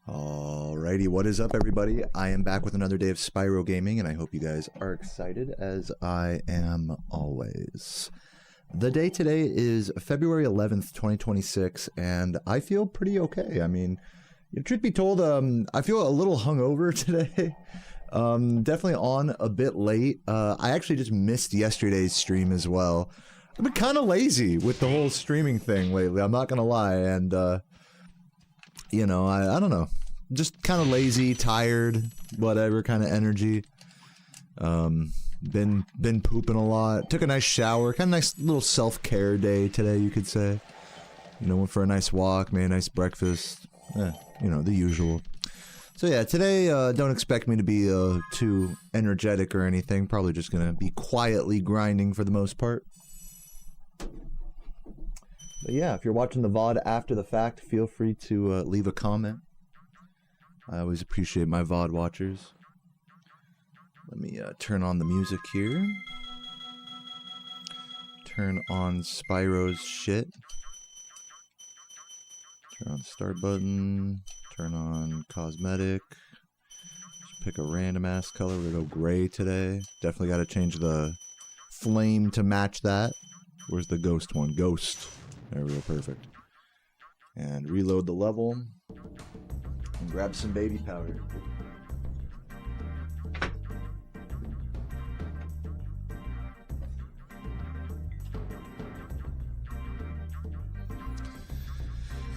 Alrighty, what is up everybody? I am back with another day of Spyro gaming, and I hope you guys are excited as I am always. The day today is February 11th, 2026, and I feel pretty okay. I mean, truth be told, I feel a little hungover today. Definitely on a bit late. I actually just missed yesterday's stream as well. I've been kind of lazy with the whole streaming thing lately, I'm not gonna lie, and you know, I don't know. Just kind of lazy, tired, whatever kind of energy. Been pooping a lot. Took a nice shower. Kind of nice little self-care day today, you could say. You know, went for a nice walk, made a nice breakfast. You know, the usual. So yeah, today, don't expect me to be too energetic or anything. Probably just gonna be quietly grinding for the most part. But yeah, if you're watching the VOD after the fact, feel free to leave a comment. I always appreciate my VOD watchers. Let me turn on the music here. Turn on Spyro's shit. Turn on the start button. Turn on cosmetic. Just pick a random ass color. We're gonna go gray today. Definitely gotta change the flame to match that. Where's the ghost one? Ghost. There we go, perfect. And reload the level. And grab some baby powder.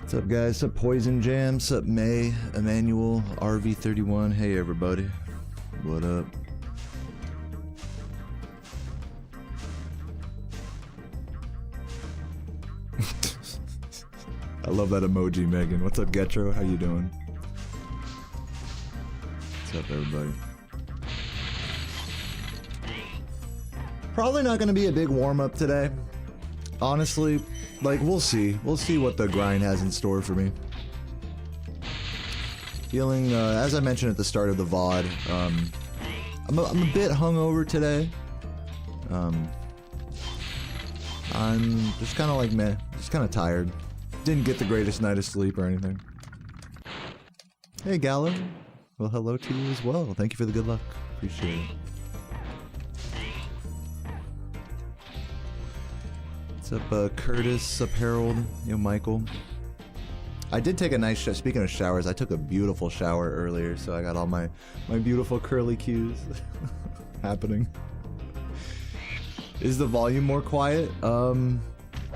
What's up guys? What's up Poison Jam? What's up May? Emmanuel? RV31? Hey everybody. What up? I love that emoji, Megan. What's up, Getro? How you doing? What's up, everybody? Probably not going to be a big warm-up today. Honestly, like, we'll see. We'll see what the grind has in store for me. Feeling, as I mentioned at the start of the VOD, I'm a bit hungover today. I'm just kind of like meh. Just kind of tired. Didn't get the greatest night of sleep or anything. Hey Gallo. Well, hello to you as well. Thank you for the good luck. Appreciate it. What's up, Curtis? What's up, Harold? Yo, Michael. I did take a nice shower. Speaking of showers, I took a beautiful shower earlier, so I got all my beautiful curly cues happening. Is the volume more quiet? No,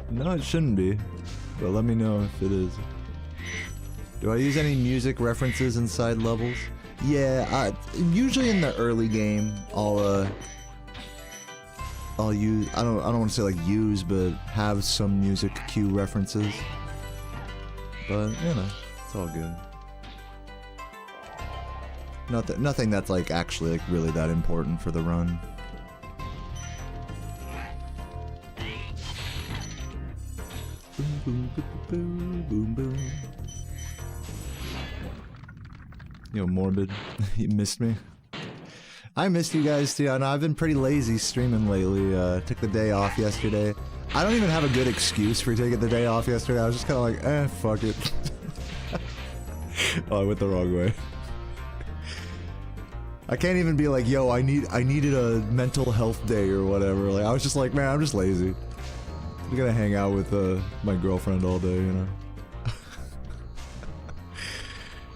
it shouldn't be. But let me know if it is. Do I use any music references inside levels? Yeah, usually in the early game, I'll use, I don't want to say like use, but have some music cue references. But, you know, it's all good. Nothing that's like actually like really that important for the run. Boom, boom, boom, boom. Yo, Morbid, you missed me. I missed you guys too. I know I've been pretty lazy streaming lately. Took the day off yesterday. I don't even have a good excuse for taking the day off yesterday. I was just kind of like, eh, fuck it. Oh, I went the wrong way. I can't even be like, yo, I needed a mental health day or whatever. Like, I was just like, man, I'm just lazy. I'm gonna hang out with my girlfriend all day, you know.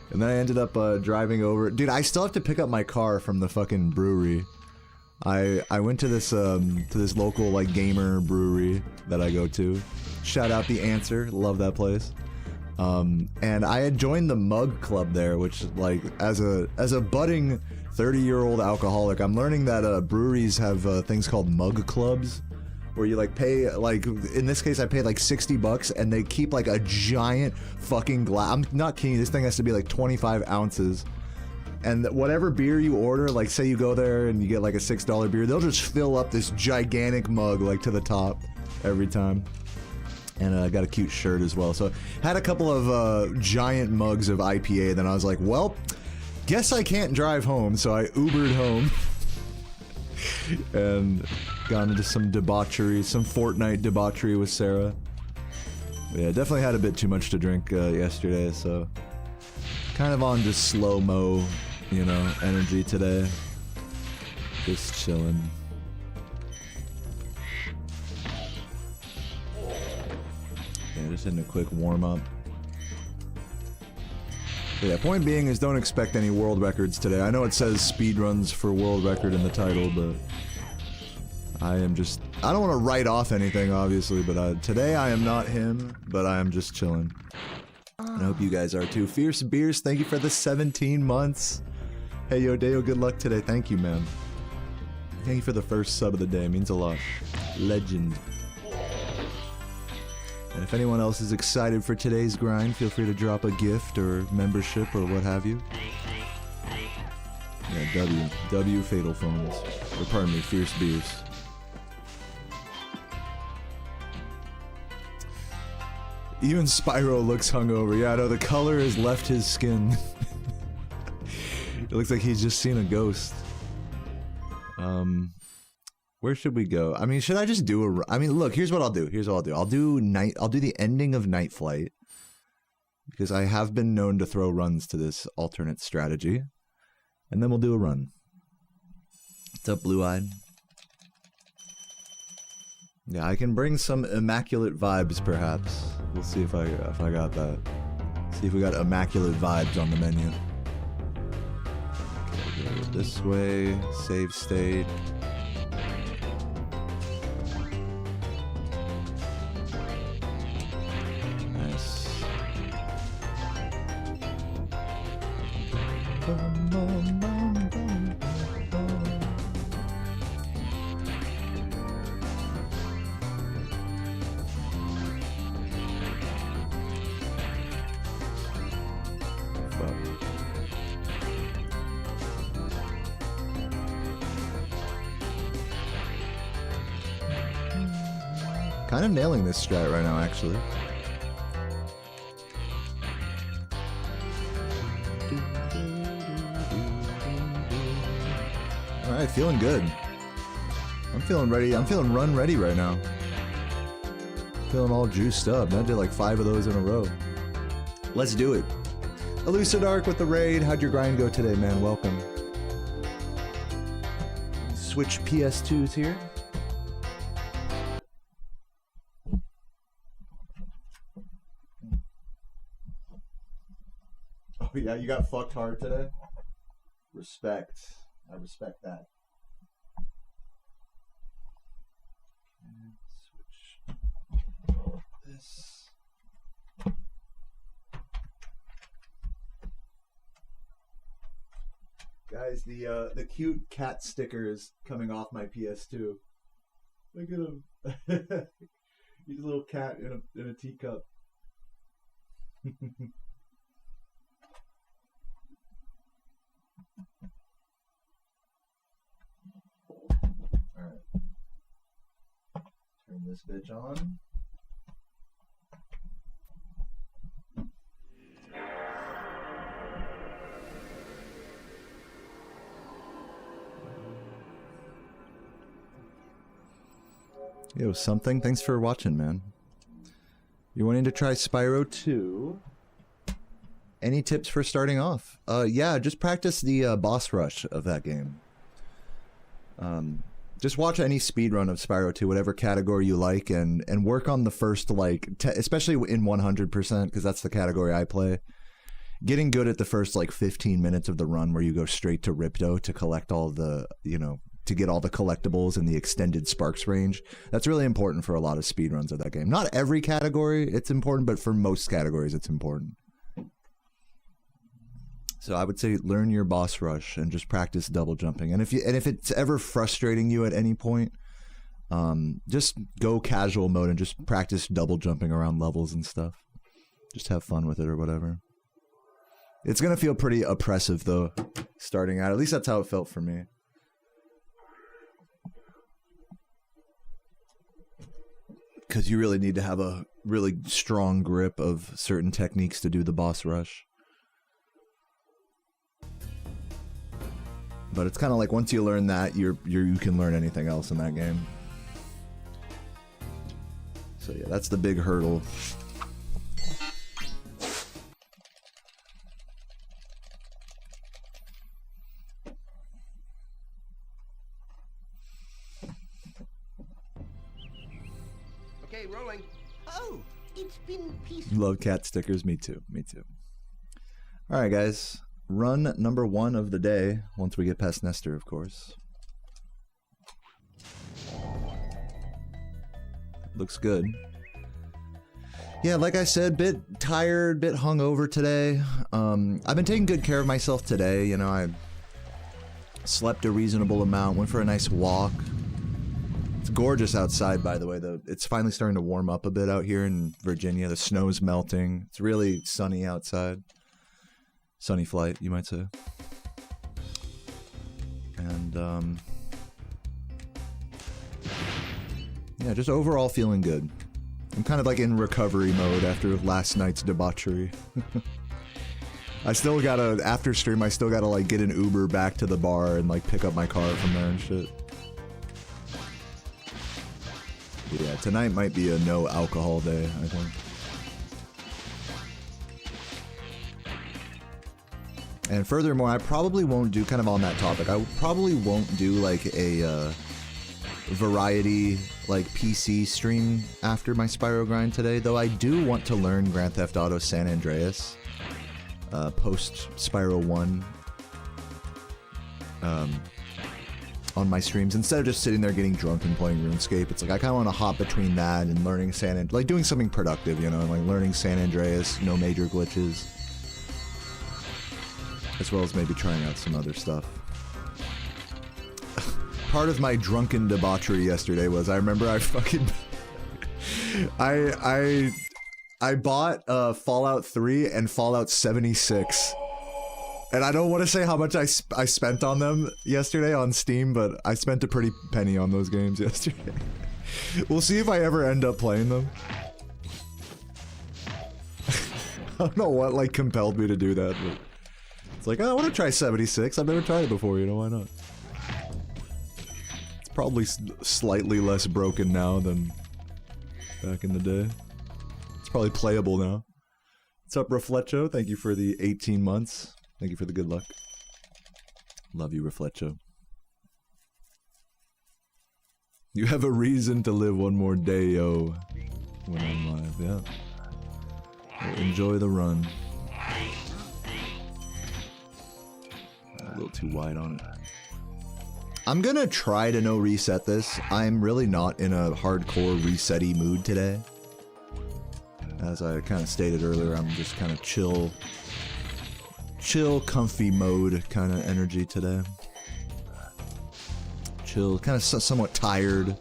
And then I ended up driving over. Dude, I still have to pick up my car from the fucking brewery. I went to this local like gamer brewery that I go to. Shout out The Answer, love that place. And I had joined the mug club there, which like as a budding 30-year-old alcoholic, I'm learning that breweries have things called mug clubs. Where you like pay, like, in this case I paid like 60 bucks and they keep like a giant fucking glass. I'm not kidding, this thing has to be like 25 ounces. And whatever beer you order, like say you go there and you get like a $6 beer, they'll just fill up this gigantic mug like to the top every time. And I got a cute shirt as well. So had a couple of giant mugs of IPA, then I was like, well, guess I can't drive home, so I Ubered home. And gone into some debauchery, some Fortnite debauchery with Sarah. Yeah, definitely had a bit too much to drink yesterday, so Kind of on just slow-mo, you know, energy today. Just chilling. Yeah, just hitting a quick warm-up. Yeah, point being is don't expect any world records today. I know it says speedruns for world record in the title, but I am just... I don't want to write off anything, obviously, but today I am not him, but I am just chilling. And I hope you guys are too. Fierce Beers, thank you for the 17 months. Hey, yo, Deo, good luck today. Thank you, man. Thank you for the first sub of the day. It means a lot. Legend. And if anyone else is excited for today's grind, feel free to drop a gift or membership or what have you. Yeah, W Fatal Phones. Or pardon me, Fierce Beers. Even Spyro looks hungover. Yeah, no, the color has left his skin. It looks like he's just seen a ghost. Where should we go? I mean, should I just do a... I mean, look, here's what I'll do. I'll do the ending of Night Flight. Because I have been known to throw runs to this alternate strategy. And then we'll do a run. What's up, Blue-Eyed? Yeah, I can bring some immaculate vibes, perhaps. We'll see if I got that. See if we got immaculate vibes on the menu. Okay, go this way. Save state. Nice. Kind of nailing this strat right now, actually. Alright, feeling good. I'm feeling ready. I'm feeling run ready right now. Feeling all juiced up. I did like 5 of those in a row. Let's do it. Elucidark with the raid. How'd your grind go today, man? Welcome. Switch PS2s here. Oh yeah, you got fucked hard today? Respect. I respect that. Switch this. Guys, the cute cat sticker is coming off my PS2. Look at him. He's a little cat in a teacup. Alright. Turn this bitch on. Yo, something. Thanks for watching, man. You're wanting to try Spyro 2? Any tips for starting off? Yeah, just practice the boss rush of that game. Just watch any speedrun of Spyro 2, whatever category you like, and work on the first, like, especially in 100%, because that's the category I play. Getting good at the first, like, 15 minutes of the run where you go straight to Ripto to collect all the, you know, to get all the collectibles and the extended sparks range. That's really important for a lot of speedruns of that game. Not every category it's important, but for most categories it's important. So I would say learn your boss rush and just practice double jumping. And if it's ever frustrating you at any point, just go casual mode and just practice double jumping around levels and stuff. Just have fun with it or whatever. It's gonna feel pretty oppressive though, starting out. At least that's how it felt for me. Because you really need to have a really strong grip of certain techniques to do the boss rush. But it's kind of like once you learn that, you can learn anything else in that game. So yeah, that's the big hurdle. Okay, rolling. Oh, it's been peaceful. Love cat stickers. Me too. Me too. All right, guys. Run number 1 of the day. Once we get past Nestor, of course. Looks good. Yeah, like I said, bit tired, bit hungover today. I've been taking good care of myself today. You know, I slept a reasonable amount, went for a nice walk. It's gorgeous outside, by the way, though. It's finally starting to warm up a bit out here in Virginia. The snow's melting. It's really sunny outside. Sunny flight, you might say. And, yeah, just overall feeling good. I'm kind of like in recovery mode after last night's debauchery. I still gotta, after stream, I still gotta like get an Uber back to the bar and like pick up my car from there and shit. Yeah, tonight might be a no alcohol day, I think. And furthermore, I probably won't do, kind of on that topic, I probably won't do like a variety like PC stream after my Spyro grind today, though I do want to learn Grand Theft Auto San Andreas post Spyro 1 on my streams, instead of just sitting there getting drunk and playing RuneScape. It's like I kind of want to hop between that and learning like doing something productive, you know, like learning San Andreas, no major glitches, as well as maybe trying out some other stuff. Part of my drunken debauchery yesterday was, I remember I fucking I bought Fallout 3 and Fallout 76. And I don't want to say how much I spent on them yesterday on Steam, but I spent a pretty penny on those games yesterday. We'll see if I ever end up playing them. I don't know what like compelled me to do that, but it's like, oh, I want to try 76. I've never tried it before, you know, why not? It's probably slightly less broken now than back in the day. It's probably playable now. What's up, Reflecho? Thank you for the 18 months. Thank you for the good luck. Love you, Reflecho. You have a reason to live one more day, yo. When I'm live, yeah. Well, enjoy the run. A little too wide on it. I'm gonna try to no reset this. I'm really not in a hardcore reset-y mood today. As I kind of stated earlier, I'm just kind of chill, comfy mode kind of energy today. Chill, kind of somewhat tired,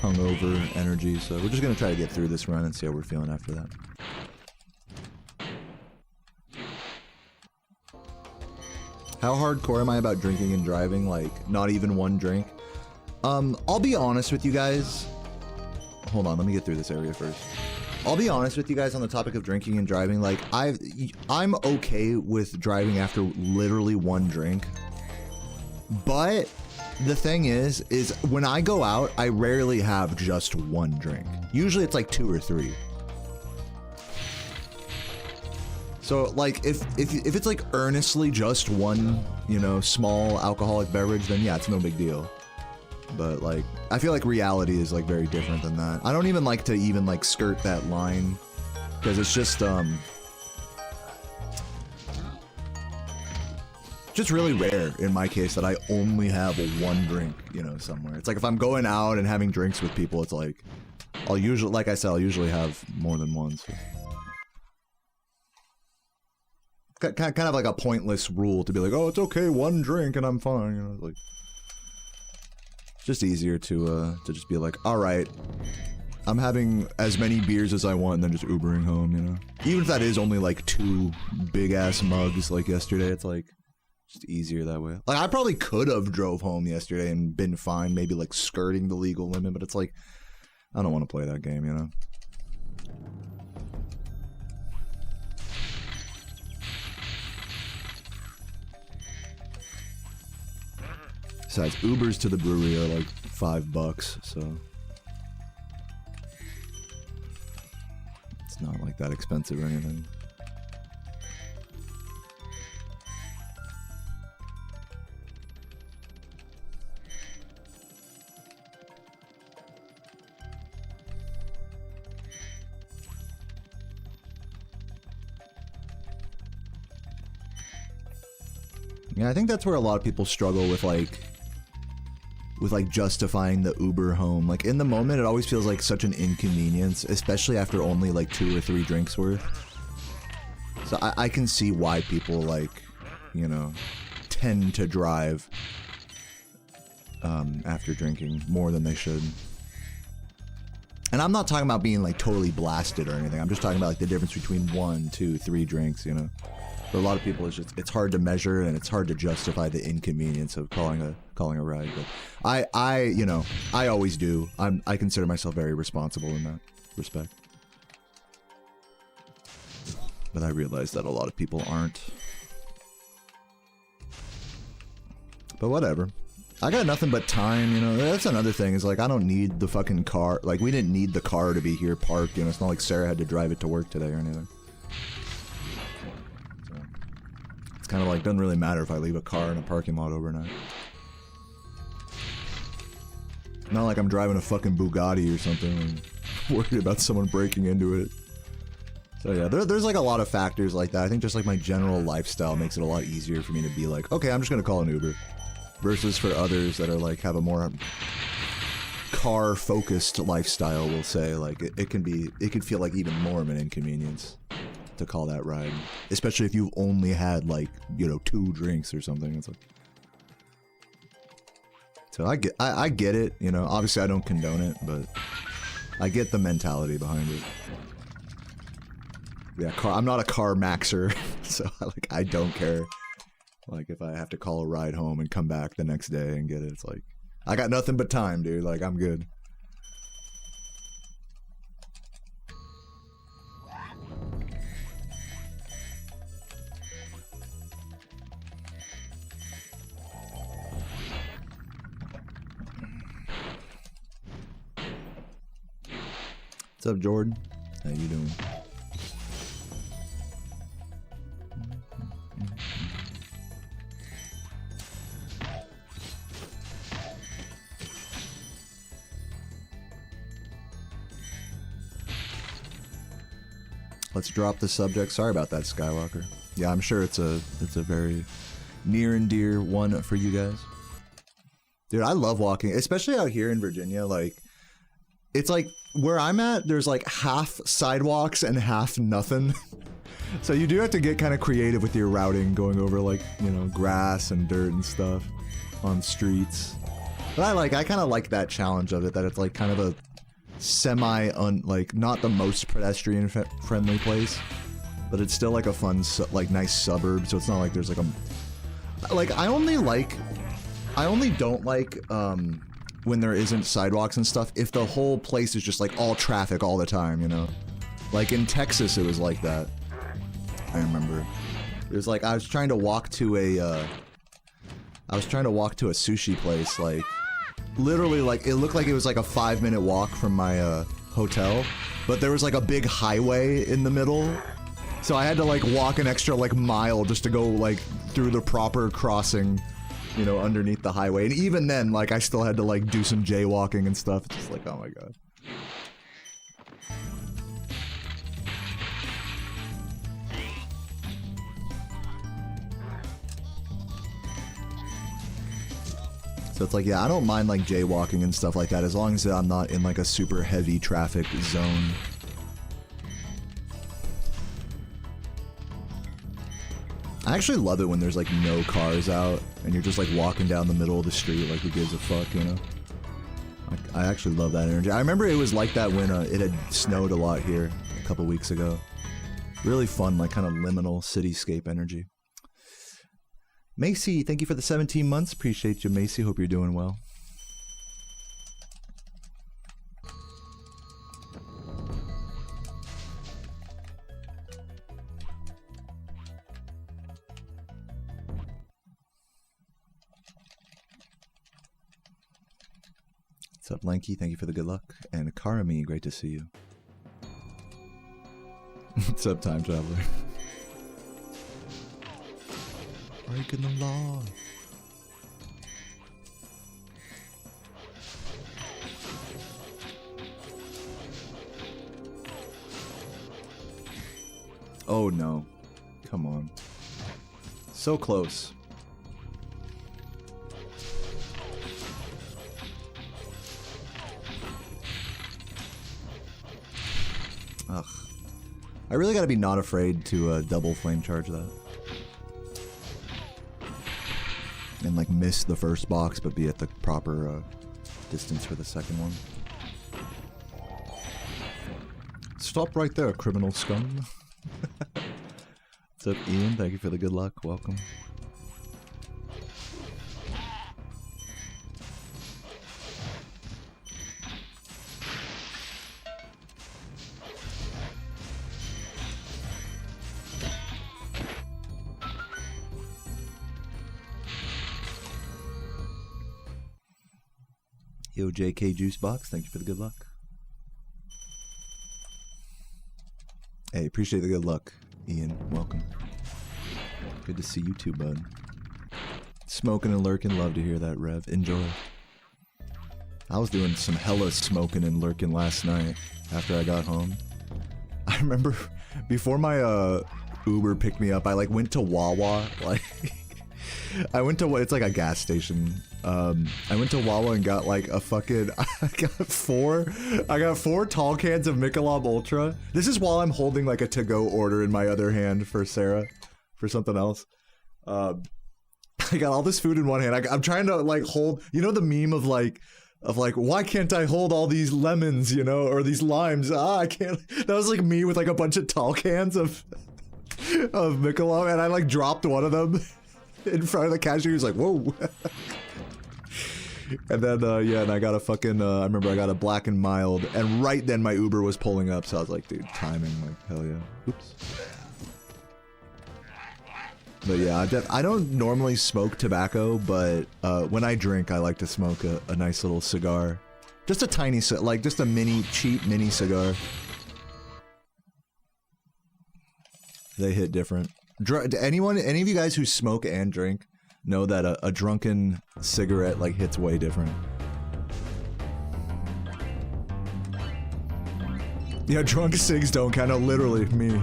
hungover energy. So we're just gonna try to get through this run and see how we're feeling after that. How hardcore am I about drinking and driving? Like, not even one drink? I'll be honest with you guys. Hold on, let me get through this area first. I'll be honest with you guys on the topic of drinking and driving. Like, I'm okay with driving after literally one drink. But the thing is when I go out, I rarely have just one drink. Usually it's like 2 or 3. So like if it's like earnestly just one, you know, small alcoholic beverage, then yeah, it's no big deal. But like I feel like reality is like very different than that. I don't even like to even like skirt that line because it's just really rare in my case that I only have one drink, you know, somewhere. It's like if I'm going out and having drinks with people, it's like I'll usually, like I said, I'll usually have more than one. So. Kind of like a pointless rule to be like, oh, it's okay, one drink and I'm fine, you know, like it's just easier to just be like, all right, I'm having as many beers as I want and then just Ubering home, you know. Even if that is only like 2 big ass mugs like yesterday, it's like just easier that way. Like I probably could have drove home yesterday and been fine, maybe like skirting the legal limit, but it's like I don't want to play that game, you know. Besides, Ubers to the brewery are like $5, so it's not like that expensive or anything. Yeah, I think that's where a lot of people struggle with justifying the Uber home. Like in the moment, it always feels like such an inconvenience, especially after only like 2 or 3 drinks worth. So I can see why people like, you know, tend to drive after drinking more than they should. And I'm not talking about being like totally blasted or anything. I'm just talking about like the difference between 1, 2, 3 drinks, you know. For a lot of people, it's hard to measure and it's hard to justify the inconvenience of calling a ride. But I always do. I consider myself very responsible in that respect. But I realize that a lot of people aren't. But whatever. I got nothing but time, you know. That's another thing, is like I don't need the fucking car. Like we didn't need the car to be here parked, you know. It's not like Sarah had to drive it to work today or anything. So, it's kind of like, doesn't really matter if I leave a car in a parking lot overnight. Not like I'm driving a fucking Bugatti or something and worried about someone breaking into it. So yeah, there's like a lot of factors like that. I think just like my general lifestyle makes it a lot easier for me to be like, okay, I'm just gonna call an Uber. Versus for others that are like, have a more car-focused lifestyle, we'll say, like it can feel like even more of an inconvenience to call that ride. Especially if you've only had like, you know, 2 drinks or something. It's like, so I get it, you know. Obviously I don't condone it, but I get the mentality behind it. Yeah, I'm not a car maxer, so like I don't care. Like if I have to call a ride home and come back the next day and get it, it's like I got nothing but time, dude. Like I'm good. What's up, Jordan? How you doing? Let's drop the subject. Sorry about that, Skywalker. Yeah, I'm sure it's a very near and dear one for you guys. Dude, I love walking, especially out here in Virginia. Like, it's like where I'm at, there's like half sidewalks and half nothing. So you do have to get kind of creative with your routing, going over like, you know, grass and dirt and stuff on streets. But I kind of like that challenge of it, that it's like kind of a like not the most pedestrian friendly place, but it's still like a fun like nice suburb. So it's not like there's like I only don't like when there isn't sidewalks and stuff, if the whole place is just like all traffic all the time, you know. Like in Texas it was like that. I remember it was like I was trying to walk to a sushi place, like literally, like, it looked like it was like a 5-minute walk from my hotel, but there was like a big highway in the middle, so I had to like walk an extra like mile just to go like through the proper crossing, you know, underneath the highway. And even then, like, I still had to like do some jaywalking and stuff. It's just like, oh my god. So it's like, yeah, I don't mind like jaywalking and stuff like that, as long as I'm not in like a super heavy traffic zone. I actually love it when there's like no cars out and you're just like walking down the middle of the street, like who gives a fuck, you know? Like, I actually love that energy. I remember it was like that when it had snowed a lot here a couple weeks ago. Really fun, like kind of liminal cityscape energy. Macy, thank you for the 17 months. Appreciate you, Macy. Hope you're doing well. What's up, Lanky? Thank you for the good luck. And Karami, great to see you. What's up, Time Traveler? Breaking the law. Oh no. Come on. So close. Ugh. I really gotta be not afraid to double flame charge that. And like miss the first box, but be at the proper distance for the second one. Stop right there, criminal scum. What's up, Ian? Thank you for the good luck. Welcome. Yo, JK Juicebox, thank you for the good luck. Hey, appreciate the good luck, Ian. Welcome. Good to see you too, bud. Smoking and lurking, love to hear that, Rev. Enjoy. I was doing some hella smoking and lurking last night after I got home. I remember before my Uber picked me up, I like went to Wawa, like I went to, it's like a gas station. I went to Wawa and got like a fucking, I got four tall cans of Michelob Ultra. This is while I'm holding like a to-go order in my other hand for Sarah, for something else. I got all this food in one hand. I'm trying to like hold, you know the meme of like, why can't I hold all these lemons, you know, or these limes? I can't. That was like me with like a bunch of tall cans of Michelob, and I like dropped one of them in front of the cashier. He was like, whoa. And then, yeah, and I got a fucking, I remember I got a Black and Mild, and right then my Uber was pulling up, so I was like, dude, timing, like, hell yeah. Oops. But yeah, I don't normally smoke tobacco, but when I drink, I like to smoke a nice little cigar. Just a tiny, like, just a cheap mini cigar. They hit different. Any of you guys who smoke and drink know that a drunken cigarette like hits way different. Yeah, drunk cigs don't count. No, literally me.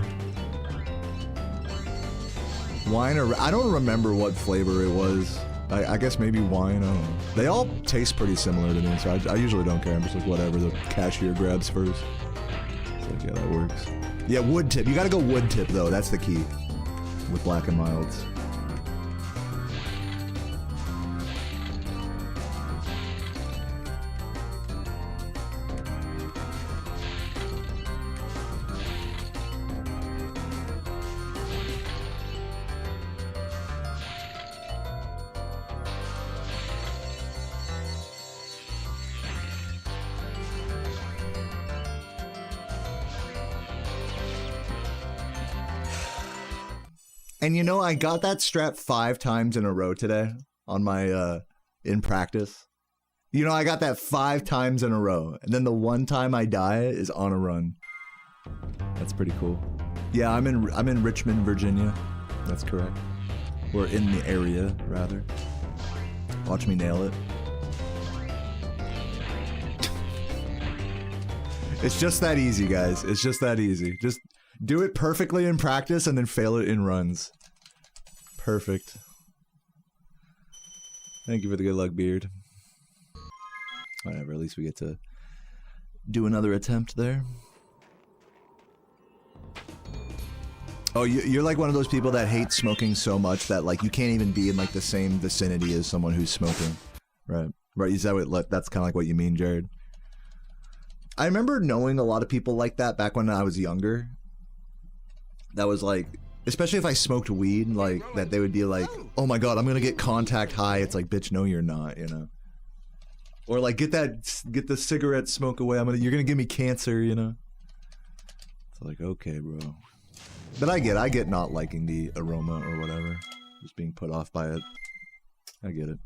Wine or I don't remember what flavor it was. I guess maybe wine. I don't know. They all taste pretty similar to me, so I usually don't care. I'm just like whatever the cashier grabs first. It's like, yeah, that works. Yeah, wood tip. You gotta go wood tip though. That's the key with Black and Milds. And you know, I got that strap 5 times in a row today on my, in practice. You know, I got that 5 times in a row. And then the one time I die is on a run. That's pretty cool. Yeah, I'm in Richmond, Virginia. That's correct. Or in the area, rather. Watch me nail it. It's just that easy, guys. It's just that easy. Just do it perfectly in practice and then fail it in runs. Perfect. Thank you for the good luck, Beard. Whatever, at least we get to do another attempt there. Oh, you're like one of those people that hate smoking so much that like you can't even be in like the same vicinity as someone who's smoking. Right. Right, is that what, that's kind of like what you mean, Jared? I remember knowing a lot of people like that back when I was younger. That was like, especially if I smoked weed, like, that they would be like, oh my god, I'm gonna get contact high. It's like, bitch, no you're not, you know? Or like, get the cigarette smoke away, you're gonna give me cancer, you know? It's like, okay, bro. But I get not liking the aroma or whatever. Just being put off by it. I get it.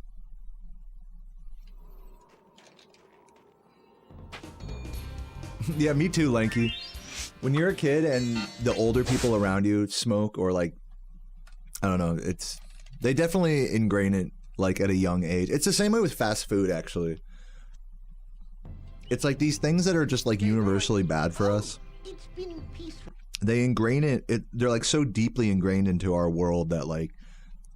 Yeah, me too, Lanky. When you're a kid and the older people around you smoke or like, I don't know, they definitely ingrain it like at a young age. It's the same way with fast food, actually. It's like these things that are just like universally bad for us. It's been peaceful. They ingrain it, they're like so deeply ingrained into our world that like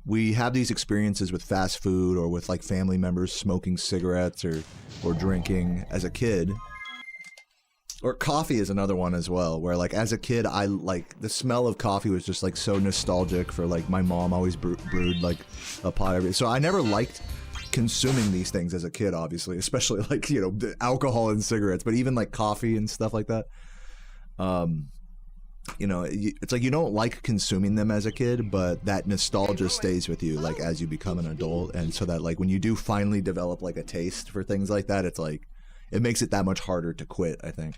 we have these experiences with fast food or with like family members smoking cigarettes or drinking as a kid. Or coffee is another one as well, where like as a kid, I like the smell of coffee was just like so nostalgic for like my mom always brewed like a pot every. So I never liked consuming these things as a kid, obviously, especially like, you know, the alcohol and cigarettes, but even like coffee and stuff like that. You know, it's like you don't like consuming them as a kid, but that nostalgia stays with you like as you become an adult, and so that like when you do finally develop like a taste for things like that, it's like it makes it that much harder to quit, I think.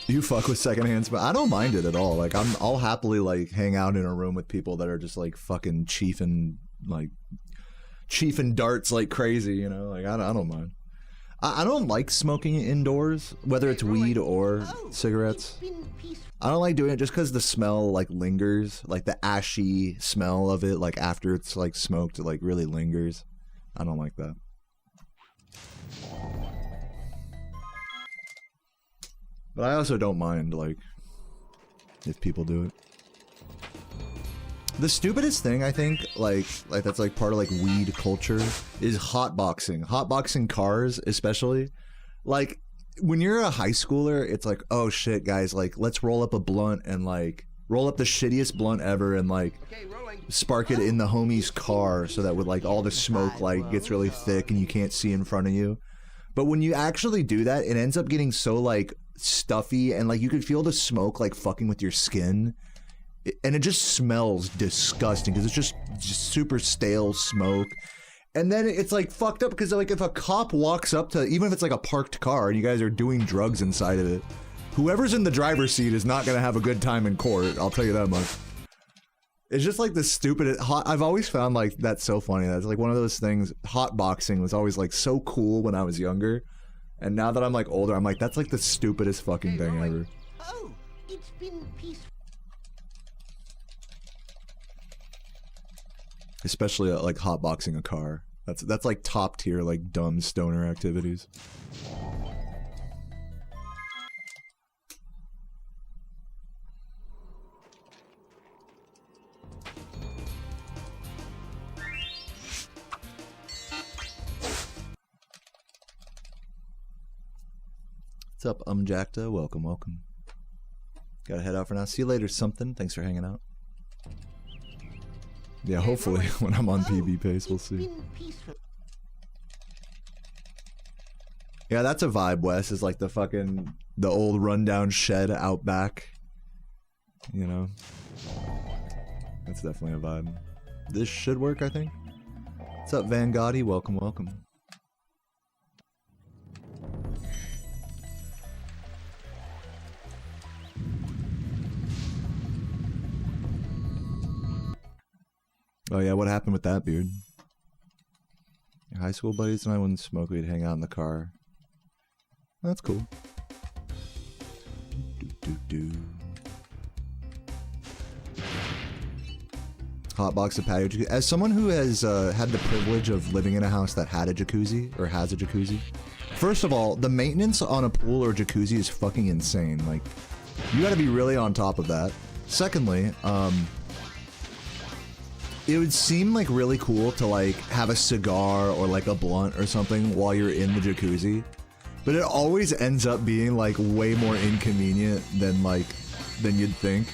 You fuck with secondhand but I don't mind it at all. Like I'll happily like hang out in a room with people that are just like fucking chiefing darts like crazy, you know? Like I don't mind. I don't like smoking indoors, whether it's weed or cigarettes. I don't like doing it just because the smell like lingers, like the ashy smell of it, like after it's like smoked, it like really lingers. I don't like that. But I also don't mind, like, if people do it. The stupidest thing, I think, like that's like part of like weed culture, is hotboxing. Hotboxing cars, especially. Like, when you're a high schooler, it's like, oh shit, guys, like, let's roll up a blunt and like, roll up the shittiest blunt ever and like, spark it in the homie's car so that with like all the smoke like gets really thick and you can't see in front of you. But when you actually do that, it ends up getting so like stuffy and like you can feel the smoke like fucking with your skin, and it just smells disgusting because it's just super stale smoke. And then it's like fucked up because like if a cop walks up to, even if it's like a parked car and you guys are doing drugs inside of it, whoever's in the driver's seat is not gonna have a good time in court, I'll tell you that much. It's just like the stupidest. I've always found like that's so funny. That's like one of those things. Hotboxing was always like so cool when I was younger, and now that I'm like older, I'm like, that's like the stupidest fucking thing ever. Oh, it's been peaceful. Especially like hotboxing a car. That's like top tier like dumb stoner activities. What's up, Jacta? Welcome, welcome. Gotta head out for now. See you later, something. Thanks for hanging out. Yeah, hopefully when I'm on PB pace, we'll see. Yeah, that's a vibe, Wes. Is like the old rundown shed out back. You know? That's definitely a vibe. This should work, I think. What's up, Van Gotti? Welcome, welcome. Oh yeah, what happened with that, Beard? Your high school buddies and I wouldn't smoke, we'd hang out in the car. That's cool. Hotbox a patio jacuzzi. As someone who has had the privilege of living in a house that had a jacuzzi, or has a jacuzzi, first of all, the maintenance on a pool or jacuzzi is fucking insane. Like, you gotta be really on top of that. Secondly, it would seem like really cool to like have a cigar or like a blunt or something while you're in the jacuzzi, but it always ends up being like way more inconvenient than you'd think,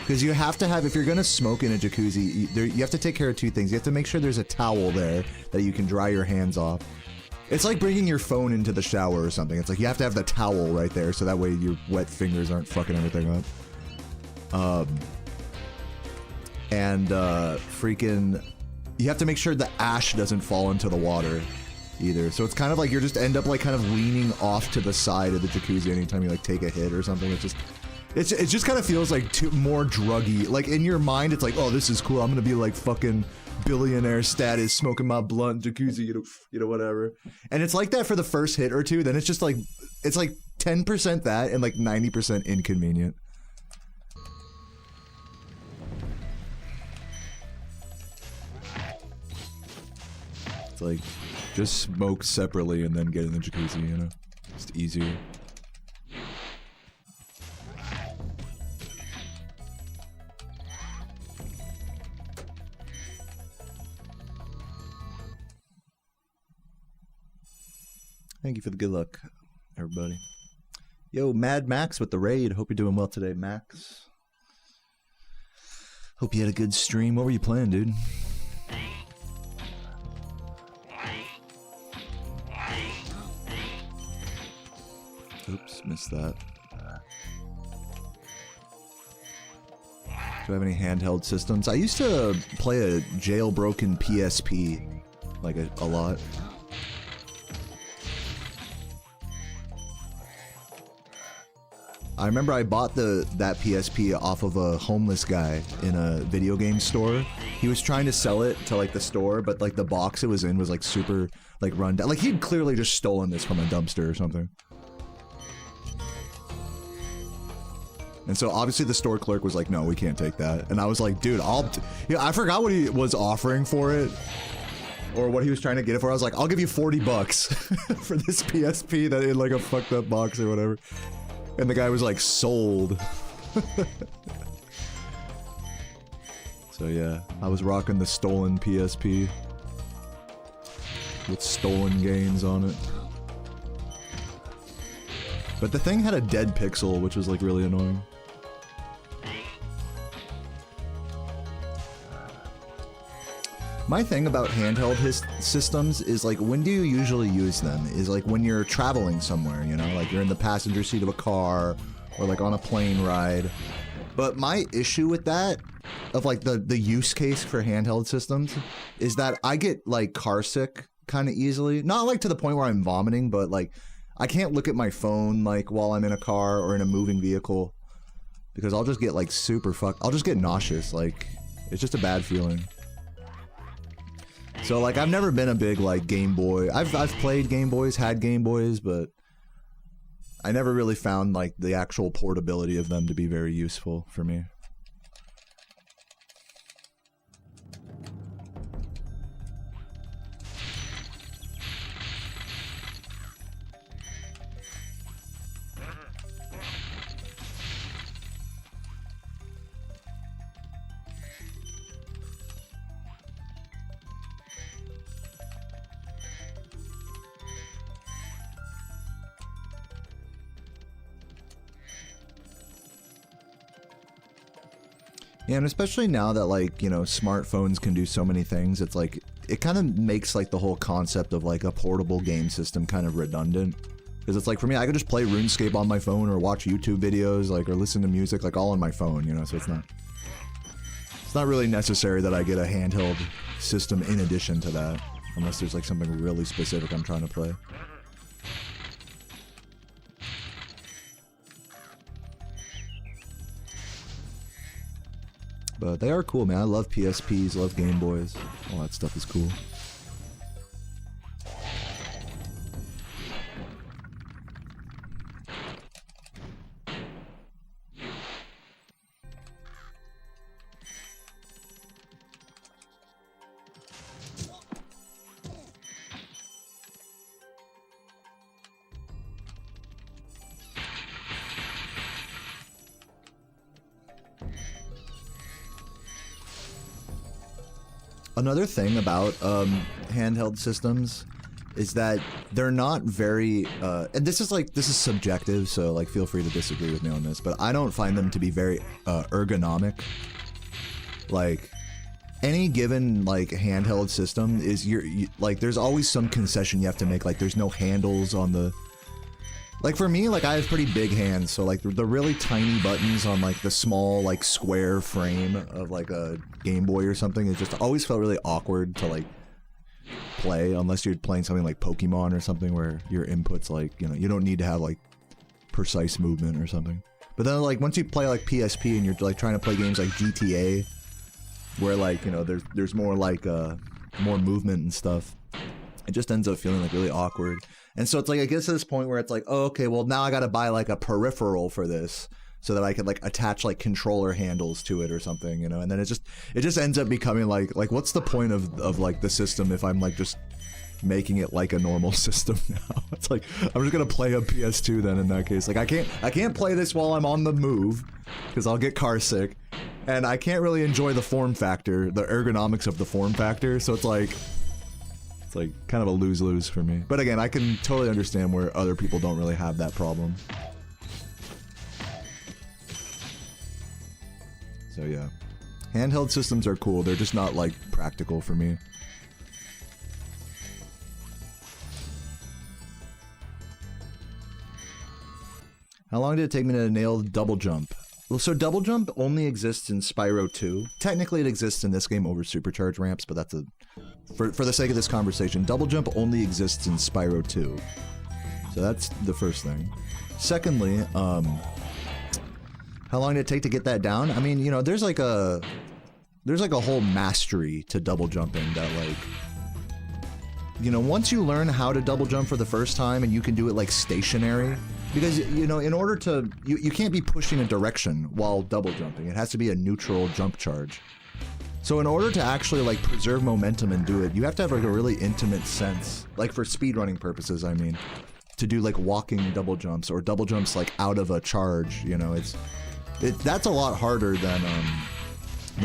because you have to have, if you're gonna smoke in a jacuzzi, you have to take care of two things. You have to make sure there's a towel there that you can dry your hands off. It's like bringing your phone into the shower or something. It's like you have to have the towel right there so that way your wet fingers aren't fucking everything up. And freaking, you have to make sure the ash doesn't fall into the water either. So it's kind of like you're just end up like kind of leaning off to the side of the jacuzzi anytime you like take a hit or something. It just kind of feels like more druggy. Like in your mind, it's like, oh, this is cool. I'm gonna be like fucking billionaire status, smoking my blunt jacuzzi, you know, whatever. And it's like that for the first hit or two. Then it's just like, it's like 10% that and like 90% inconvenient. Like, just smoke separately and then get in the jacuzzi, you know? Just easier. Thank you for the good luck, everybody. Yo, Mad Max with the raid. Hope you're doing well today, Max. Hope you had a good stream. What were you playing, dude? Oops, missed that. Do I have any handheld systems? I used to play a jailbroken PSP, like a lot. I remember I bought that PSP off of a homeless guy in a video game store. He was trying to sell it to like the store, but like the box it was in was like super like run down. Like he'd clearly just stolen this from a dumpster or something. And so obviously the store clerk was like, no, we can't take that. And I was like, dude, I forgot what he was offering for it. Or what he was trying to get it for. I was like, I'll give you 40 bucks for this PSP that in like a fucked up box or whatever. And the guy was like, sold. So yeah, I was rocking the stolen PSP with stolen games on it. But the thing had a dead pixel, which was like really annoying. My thing about handheld systems is like, when do you usually use them? Is like when you're traveling somewhere, you know, like you're in the passenger seat of a car or like on a plane ride. But my issue with that, of like the use case for handheld systems, is that I get like car sick kind of easily. Not like to the point where I'm vomiting, but like I can't look at my phone like while I'm in a car or in a moving vehicle because I'll just get like super I'll just get nauseous. Like it's just a bad feeling. So like I've never been a big like Game Boy. I've played Game Boys, had Game Boys, but I never really found like the actual portability of them to be very useful for me. Yeah, and especially now that like, you know, smartphones can do so many things, it's like, it kind of makes like the whole concept of like a portable game system kind of redundant. Because it's like, for me, I could just play RuneScape on my phone or watch YouTube videos, like, or listen to music, like all on my phone, you know, so it's not really necessary that I get a handheld system in addition to that, unless there's like something really specific I'm trying to play. But they are cool, man. I love PSPs, love Game Boys. All that stuff is cool. Another thing about handheld systems is that they're not very, and this is subjective, so like feel free to disagree with me on this, but I don't find them to be very ergonomic. Like any given like handheld system is like there's always some concession you have to make. Like there's no handles on the. Like for me, like I have pretty big hands, so like the really tiny buttons on like the small like square frame of like a Game Boy or something, it just always felt really awkward to like play unless you're playing something like Pokemon or something where your inputs like, you know, you don't need to have like precise movement or something. But then like once you play like PSP and you're like trying to play games like GTA where like, you know, there's more like more movement and stuff, it just ends up feeling like really awkward. And so it's like, I guess at this point where it's like, oh, okay, well now I gotta buy like a peripheral for this so that I could like attach like controller handles to it or something, you know? And then it just ends up becoming like what's the point of like the system if I'm like just making it like a normal system now? It's like, I'm just gonna play a PS2 then in that case. Like I can't play this while I'm on the move because I'll get car sick. And I can't really enjoy the form factor, the ergonomics of the form factor, so it's like, It's like kind of a lose-lose for me. But again, I can totally understand where other people don't really have that problem. So yeah. Handheld systems are cool, they're just not like practical for me. How long did it take me to nail double jump? Well, so double jump only exists in Spyro 2. Technically it exists in this game over supercharged ramps, but that's a... For the sake of this conversation, double jump only exists in Spyro 2. So that's the first thing. Secondly, how long did it take to get that down? I mean, you know, there's like a whole mastery to double jumping that like... You know, once you learn how to double jump for the first time and you can do it like stationary, because, you know, in order to... You can't be pushing a direction while double jumping. It has to be a neutral jump charge. So in order to actually, like, preserve momentum and do it, you have to have, like, a really intimate sense. Like, for speedrunning purposes, I mean. To do, like, walking double jumps or double jumps, like, out of a charge, you know. That's a lot harder than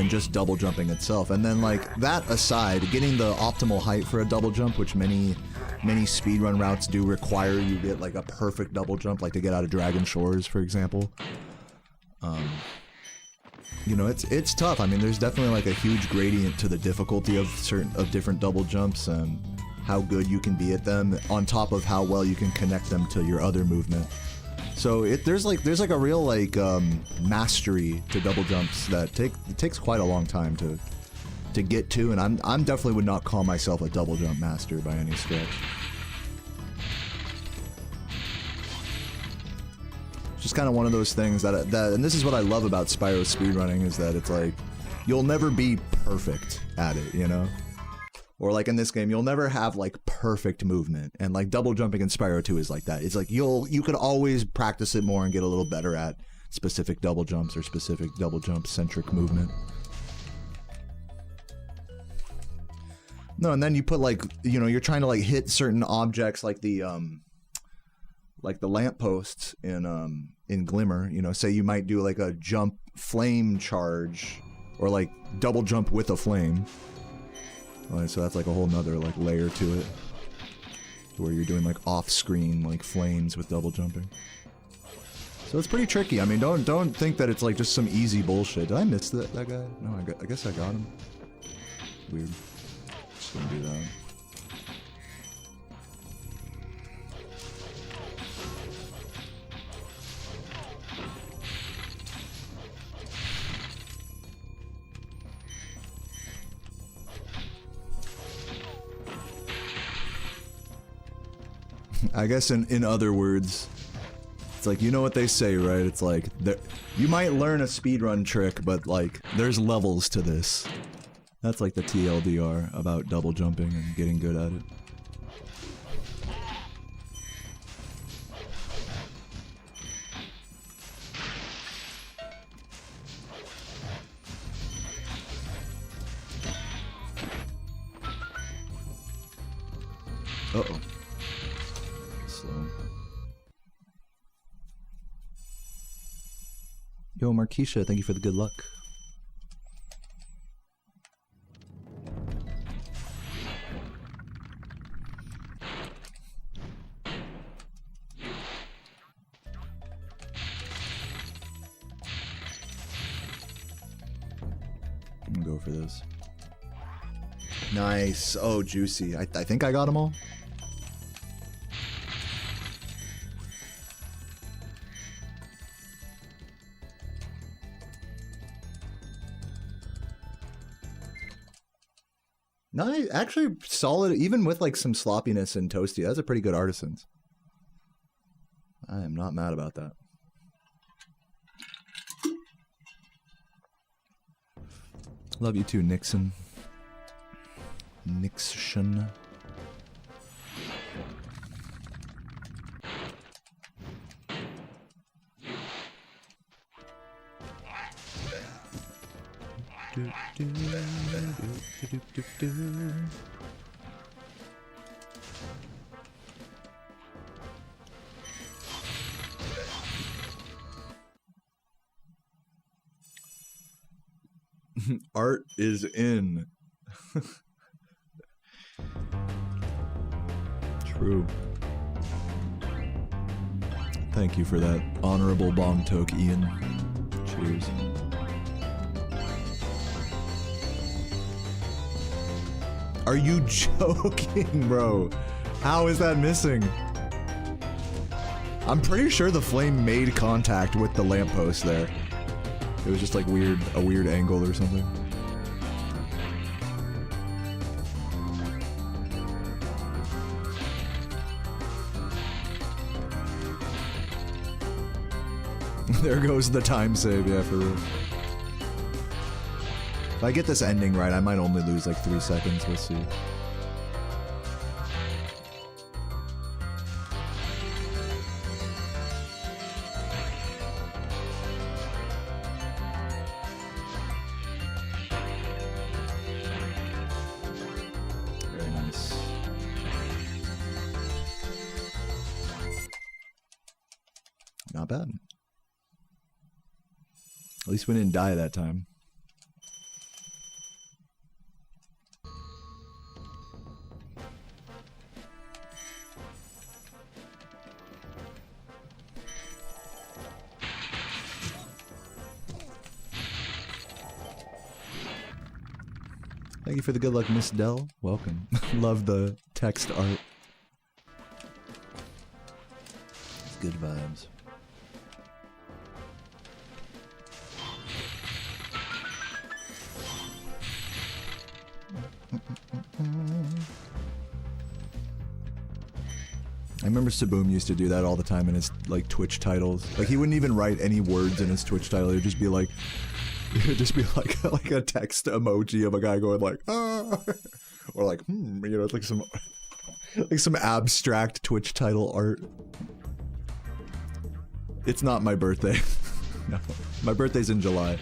just double jumping itself. And then, like, that aside, getting the optimal height for a double jump, which many speedrun routes do require you get like a perfect double jump, like to get out of Dragon Shores, for example. You know, it's tough. I mean, there's definitely like a huge gradient to the difficulty of different double jumps and how good you can be at them, on top of how well you can connect them to your other movement. So there's like a real like mastery to double jumps that it takes quite a long time to get to, and I'm definitely would not call myself a double jump master by any stretch. It's just kind of one of those things that and this is what I love about Spyro speedrunning, is that it's like you'll never be perfect at it, you know? Or like in this game, you'll never have like perfect movement, and like double jumping in Spyro 2 is like that. It's like you could always practice it more and get a little better at specific double jumps or specific double jump centric movement. No, and then you put like, you know, you're trying to like hit certain objects like the lampposts in Glimmer, you know, say you might do like a jump flame charge or like double jump with a flame. Right, so that's like a whole nother like layer to it, where you're doing like off-screen like flames with double jumping. So it's pretty tricky. I mean, don't think that it's like just some easy bullshit. Did I miss that guy? No, I guess I got him. Weird. Just gonna do that. I guess in other words, it's like, you know what they say, right? It's like, you might learn a speedrun trick, but like, there's levels to this. That's like the TLDR about double jumping and getting good at it. Uh-oh. Slow. Yo, Marquisha, thank you for the good luck. I'm gonna go for this. Nice. Oh, juicy. I think I got them all. Nice, actually solid, even with like some sloppiness and toasty. That's a pretty good Artisans. I am not mad about that. Love you too, Nixon. Nixon. Art is in. True. Thank you for that honorable bong toke, Ian. Cheers. Are you joking, bro? How is that missing? I'm pretty sure the flame made contact with the lamppost there. It was just like a weird angle or something. There goes the time save, yeah, for real. If I get this ending right, I might only lose like 3 seconds, we'll see. Very nice. Not bad. At least we didn't die that time. Thank you for the good luck, Miss Dell. Welcome. Love the text art. It's good vibes. I remember Saboom used to do that all the time in his like Twitch titles. Like he wouldn't even write any words in his Twitch title. It would just be like like a text emoji of a guy going like ah, or like you know, it's like some abstract Twitch title art. It's not my birthday. No, my birthday's in July.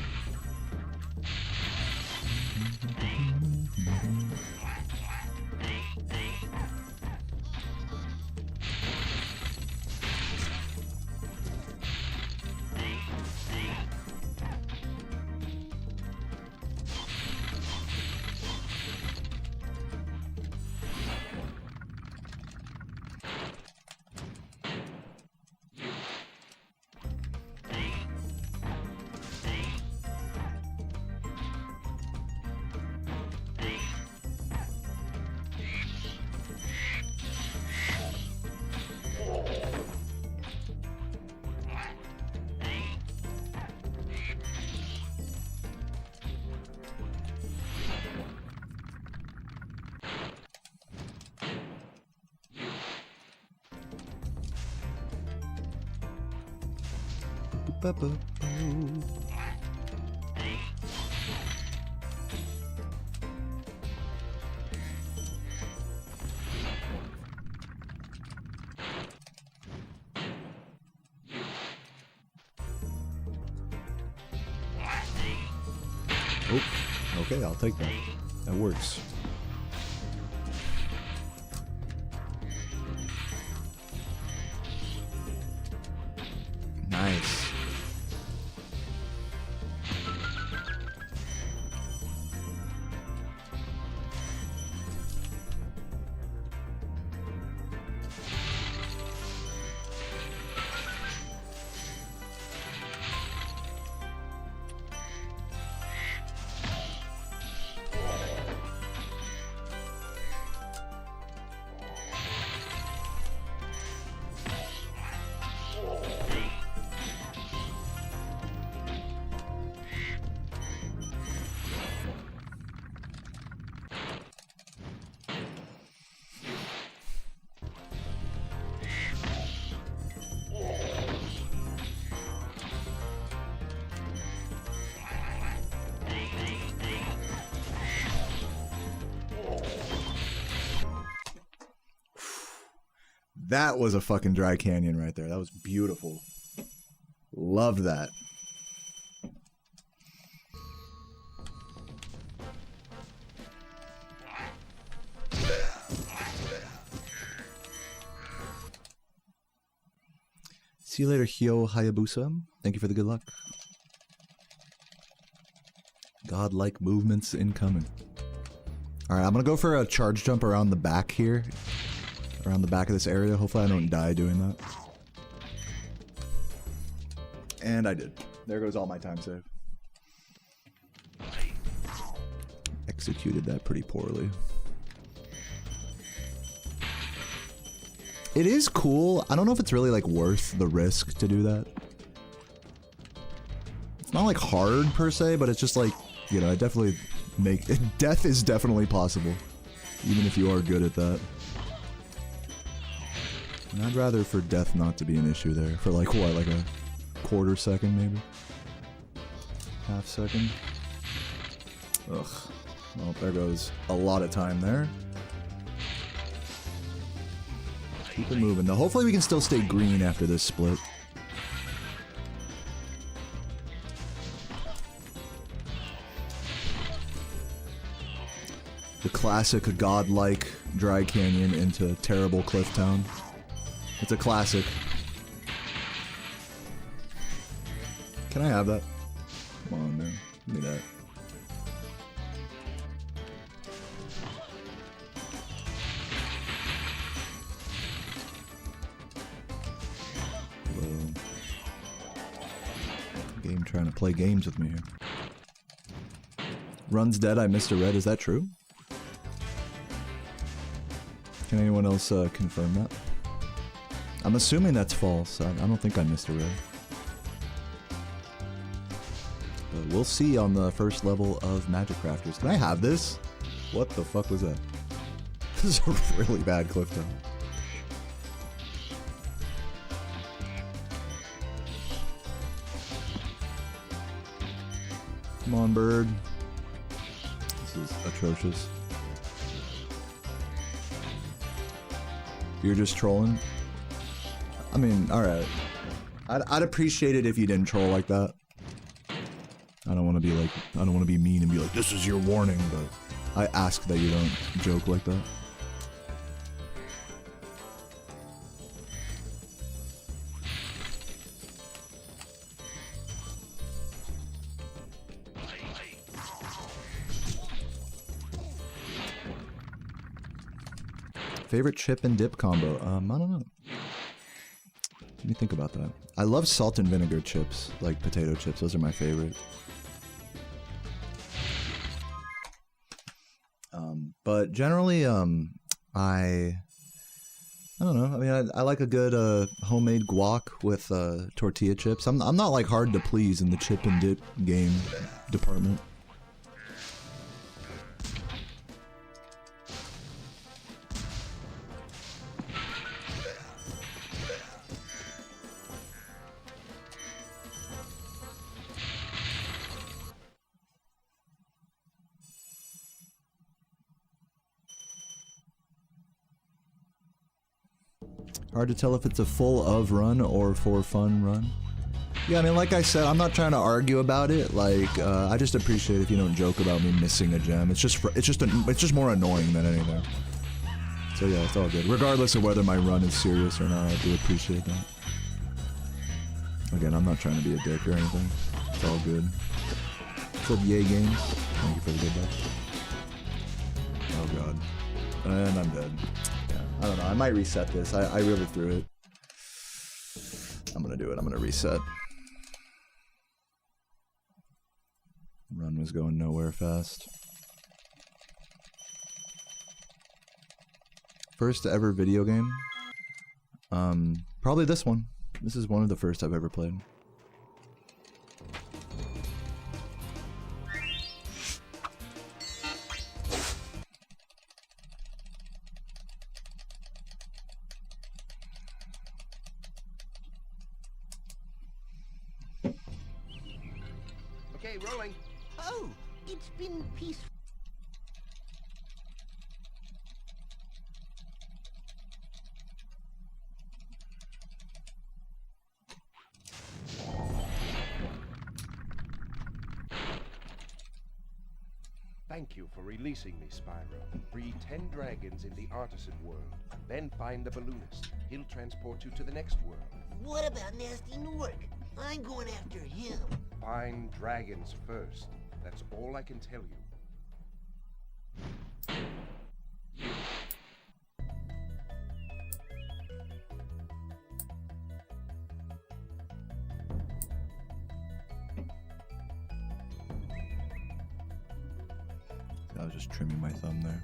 Oh, okay, I'll take that. That works. Nice. That was a fucking dry canyon right there. That was beautiful. Love that. See you later, Hyo Hayabusa. Thank you for the good luck. Godlike movements incoming. Alright, I'm gonna go for a charge jump around the back here. around the back of this area. Hopefully I don't die doing that. And I did. There goes all my time save. Executed that pretty poorly. It is cool. I don't know if it's really like worth the risk to do that. It's not like hard per se, but it's just like, you know, I definitely make death is definitely possible, even if you are good at that. And I'd rather for death not to be an issue there for like what, like a quarter second maybe, half second. Ugh. Well, there goes a lot of time there. Keep it moving though. Hopefully we can still stay green after this split. The classic godlike dry canyon into terrible cliff town. It's a classic. Can I have that? Come on, man. Give me that. Game trying to play games with me here. Run's dead, I missed a red. Is that true? Can anyone else confirm that? I'm assuming that's false. I don't think I missed a red. But we'll see on the first level of Magic Crafters. Can I have this? What the fuck was that? This is a really bad cliff town. Come on, bird. This is atrocious. You're just trolling? I mean, alright. I'd appreciate it if you didn't troll like that. I don't want to be like, I don't want to be mean and be like, this is your warning, but I ask that you don't joke like that. Favorite chip and dip combo? I don't know. Let me think about that. I love salt and vinegar chips, like potato chips. Those are my favorite. But generally, I don't know. I mean, I like a good homemade guac with tortilla chips. I'm not like hard to please in the chip and dip game department. Hard to tell if it's a full of run or for fun run. Yeah, I mean, like I said, I'm not trying to argue about it. Like, I just appreciate if you don't joke about me missing a gem. It's just more annoying than anything. So yeah, it's all good. Regardless of whether my run is serious or not, I do appreciate that. Again, I'm not trying to be a dick or anything. It's all good. What's up, Yay Games? Thank you for the good luck. Oh god. And I'm dead. I don't know, I might reset this. I really threw it. I'm gonna do it. I'm gonna reset. Run was going nowhere fast. First ever video game? Probably this one. This is one of the first I've ever played. Rolling. Oh, it's been peaceful. Thank you for releasing me, Spyro. Free 10 dragons in the artisan world. Then find the balloonist. He'll transport you to the next world. What about Nasty Nork? I'm going after him. Find dragons first. That's all I can tell you. I was just trimming my thumb there.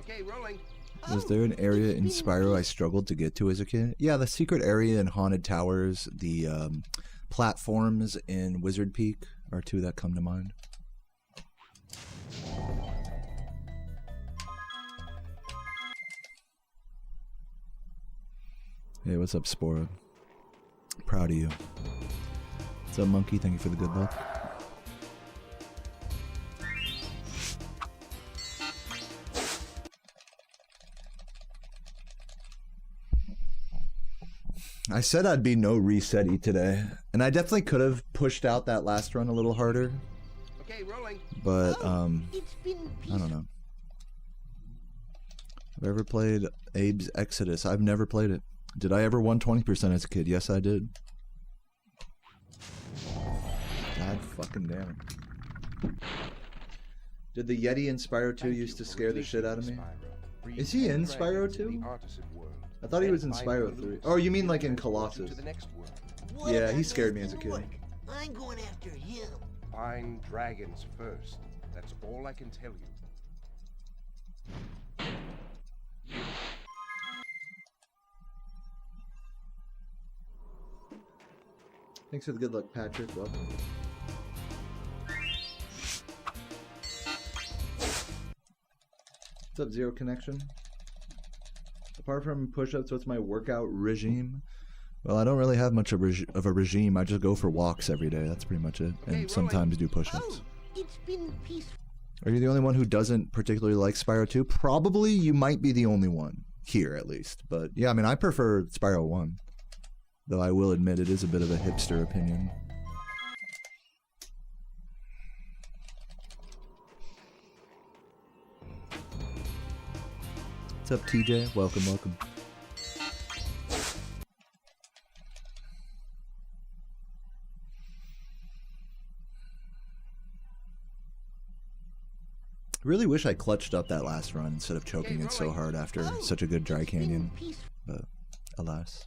Okay, rolling. Was there an area in Spyro I struggled to get to as a kid? Yeah, the secret area in Haunted Towers, the platforms in Wizard Peak are two that come to mind. Hey, what's up, Spora? Proud of you. What's up, Monkey? Thank you for the good luck. I said I'd be no reset-y today, and I definitely could have pushed out that last run a little harder. Okay, rolling. But, It's been I don't know. Have I ever played Abe's Exodus? I've never played it. Did I ever 120% as a kid? Yes, I did. God fucking damn it. Did the Yeti in Spyro 2 used to scare the shit out of me? Is he in Spyro 2? I thought he was in Spyro 3. Oh, you mean like in Colossus? What Yeah, a he scared me as a nasty kid. work. I'm going after him. Find dragons first. That's all I can tell you. Thanks for the good luck, Patrick. Welcome. What's up, Zero Connection? Apart from push-ups, what's my workout regime? Well, I don't really have much of a regime. I just go for walks every day. That's pretty much it. And sometimes do push-ups. Oh, it's been peaceful. Are you the only one who doesn't particularly like Spyro 2? Probably you might be the only one. Here, at least. But yeah, I mean, I prefer Spyro 1. Though I will admit it is a bit of a hipster opinion. What's up, TJ? Welcome, welcome. Really wish I clutched up that last run instead of choking it so hard after such a good dry canyon. But alas.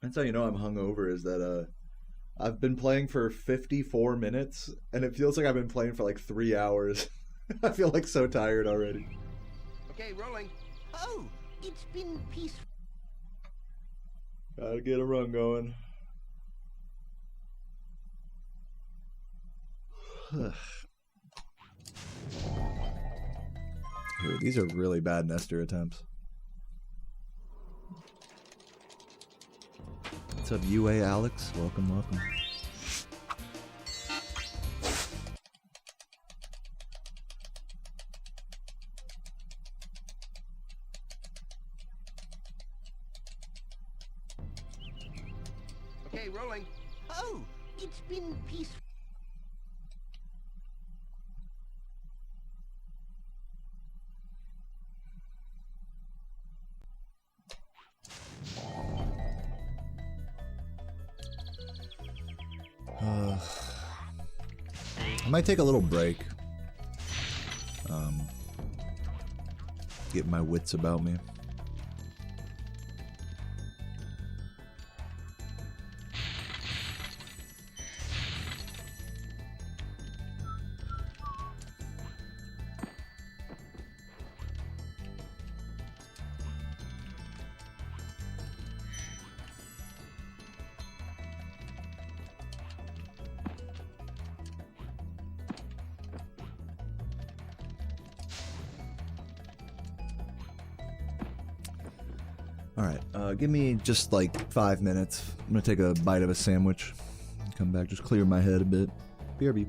That's how you know I'm hungover, is that I've been playing for 54 minutes and it feels like I've been playing for like 3 hours. I feel like so tired already. Okay, rolling. Oh, it's been peaceful. Gotta get a run going. Dude, these are really bad Nestor attempts. What's up, UA Alex? Welcome, welcome. Okay, rolling. Oh, it's been peaceful. I might take a little break. Get my wits about me. Alright, give me just like 5 minutes. I'm gonna take a bite of a sandwich. Come back, just clear my head a bit. BRB.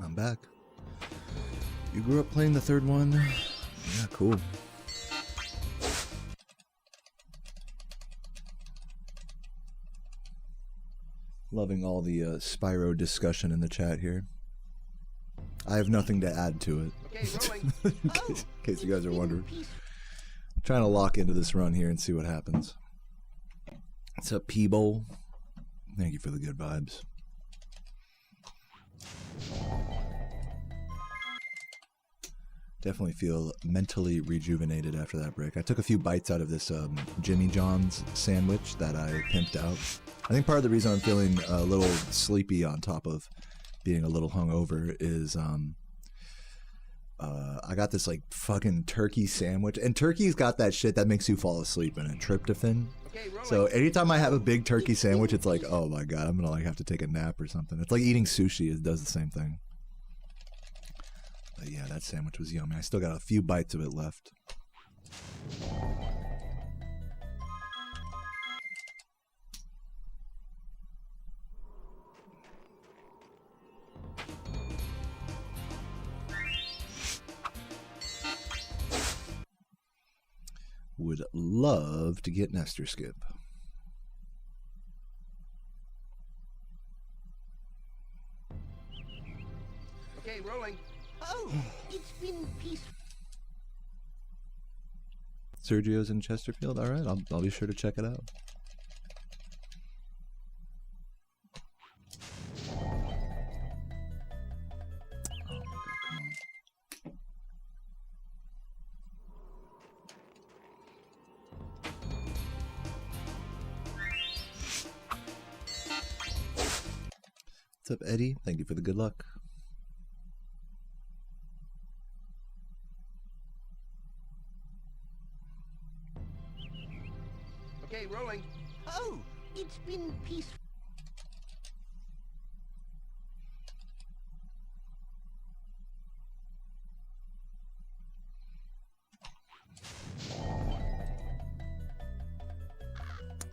I'm back. You grew up playing the third one? Yeah, cool. Loving all the Spyro discussion in the chat here. I have nothing to add to it. Okay, rolling. in case you guys are wondering. I'm trying to lock into this run here and see what happens. What's up, P-Bowl? Thank you for the good vibes. Definitely feel mentally rejuvenated after that break. I took a few bites out of this Jimmy John's sandwich that I pimped out. I think part of the reason I'm feeling a little sleepy on top of being a little hungover is I got this like fucking turkey sandwich, and turkey's got that shit that makes you fall asleep in it, tryptophan. Okay, rolling. So anytime I have a big turkey sandwich, it's like, oh my god, I'm gonna like have to take a nap or something. It's like eating sushi. It does the same thing. But yeah, that sandwich was yummy. I still got a few bites of it left. Would love to get Nestor Skip. Okay, rolling. Oh, it's been peaceful. Sergio's in Chesterfield. All right, I'll be sure to check it out. Oh my god, come on. What's up, Eddie? Thank you for the good luck. Okay, rolling. Oh, it's been peaceful.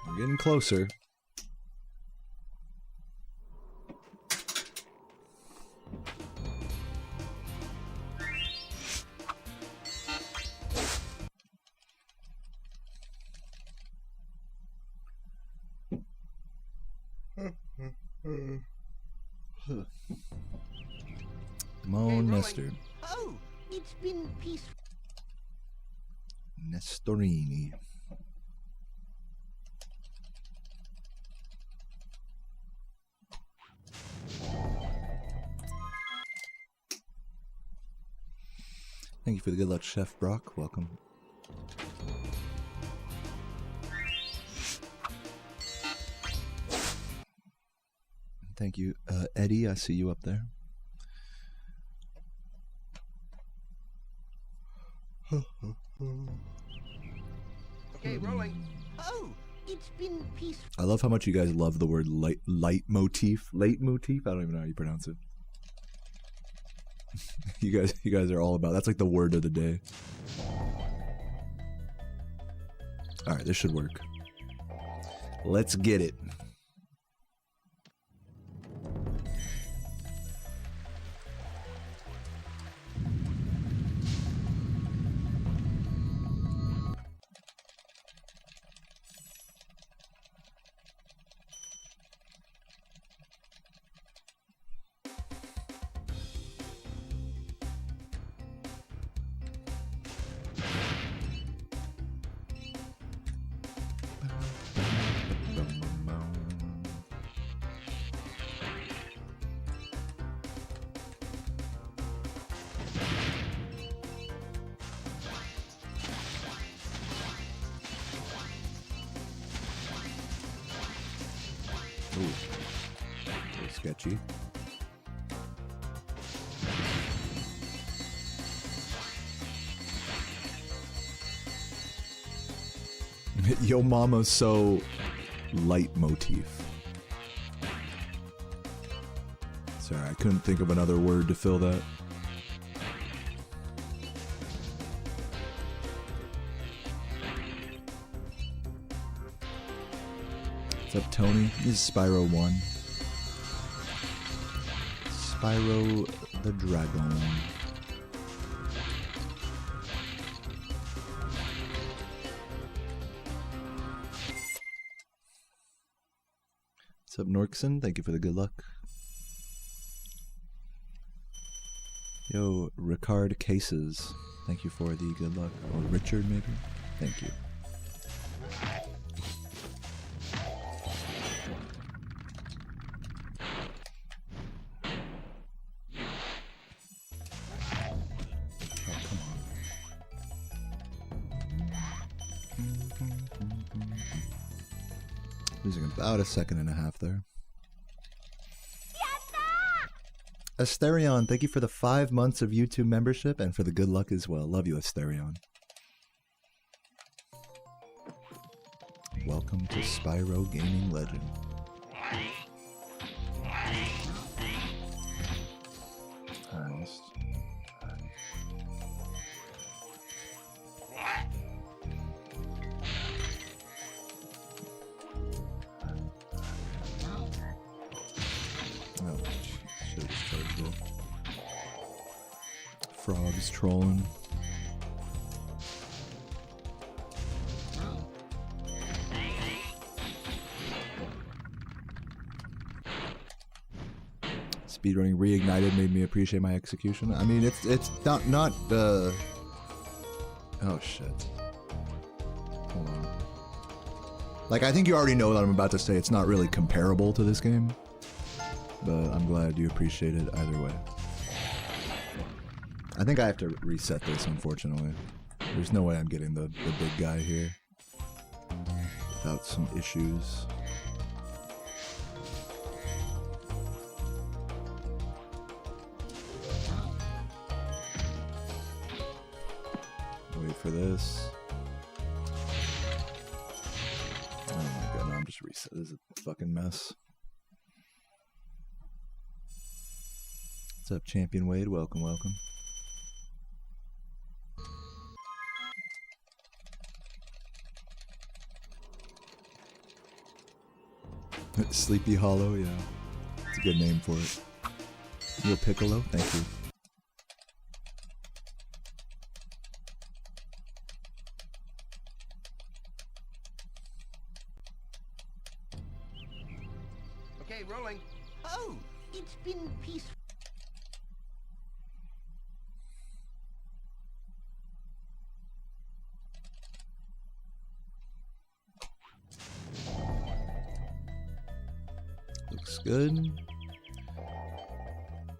We're getting closer. Come on, Nestor. Oh, it's been peaceful. Nestorini. Thank you for the good luck, Chef Brock. Welcome. Thank you, Eddie. I see you up there. Okay, rolling. Oh, it's been peaceful. I love how much you guys love the word leitmotif. Leitmotif? I don't even know how you pronounce it. You guys are all about. That's like the word of the day. All right, this should work. Let's get it. Ooh, a little sketchy. Yo mama's so leitmotif. Sorry, I couldn't think of another word to fill that. What's up, Tony? This is Spyro 1. Spyro the dragon. What's up, Norkson? Thank you for the good luck. Yo, Ricard Cases. Thank you for the good luck. Or Richard, maybe? Thank you. Oh, come on. Losing about a second and a half there. Asterion, thank you for the 5 months of YouTube membership and for the good luck as well. Love you, Asterion. Welcome to Spyro Gaming Legend. Frogs trolling. Speedrunning reignited made me appreciate my execution. I mean, it's not oh shit. Hold on. Like, I think you already know what I'm about to say. It's not really comparable to this game, but I'm glad you appreciate it either way. I think I have to reset this, unfortunately. There's no way I'm getting the big guy here without some issues. Wait for this. Oh my god, no, I'm just reset. This is a fucking mess. What's up, Champion Wade? Welcome, welcome. Sleepy Hollow, yeah. It's a good name for it. Yo, Piccolo, thank you. Okay, rolling. Oh, it's been peaceful. Looks good.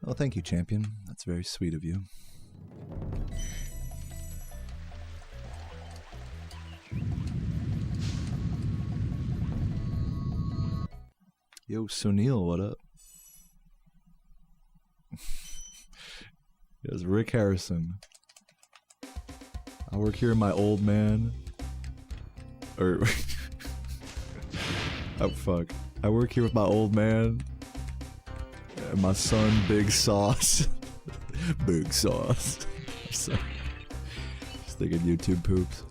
Oh, thank you, champion. That's very sweet of you. Yo, Sunil, what up? It's Rick Harrison. I work here, my old man. Or... oh, fuck. I work here with my old man. And my son, Big Sauce. Big Sauce. So, just thinking YouTube poops.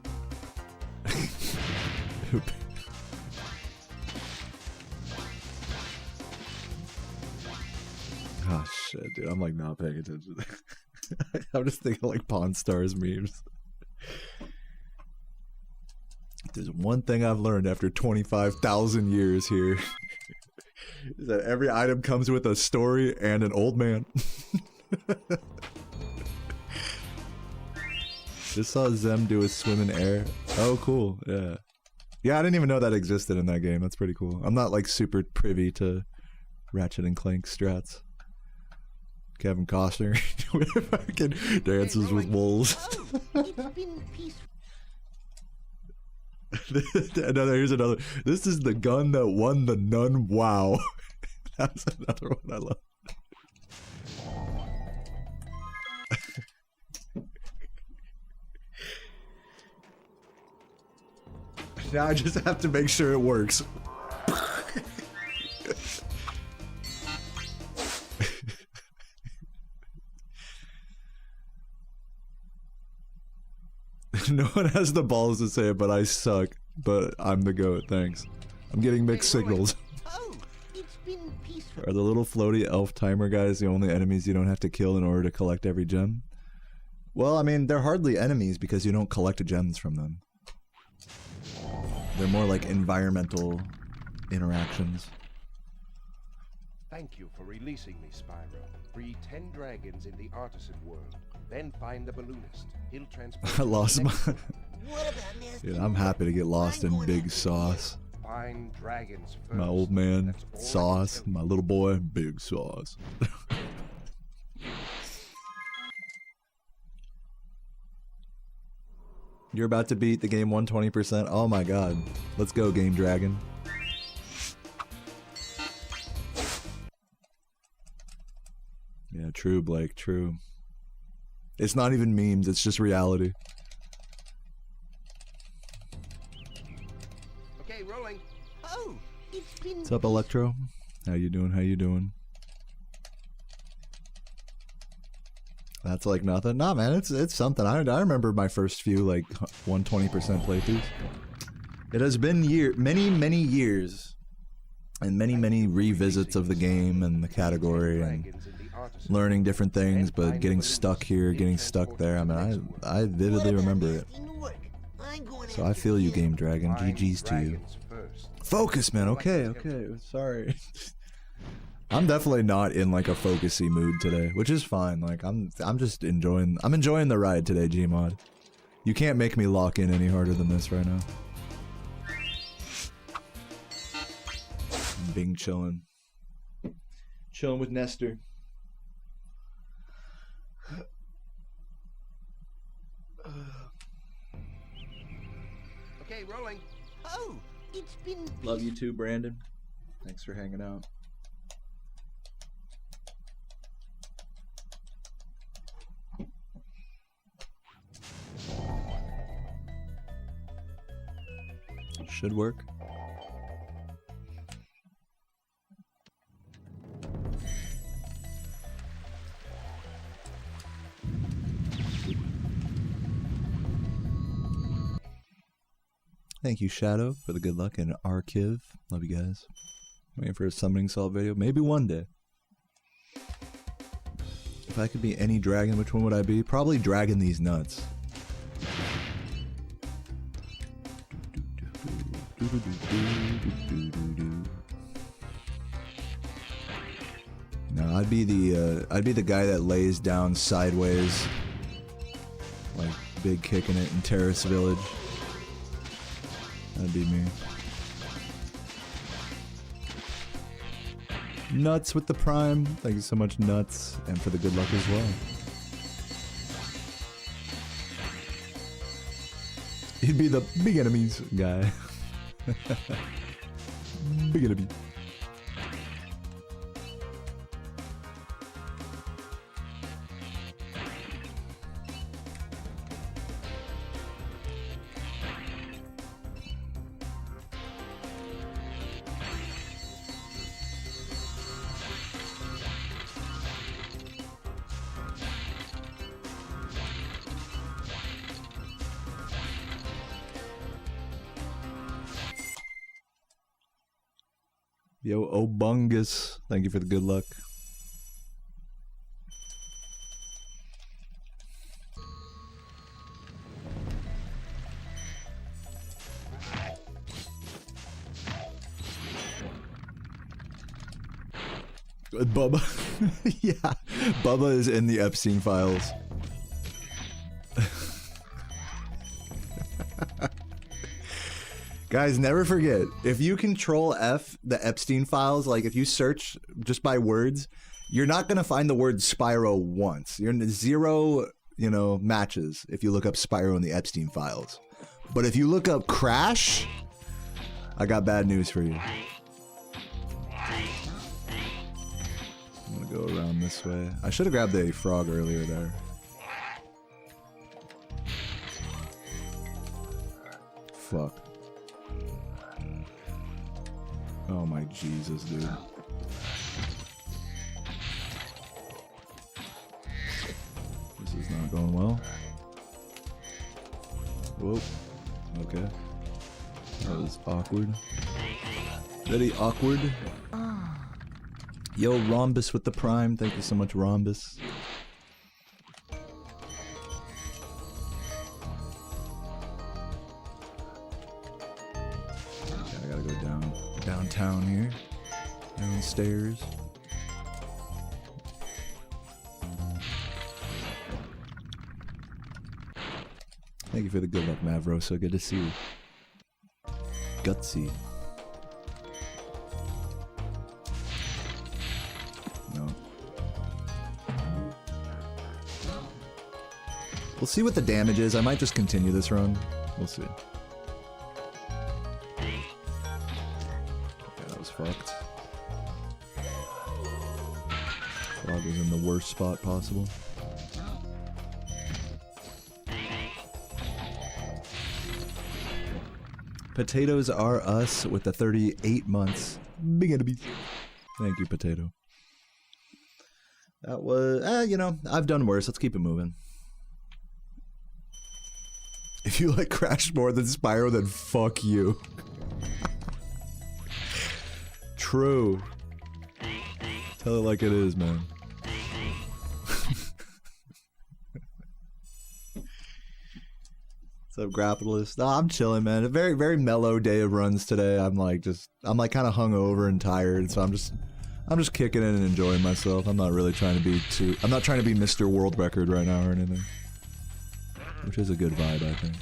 Oh shit, dude. I'm like not paying attention. I'm just thinking like Pawn Stars memes. There's one thing I've learned after 25,000 years here. Is that every item comes with a story and an old man. Just saw Zem do a swim in air. Oh, cool. Yeah. Yeah, I didn't even know that existed in that game. That's pretty cool. I'm not like super privy to Ratchet and Clank strats. Kevin Costner fucking dances with wolves. Oh, it's been peaceful. Here's another. This is the gun that won the Nun. Wow. That's another one I love. Now I just have to make sure it works. No one has the balls to say it, but I suck. But I'm the GOAT, thanks. I'm getting mixed signals. Oh, it's been peaceful. Are the little floaty elf timer guys the only enemies you don't have to kill in order to collect every gem? Well, I mean, they're hardly enemies because you don't collect gems from them. They're more like environmental interactions. Thank you for releasing me, Spyro. Free 10 dragons in the artisan world. Then find the balloonist. He'll transport. I lost my... What about nasty? Dude, I'm happy to get lost in Big Sauce. Find dragons first. My old man, That's all I can Sauce. tell you. My little boy, Big Sauce. You're about to beat the game 120%. Oh my god. Let's go, Game Dragon. Yeah, true, Blake, true. It's not even memes, it's just reality. Okay, rolling. Oh, it's been. What's up, Electro? How you doing? How you doing? That's like nothing. Nah, man, it's something. I remember my first few like 120% playthroughs. It has been many years, and many revisits of the game and the category and learning different things, but getting stuck here, getting stuck there. I mean, I vividly remember it. So I feel you, Game Dragon. GG's to you. Focus, man. Okay. Sorry. I'm definitely not in like a focusy mood today, which is fine. Like I'm just enjoying the ride today, Gmod. You can't make me lock in any harder than this right now. I'm being chilling with Nestor. Okay, rolling. Oh, it's been. Love you too, Brandon. Thanks for hanging out. Should work. Thank you, Shadow, for the good luck and Archive. Love you guys. Waiting for a summoning salt video. Maybe one day. If I could be any dragon, which one would I be? Probably Dragon These Nuts. No, I'd be the guy that lays down sideways, like big kicking it in Terrace Village. That'd be me. Nuts with the Prime. Thank you so much, Nuts, and for the good luck as well. He'd be the big enemies guy. Big enemy. Yo, Obungus, thank you for the good luck. Bubba. Yeah, Bubba is in the Epstein files. Guys, never forget, if you control F the Epstein files, like if you search just by words, you're not going to find the word Spyro once. You're in 0, matches if you look up Spyro in the Epstein files. But if you look up Crash, I got bad news for you. I'm going to go around this way. I should have grabbed a frog earlier there. Fuck. Oh my Jesus, dude. This is not going well. Whoa. Okay. That was awkward. Very awkward. Yo, Rhombus with the Prime. Thank you so much, Rhombus. Okay, I gotta go downtown here. Downstairs. Thank you for the good luck, Mavro. So good to see you. Gutsy. No. We'll see what the damage is. I might just continue this run. We'll see. Okay, that was fucked. Frog was in the worst spot possible. Potatoes are us with the 38 months. Big enemies. Thank you, Potato. That was, you know, I've done worse. Let's keep it moving. If you like Crash more than Spyro, then fuck you. True. Tell it like it is, man. What's up, Grappalist? Oh, I'm chilling, man. A very, very mellow day of runs today. I'm like kind of hungover and tired, so I'm just kicking it and enjoying myself. I'm not really trying to be I'm not trying to be Mr. World Record right now or anything. Which is a good vibe, I think.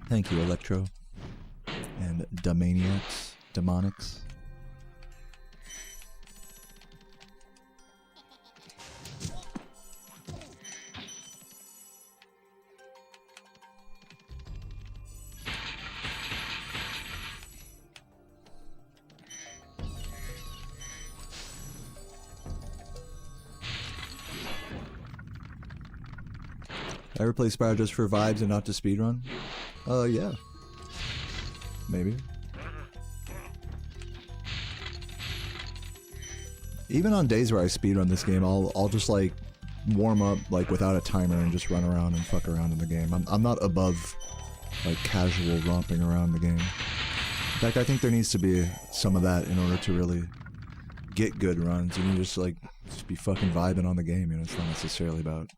Thank you, Electro. And Demonics. Ever play Spyro just for vibes and not to speedrun? Yeah. Maybe. Even on days where I speedrun this game, I'll just like warm up like without a timer and just run around and fuck around in the game. I'm not above like casual romping around the game. In fact, I think there needs to be some of that in order to really get good runs. And you just be fucking vibing on the game. You know, it's not necessarily about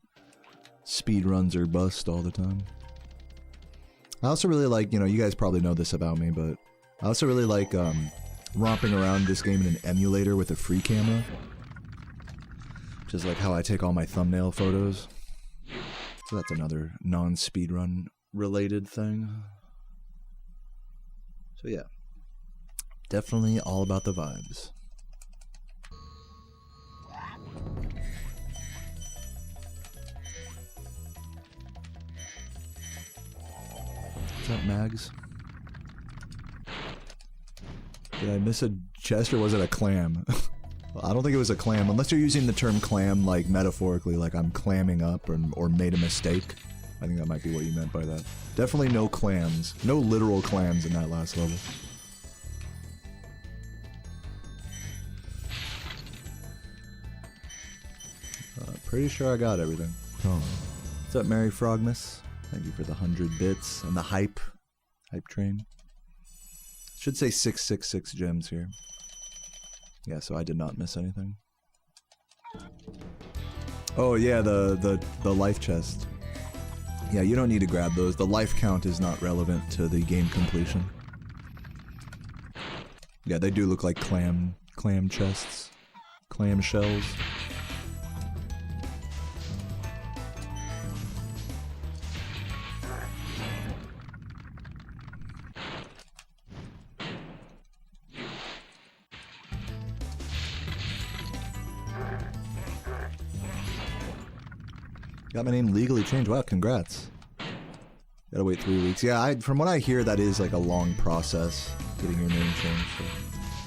speed runs or bust all the time. I also really like, you know, you guys probably know this about me, but I also really like romping around this game in an emulator with a free camera. Which is like how I take all my thumbnail photos. So that's another non-speedrun related thing. So yeah. Definitely all about the vibes. What's up, Mags? Did I miss a chest or was it a clam? Well, I don't think it was a clam, unless you're using the term clam like metaphorically, like I'm clamming up or made a mistake. I think that might be what you meant by that. Definitely no clams. No literal clams in that last level. Pretty sure I got everything. Oh. What's up, Mary Frogmas? Thank you for the 100 bits and the hype train. Should say 666 gems here. Yeah, so I did not miss anything. Oh yeah, the life chest. Yeah, you don't need to grab those. The life count is not relevant to the game completion. Yeah, they do look like clam chests. Clam shells. Got my name legally changed. Wow, congrats. Gotta wait 3 weeks. Yeah, from what I hear, that is like a long process, getting your name changed. So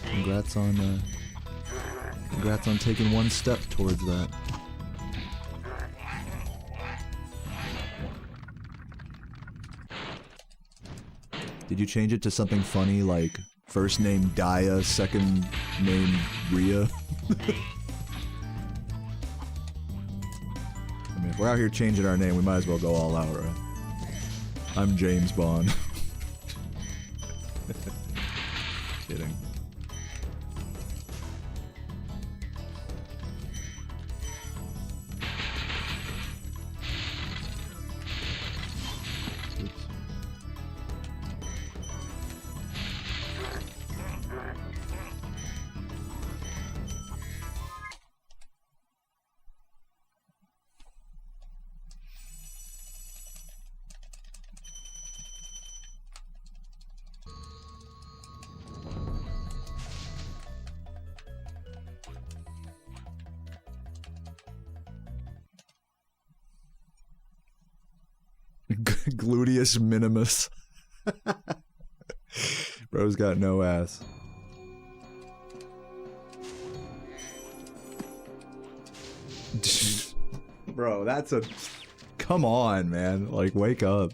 congrats on taking one step towards that. Did you change it to something funny like first name Daya, second name Rhea? I mean, if we're out here changing our name, we might as well go all out, right? I'm James Bond. Kidding. Gluteus minimus. Bro's got no ass. Bro, that's a... Come on, man. Like, wake up.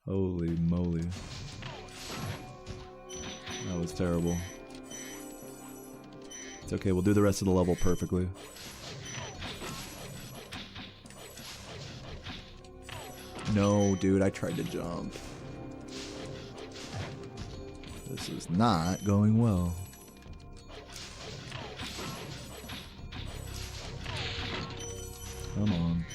Holy moly. That was terrible. It's okay, we'll do the rest of the level perfectly. No, dude, I tried to jump. This is not going well. Come on.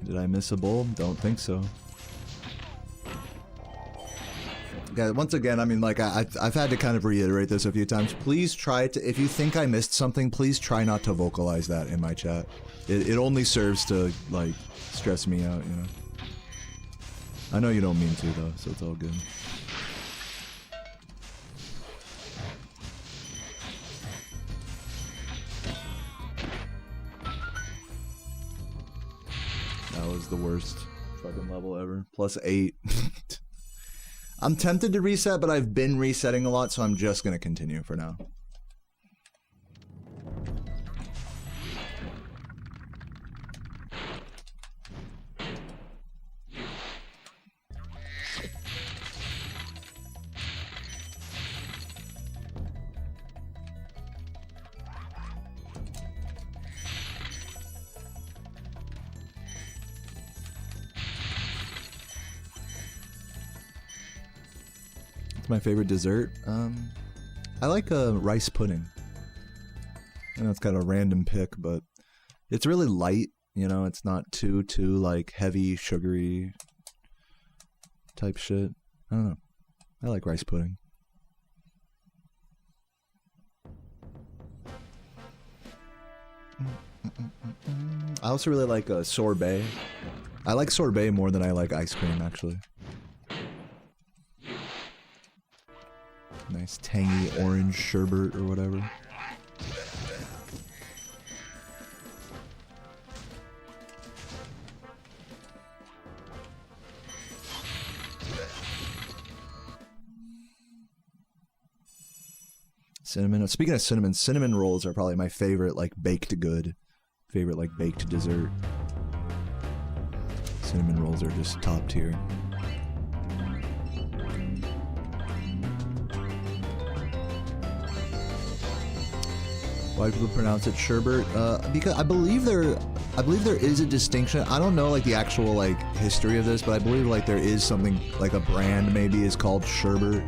Did I miss a bulb? Don't think so. Yeah, once again, I mean, like, I've had to kind of reiterate this a few times. Please try to, if you think I missed something, please try not to vocalize that in my chat. It only serves to, like, stress me out, you know? I know you don't mean to, though, so it's all good. That was the worst fucking level ever. +8. I'm tempted to reset, but I've been resetting a lot, so I'm just gonna continue for now. My favorite dessert? I like rice pudding. I know it's kind of a random pick, but it's really light, you know, it's not too like heavy, sugary type shit. I don't know. I like rice pudding. I also really like sorbet. I like sorbet more than I like ice cream, actually. Nice tangy orange sherbet or whatever. Cinnamon. Speaking of cinnamon, cinnamon rolls are probably my favorite, like, baked good. Favorite, like, baked dessert. Cinnamon rolls are just top tier. Why do people pronounce it sherbet? Because I believe there is a distinction. I don't know like the actual like history of this, but I believe like there is something like a brand maybe is called sherbet.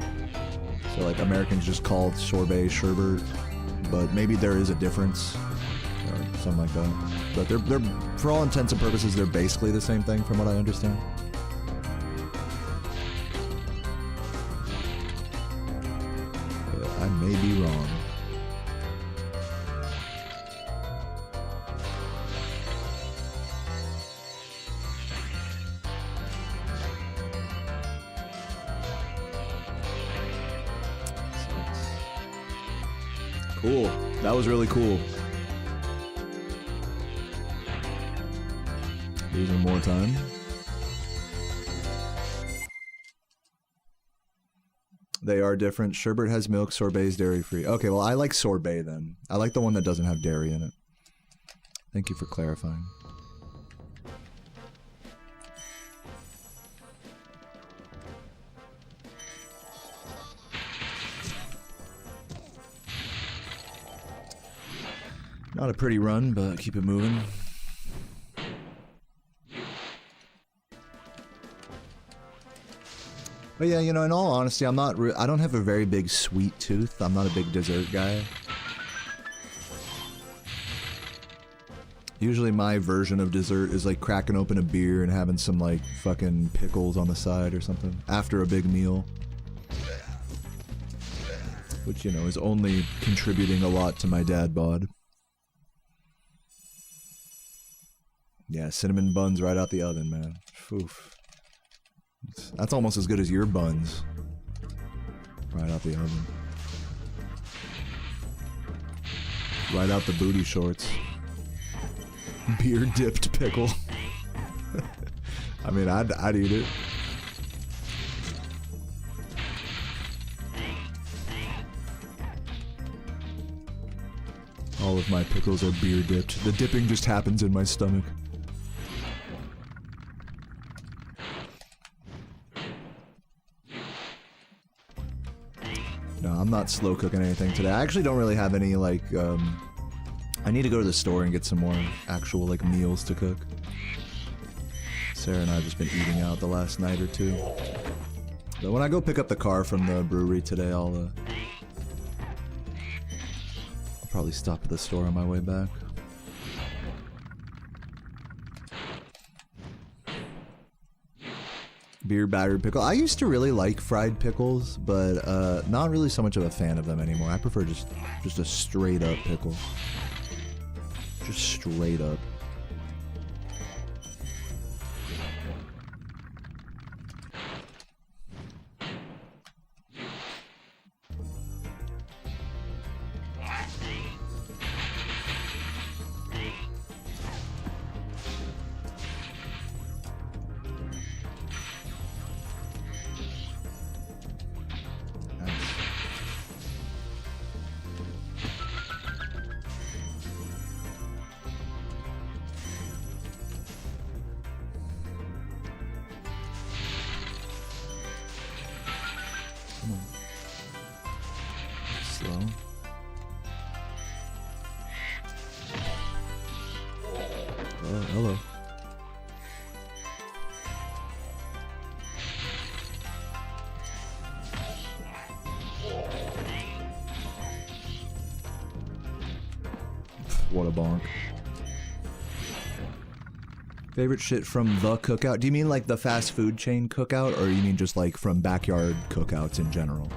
So like Americans just call sorbet sherbet, but maybe there is a difference or something like that. But they're for all intents and purposes they're basically the same thing from what I understand. But I may be wrong. Cool. That was really cool. Losing more time. They are different. Sherbet has milk, sorbet is dairy free. Okay, well, I like sorbet then. I like the one that doesn't have dairy in it. Thank you for clarifying. Not a pretty run, but keep it moving. But yeah, you know, in all honesty, I don't have a very big sweet tooth. I'm not a big dessert guy. Usually my version of dessert is like cracking open a beer and having some like fucking pickles on the side or something after a big meal. Which, you know, is only contributing a lot to my dad bod. Yeah, cinnamon buns right out the oven, man. Oof. That's almost as good as your buns. Right out the oven. Right out the booty shorts. Beer dipped pickle. I mean, I'd eat it. All of my pickles are beer dipped. The dipping just happens in my stomach. No, I'm not slow cooking anything today. I actually don't really have any, like, I need to go to the store and get some more actual, like, meals to cook. Sarah and I have just been eating out the last night or two. But when I go pick up the car from the brewery today, I'll probably stop at the store on my way back. Beer battered pickle. I used to really like fried pickles, but not really so much of a fan of them anymore. I prefer just a straight up pickle. Just straight up. Slow. Oh, hello. What a bonk. Favorite shit from the cookout? Do you mean like the fast food chain cookout, or you mean just like from backyard cookouts in general?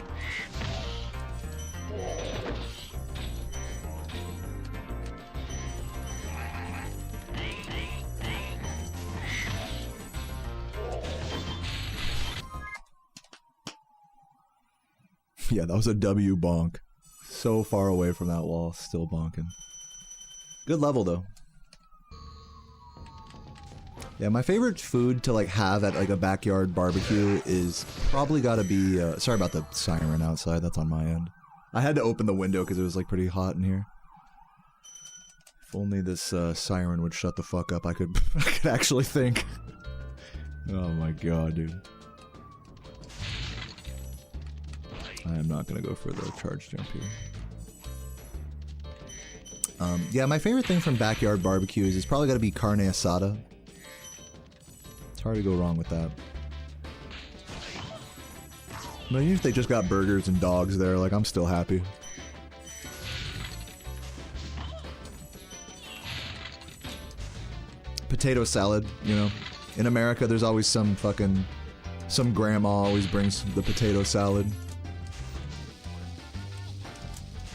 Yeah, that was a W bonk. So far away from that wall, still bonking. Good level though. Yeah, my favorite food to like have at like a backyard barbecue is probably gotta be, sorry about the siren outside, that's on my end. I had to open the window because it was like pretty hot in here. If only this siren would shut the fuck up, I could actually think. Oh my god, dude. I am not gonna go for the charge jump here. Yeah, my favorite thing from backyard barbecues is probably gotta be carne asada. It's hard to go wrong with that. But even if they just got burgers and dogs there, like, I'm still happy. Potato salad, you know. In America, there's always some grandma always brings the potato salad.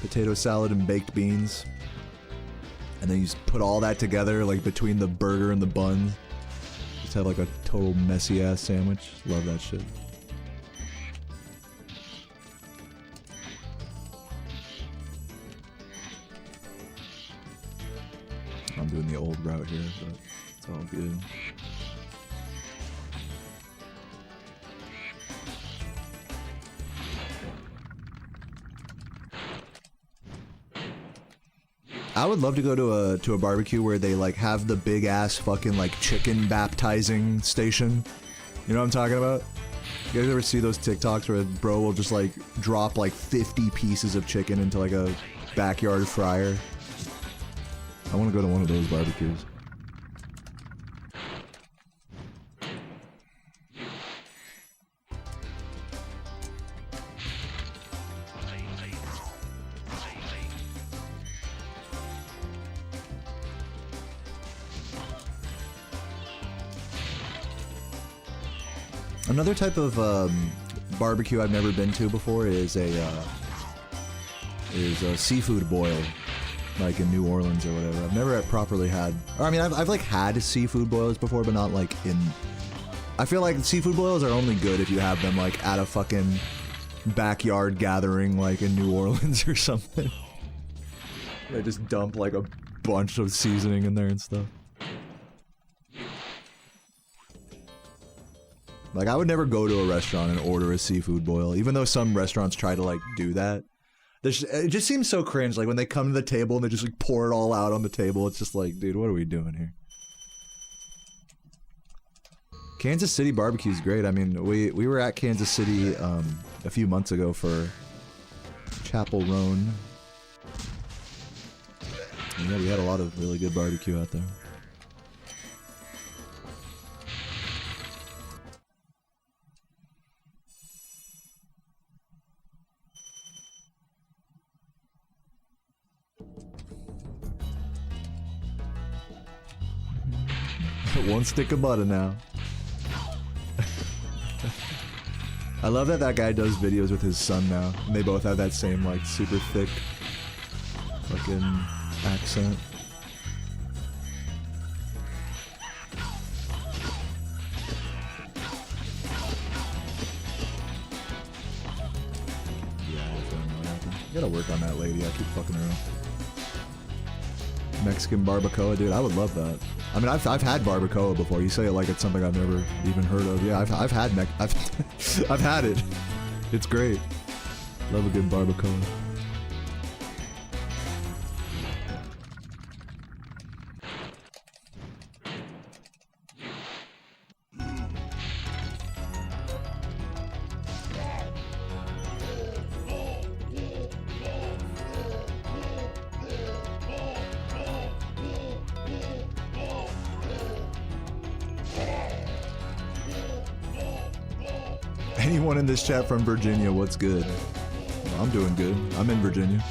Potato salad and baked beans. And then you just put all that together, like, between the burger and the bun. Just have, like, a total messy-ass sandwich. Love that shit. I'm doing the old route here, but it's all good. I would love to go to a barbecue where they like have the big ass fucking like chicken baptizing station. You know what I'm talking about? You guys ever see those TikToks where a bro will just like drop like 50 pieces of chicken into like a backyard fryer? I want to go to one of those barbecues. Another type of barbecue I've never been to before is a seafood boil, like in New Orleans or whatever. I've never properly had. Or I mean, I've like had seafood boils before, but not like in. I feel like seafood boils are only good if you have them like at a fucking backyard gathering, like in New Orleans or something. They just dump like a bunch of seasoning in there and stuff. Like, I would never go to a restaurant and order a seafood boil, even though some restaurants try to, like, do that. It just seems so cringe, like, when they come to the table and they just, like, pour it all out on the table. It's just like, dude, what are we doing here? Kansas City barbecue's great. I mean, we were at Kansas City, a few months ago for Chapel Roan. And yeah, we had a lot of really good barbecue out there. One stick of butter now. I love that that guy does videos with his son now, and they both have that same like super thick fucking accent. Yeah, I don't know what happened. I gotta work on that lady. I keep fucking her up. Mexican barbacoa, dude. I would love that. I mean, I've had barbacoa before. You say it like it's something I've never even heard of. Yeah, I've had I've had it. It's great. Love a good barbacoa. Anyone in this chat from Virginia, what's good? I'm doing good. I'm in Virginia.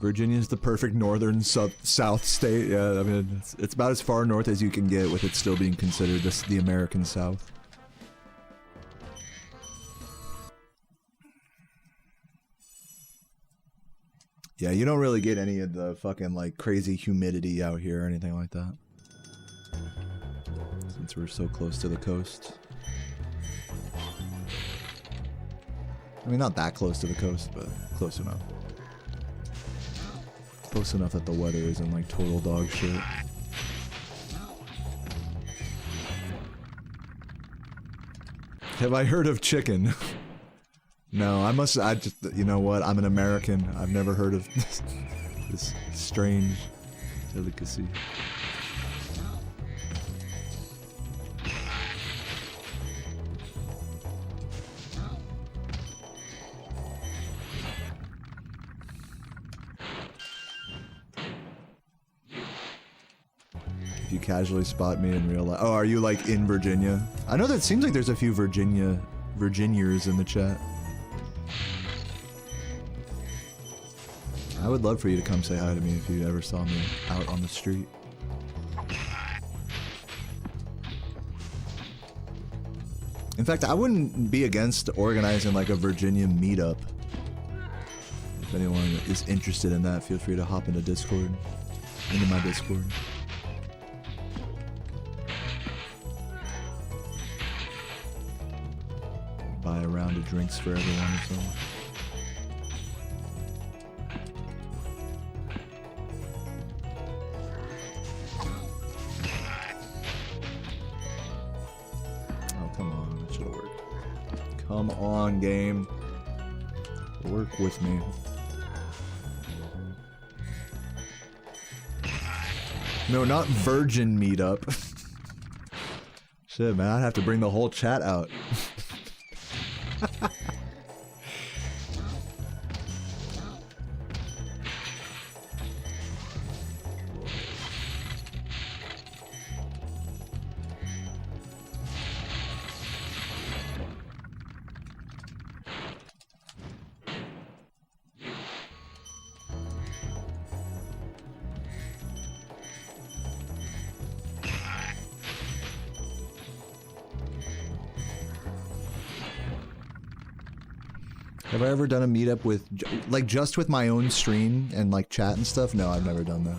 Virginia's the perfect northern south state. Yeah, I mean, it's about as far north as you can get with it still being considered the American South. Yeah, you don't really get any of the fucking like crazy humidity out here or anything like that. Since we're so close to the coast. I mean, not that close to the coast, but close enough. Close enough that the weather isn't like total dog shit. Have I heard of chicken? No, I just, you know what? I'm an American. I've never heard of this strange delicacy. You casually spot me in real life. Oh, are you like in Virginia? I know that seems like there's a few Virginiers in the chat. I would love for you to come say hi to me if you ever saw me out on the street. In fact, I wouldn't be against organizing like a Virginia meetup. If anyone is interested in that, feel free to hop into Discord, into my Discord. Buy a round of drinks for everyone or something. Oh, come on, that should have worked. Come on, game. Work with me. No, not virgin meetup. Shit, man, I'd have to bring the whole chat out. Have I ever done a meetup with, like, just with my own stream and, like, chat and stuff? No, I've never done that.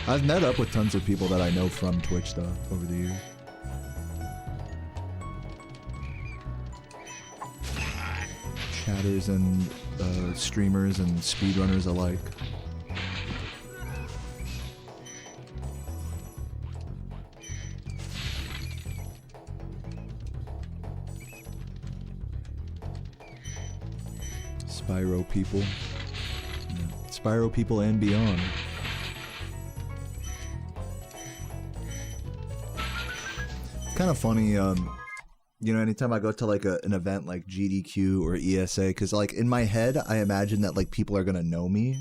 I've met up with tons of people that I know from Twitch, though, over the years. Chatters and streamers and speedrunners alike. Spyro people. Yeah. Spyro people and beyond. It's kind of funny, you know, anytime I go to like an event like GDQ or ESA, because like in my head, I imagine that like people are gonna know me.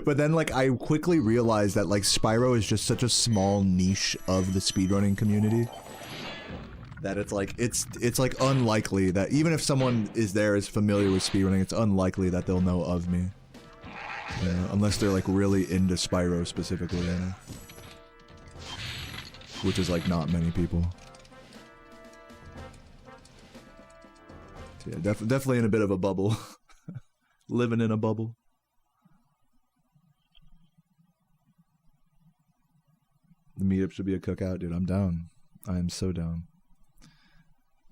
But then like I quickly realized that like Spyro is just such a small niche of the speedrunning community. That it's like unlikely that even if someone is familiar with speedrunning, it's unlikely that they'll know of me. You know, unless they're like really into Spyro specifically, you know? Which is like not many people. So yeah, definitely in a bit of a bubble. Living in a bubble. The meetup should be a cookout, dude. I'm down. I am so down.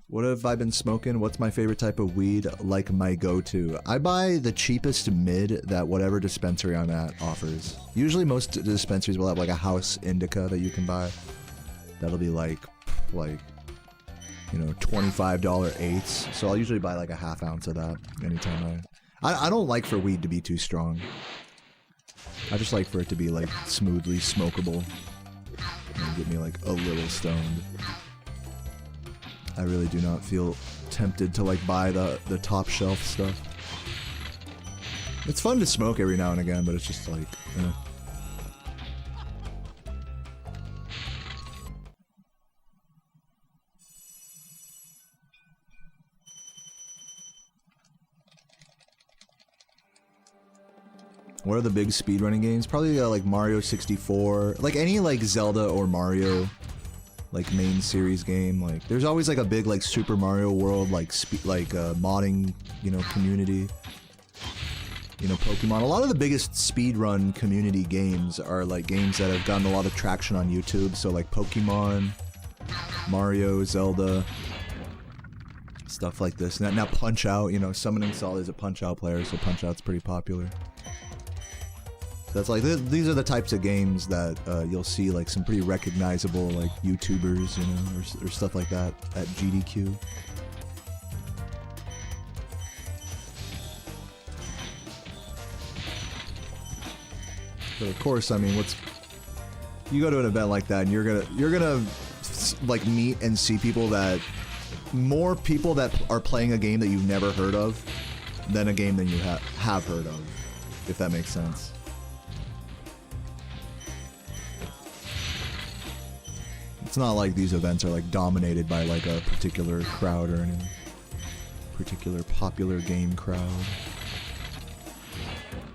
What have I been smoking? What's my favorite type of weed? Like my go-to. I buy the cheapest mid that whatever dispensary I'm at offers. Usually most dispensaries will have like a house indica that you can buy. That'll be like, you know, $25 eighths. So I'll usually buy like a half ounce of that anytime I don't like for weed to be too strong. I just like for it to be like smoothly smokable. And get me like a little stoned. I really do not feel tempted to like buy the top shelf stuff. It's fun to smoke every now and again, but it's just like, What are the big speedrunning games? Probably like Mario 64, like any like Zelda or Mario like main series game. Like there's always like a big like Super Mario World like modding, you know, community. You know, Pokemon. A lot of the biggest speedrun community games are like games that have gotten a lot of traction on YouTube. So like Pokemon, Mario, Zelda, stuff like this. Now Punch Out, you know, Summoning Solid is a Punch Out player, so Punch Out's pretty popular. That's like, these are the types of games that you'll see like some pretty recognizable like YouTubers, you know, or stuff like that at GDQ. But of course, I mean, you go to an event like that and you're gonna like meet and see people more people that are playing a game that you've never heard of than a game that you have heard of, if that makes sense. It's not like these events are like dominated by like a particular crowd or any particular popular game crowd.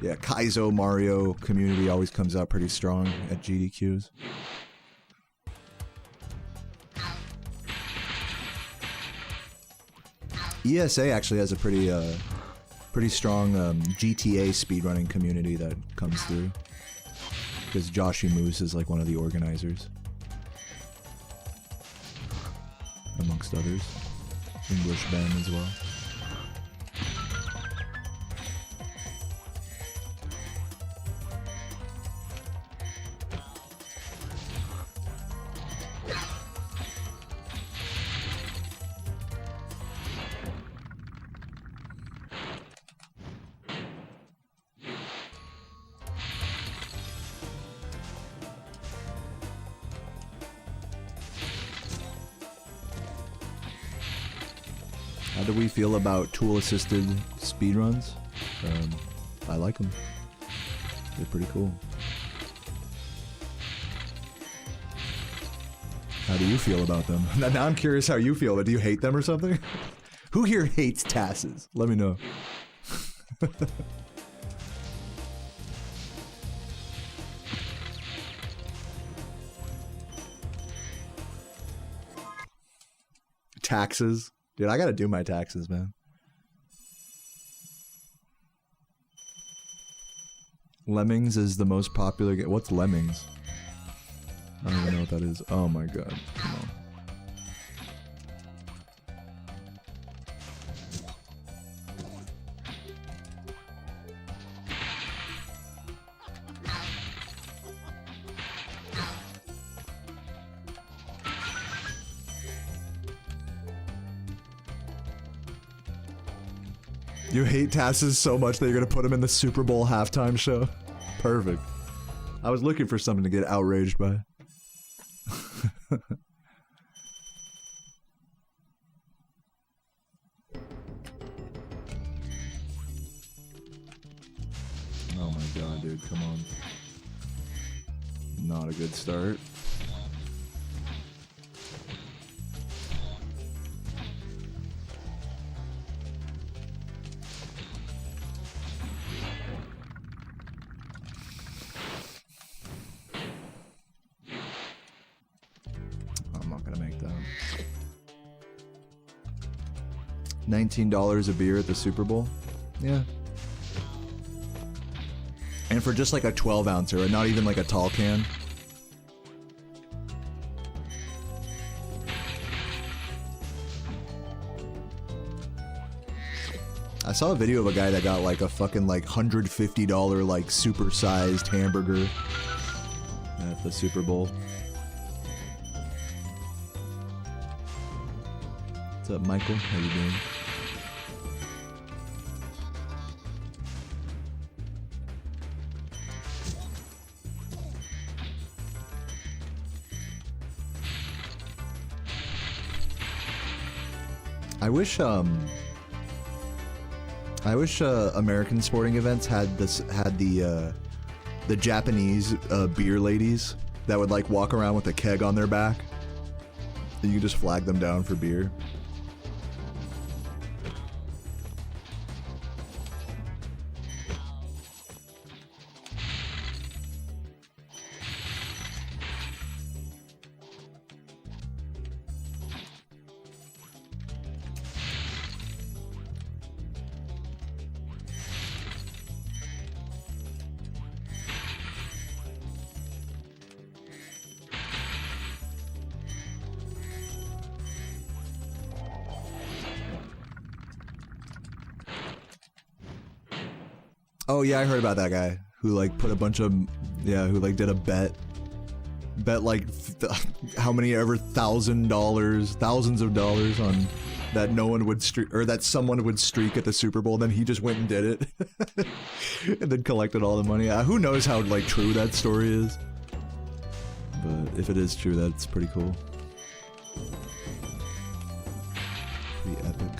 Yeah, Kaizo Mario community always comes out pretty strong at GDQs. ESA actually has a pretty strong GTA speedrunning community that comes through. Because Joshy Moose is like one of the organizers. Amongst others. English Ben as well. How do we feel about tool-assisted speedruns? I like them. They're pretty cool. How do you feel about them? Now I'm curious how you feel, but do you hate them or something? Who here hates TASes? Let me know. Taxes. Dude, I gotta do my taxes, man. Lemmings is the most popular game. What's Lemmings? I don't even know what that is. Oh my god. Come on. You hate TASes so much that you're gonna put them in the Super Bowl halftime show? Perfect. I was looking for something to get outraged by. Oh my god, dude, come on. Not a good start. $19 a beer at the Super Bowl? Yeah. And for just like a 12 ouncer, right? Not even like a tall can. I saw a video of a guy that got like a fucking like $150 like supersized hamburger at the Super Bowl. What's up, Michael? How you doing? I wish American sporting events had the Japanese beer ladies that would like walk around with a keg on their back, and you could just flag them down for beer. Oh yeah, I heard about that guy who like put a bunch of, yeah, who like did a bet like how many ever thousands of dollars on that no one would streak, or that someone would streak at the Super Bowl. Then he just went and did it, and then collected all the money. Who knows how like true that story is? But if it is true, that's pretty cool. Pretty epic.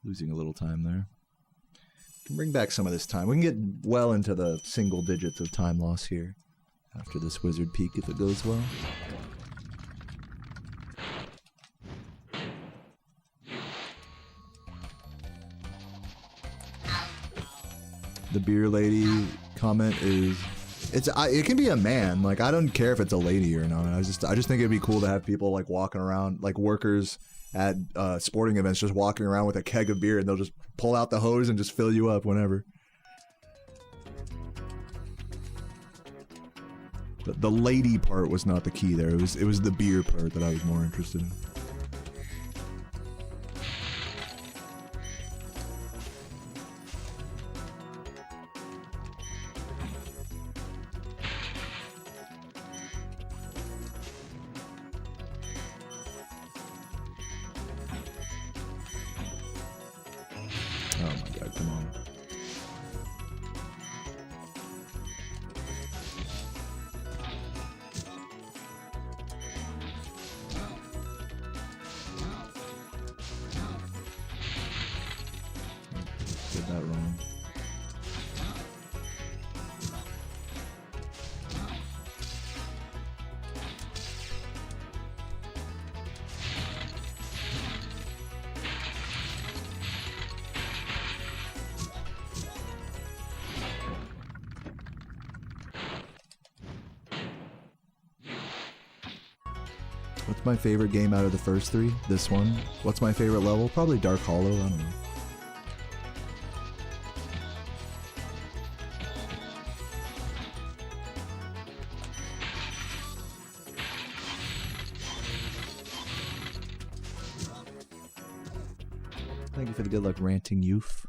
Losing a little time there. Can bring back some of this time. We can get well into the single digits of time loss here after this wizard peak if it goes well. The beer lady comment is, it can be a man. Like, I don't care if it's a lady or not. I just think it'd be cool to have people like walking around, like workers at sporting events, just walking around with a keg of beer, and they'll just pull out the hose and just fill you up whenever. The lady part was not the key there. It was the beer part that I was more interested in. Oh my god, come on. Did that wrong. What's my favorite game out of the first three? This one. What's my favorite level? Probably Dark Hollow, I don't know. Thank you for the good luck, ranting youth.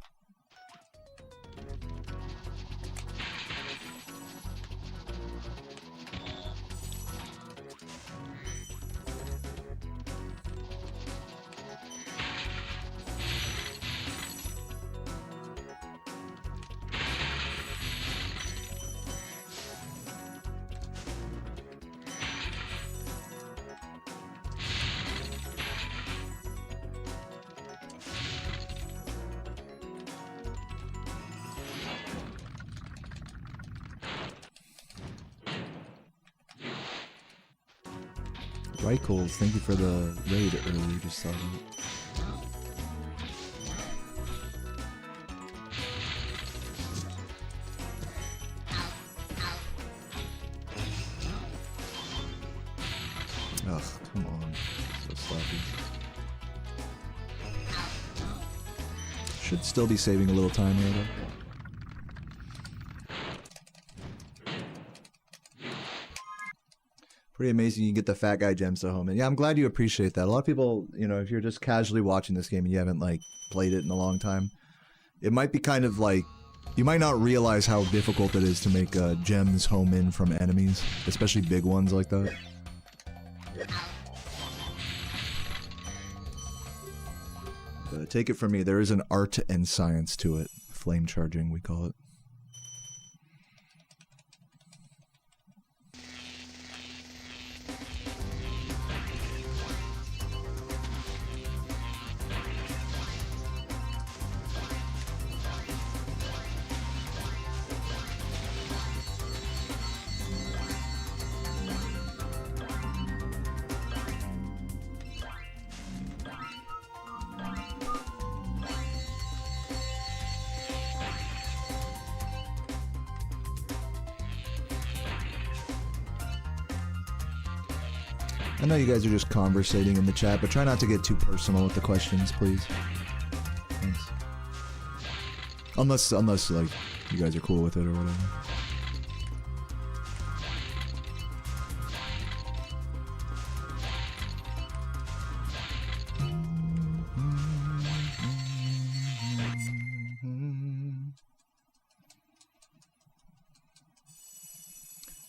Reichels, thank you for the raid earlier, just saw that. Ugh, come on. So sloppy. Should still be saving a little time here though. Pretty amazing you get the fat guy gems to home. And yeah, I'm glad you appreciate that. A lot of people, you know, if you're just casually watching this game and you haven't like played it in a long time, it might be kind of like, you might not realize how difficult it is to make gems home in from enemies, especially big ones like that. But take it from me, there is an art and science to it. Flame charging, we call it. I know you guys are just conversating in the chat, but try not to get too personal with the questions, please. Thanks. Unless like you guys are cool with it or whatever.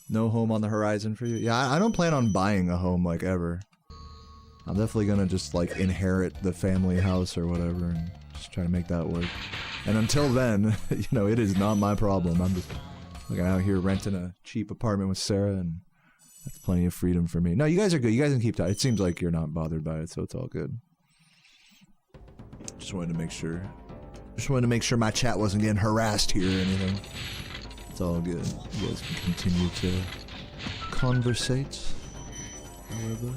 No home on the horizon for you? Yeah, I don't plan on buying a home, like, ever. I'm definitely gonna just, like, inherit the family house or whatever and just try to make that work. And until then, you know, it is not my problem. I'm just like out here renting a cheap apartment with Sarah, and that's plenty of freedom for me. No, you guys are good. You guys can keep talking. It seems like you're not bothered by it, so it's all good. Just wanted to make sure. Just wanted to make sure my chat wasn't getting harassed here or anything. It's all good. You guys can continue to conversate. However.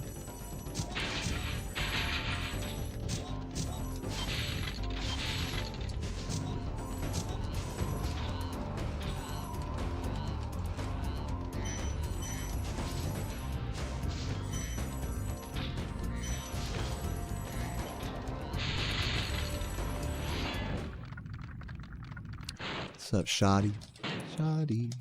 What's up, Shoddy? Shoddy.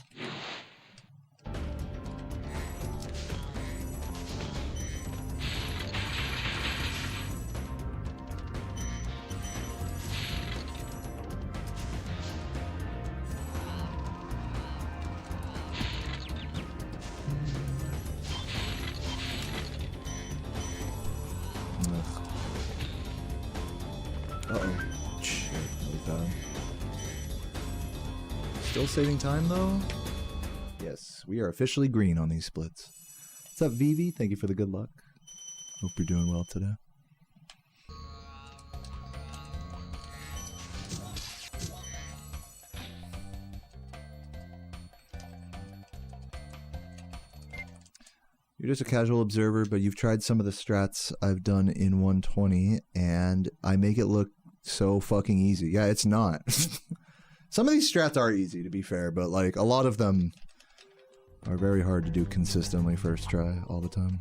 Uh-oh. Shit, that was bad. Still saving time, though? Yes, we are officially green on these splits. What's up, Vivi? Thank you for the good luck. Hope you're doing well today. You're just a casual observer, but you've tried some of the strats I've done in 120, and I make it look so fucking easy. Yeah, it's not. Some of these strats are easy, to be fair, but like a lot of them are very hard to do consistently first try all the time.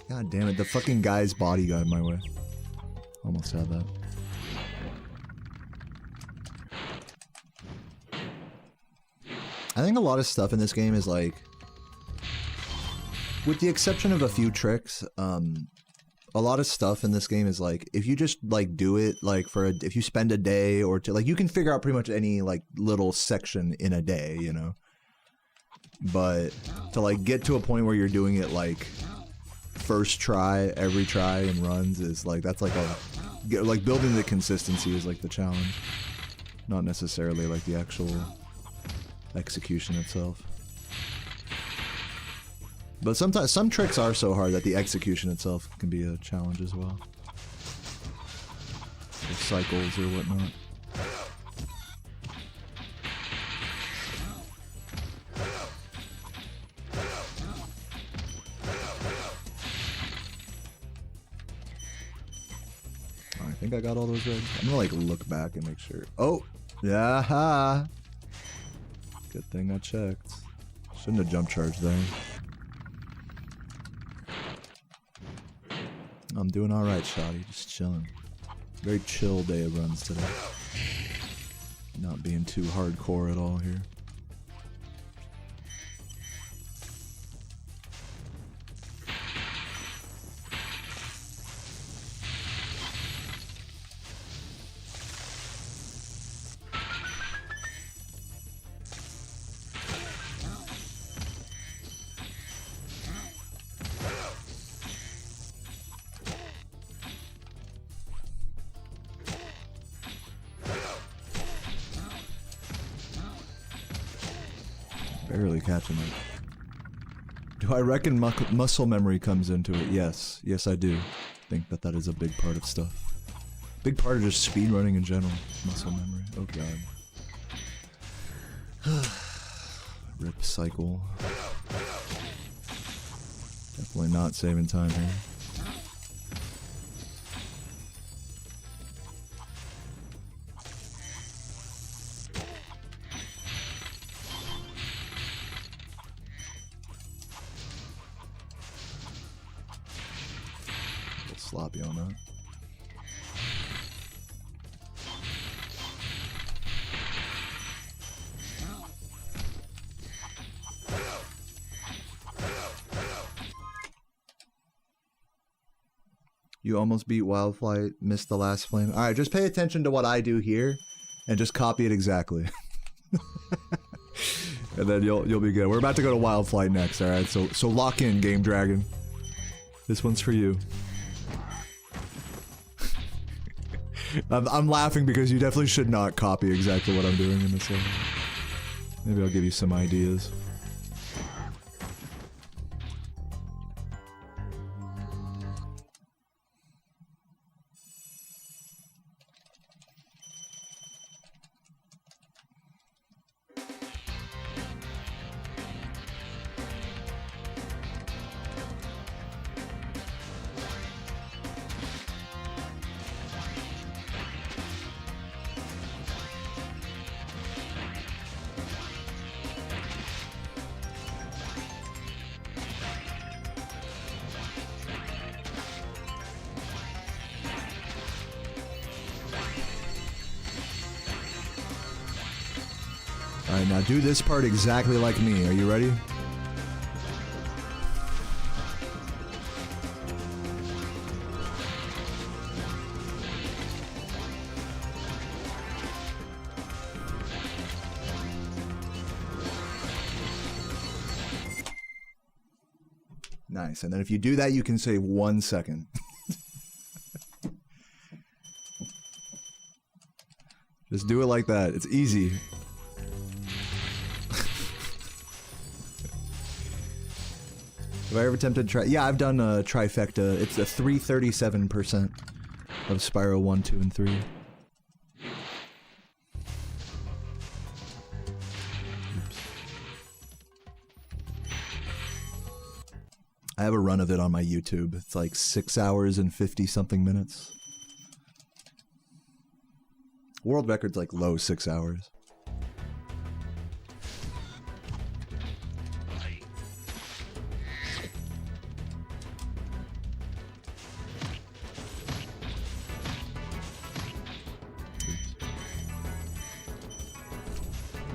God damn it, the fucking guy's body got in my way. Almost had that. I think a lot of stuff in this game is like, with the exception of a few tricks, a lot of stuff in this game is like, if you just like do it like if you spend a day or two, like you can figure out pretty much any like little section in a day, you know? But to like get to a point where you're doing it like first try, every try and runs is like, that's like like building the consistency is like the challenge. Not necessarily like the actual execution itself. But sometimes some tricks are so hard that the execution itself can be a challenge as well. Or cycles or whatnot. I think I got all those right. I'm gonna like look back and make sure. Oh, yeah. Good thing I checked. Shouldn't have jump charged there. I'm doing alright, Shoddy. Just chilling. Very chill day of runs today. Not being too hardcore at all here. Barely catching it. Do I reckon muscle memory comes into it? Yes. Yes, I do. Think that is a big part of stuff. Big part of just speedrunning in general. Muscle memory. Oh god. Rip cycle. Definitely not saving time here. Sloppy on that. You almost beat Wildflight, missed the last flame. Alright, just pay attention to what I do here and just copy it exactly. And then you'll be good. We're about to go to Wildflight next, alright? So lock in, Game Dragon. This one's for you. I'm laughing because you definitely should not copy exactly what I'm doing in this level. Maybe I'll give you some ideas. Alright, now do this part exactly like me. Are you ready? Nice. And then if you do that, you can save 1 second. Just do it like that. It's easy. Have I ever attempted to try? Yeah, I've done a trifecta. It's a 337% of Spyro 1, 2, and 3. Oops. I have a run of it on my YouTube. It's like 6 hours and 50-something minutes. World record's like low 6 hours.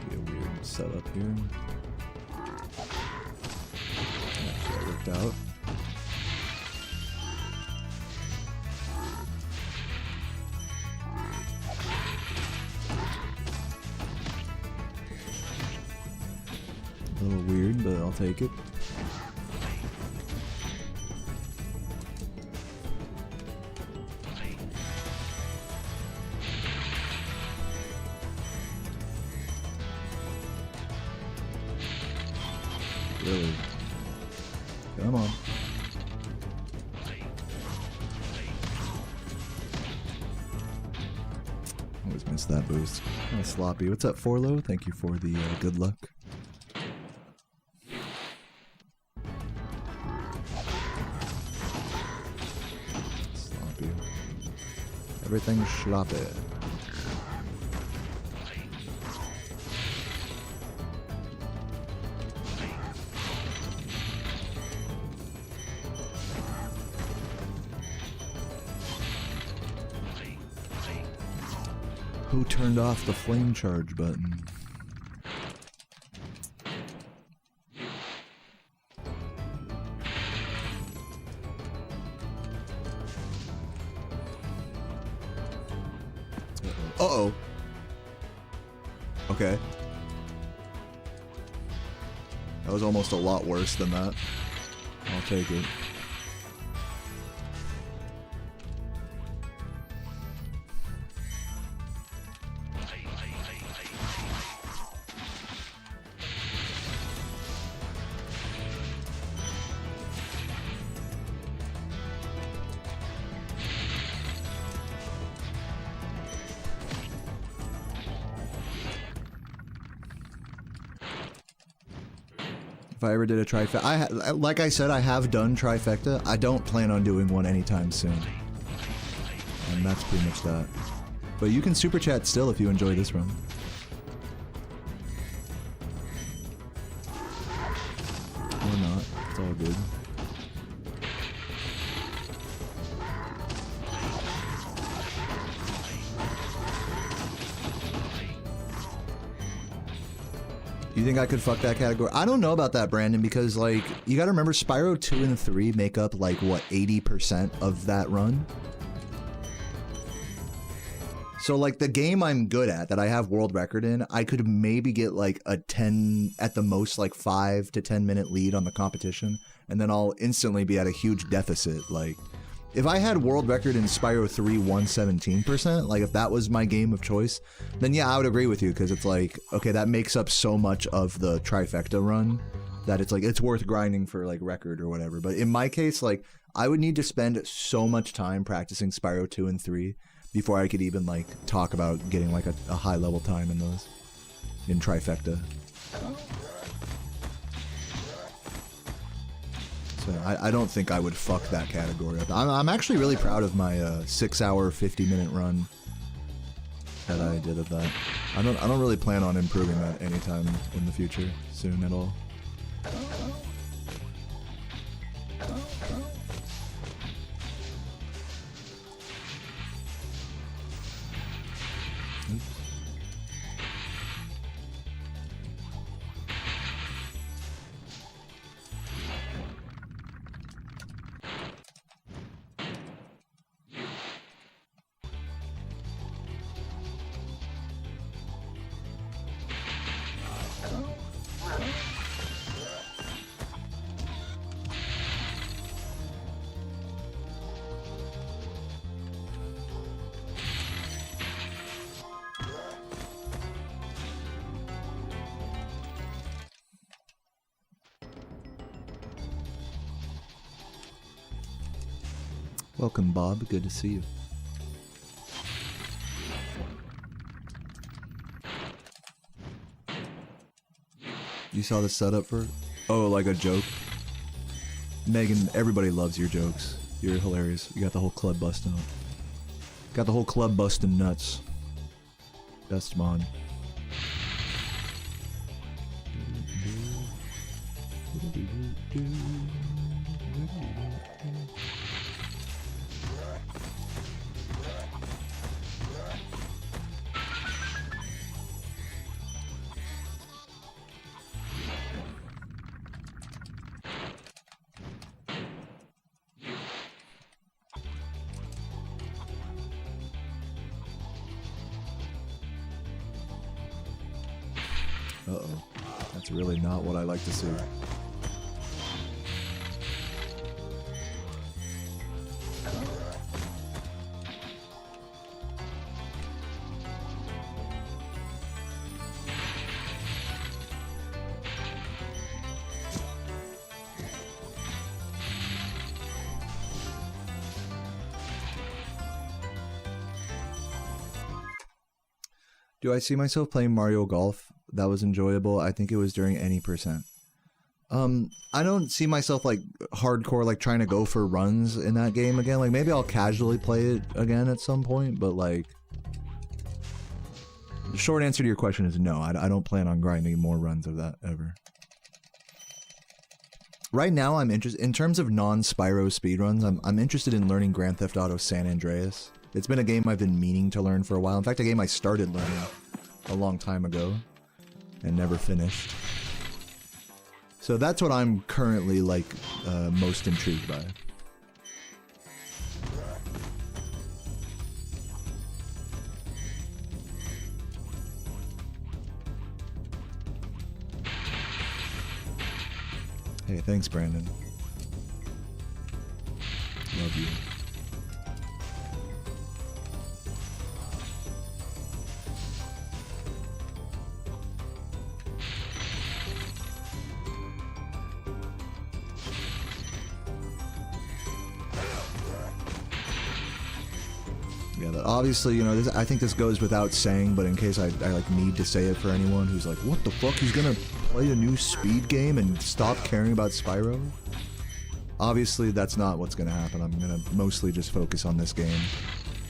Be a weird setup here. That worked out. A little weird, but I'll take it. Really? Come on. Always miss that boost. Kind of sloppy. What's up, Forlo? Thank you for the good luck. Sloppy. Everything's sloppy. Who turned off the flame charge button? Uh-oh. Okay. That was almost a lot worse than that. I'll take it. If I ever did a trifecta, like I said, I have done trifecta. I don't plan on doing one anytime soon. And that's pretty much that. But you can super chat still if you enjoy this run. Or not. It's all good. You think I could fuck that category? I don't know about that, Brandon, because, like, you gotta remember Spyro 2 and 3 make up, like, what, 80% of that run? So, like, the game I'm good at, that I have world record in, I could maybe get, like, a 10, at the most, like, 5 to 10 minute lead on the competition, and then I'll instantly be at a huge deficit, like... If I had world record in Spyro 3 117%, like if that was my game of choice, then yeah, I would agree with you, because it's like, okay, that makes up so much of the trifecta run that it's like, it's worth grinding for like record or whatever. But in my case, like, I would need to spend so much time practicing Spyro 2 and 3 before I could even like talk about getting like a high level time in those, in trifecta. So I don't think I would fuck that category up. I'm actually really proud of my 6 hour 50-minute run that I did of that. I don't really plan on improving that anytime in the future soon at all. Welcome, Bob. Good to see you. You saw the setup for it? Oh, like a joke? Megan, everybody loves your jokes. You're hilarious. You got the whole club busting up. Got the whole club busting nuts. Best mod. Uh-oh. That's really not what I like to see. Do I see myself playing Mario Golf? That was enjoyable. I think it was during any percent. I don't see myself like hardcore like trying to go for runs in that game again. Like maybe I'll casually play it again at some point, but like the short answer to your question is no. I don't plan on grinding more runs of that ever. Right now I'm interested in terms of non-Spyro speedruns. I'm interested in learning Grand Theft Auto San Andreas. It's been a game I've been meaning to learn for a while. In fact, a game I started learning a long time ago and never finished. So that's what I'm currently like most intrigued by. Hey, thanks, Brandon. Love you. Obviously, you know, this, I think this goes without saying, but in case I like need to say it for anyone who's like, what the fuck, he's gonna play a new speed game and stop caring about Spyro? Obviously, that's not what's gonna happen. I'm gonna mostly just focus on this game.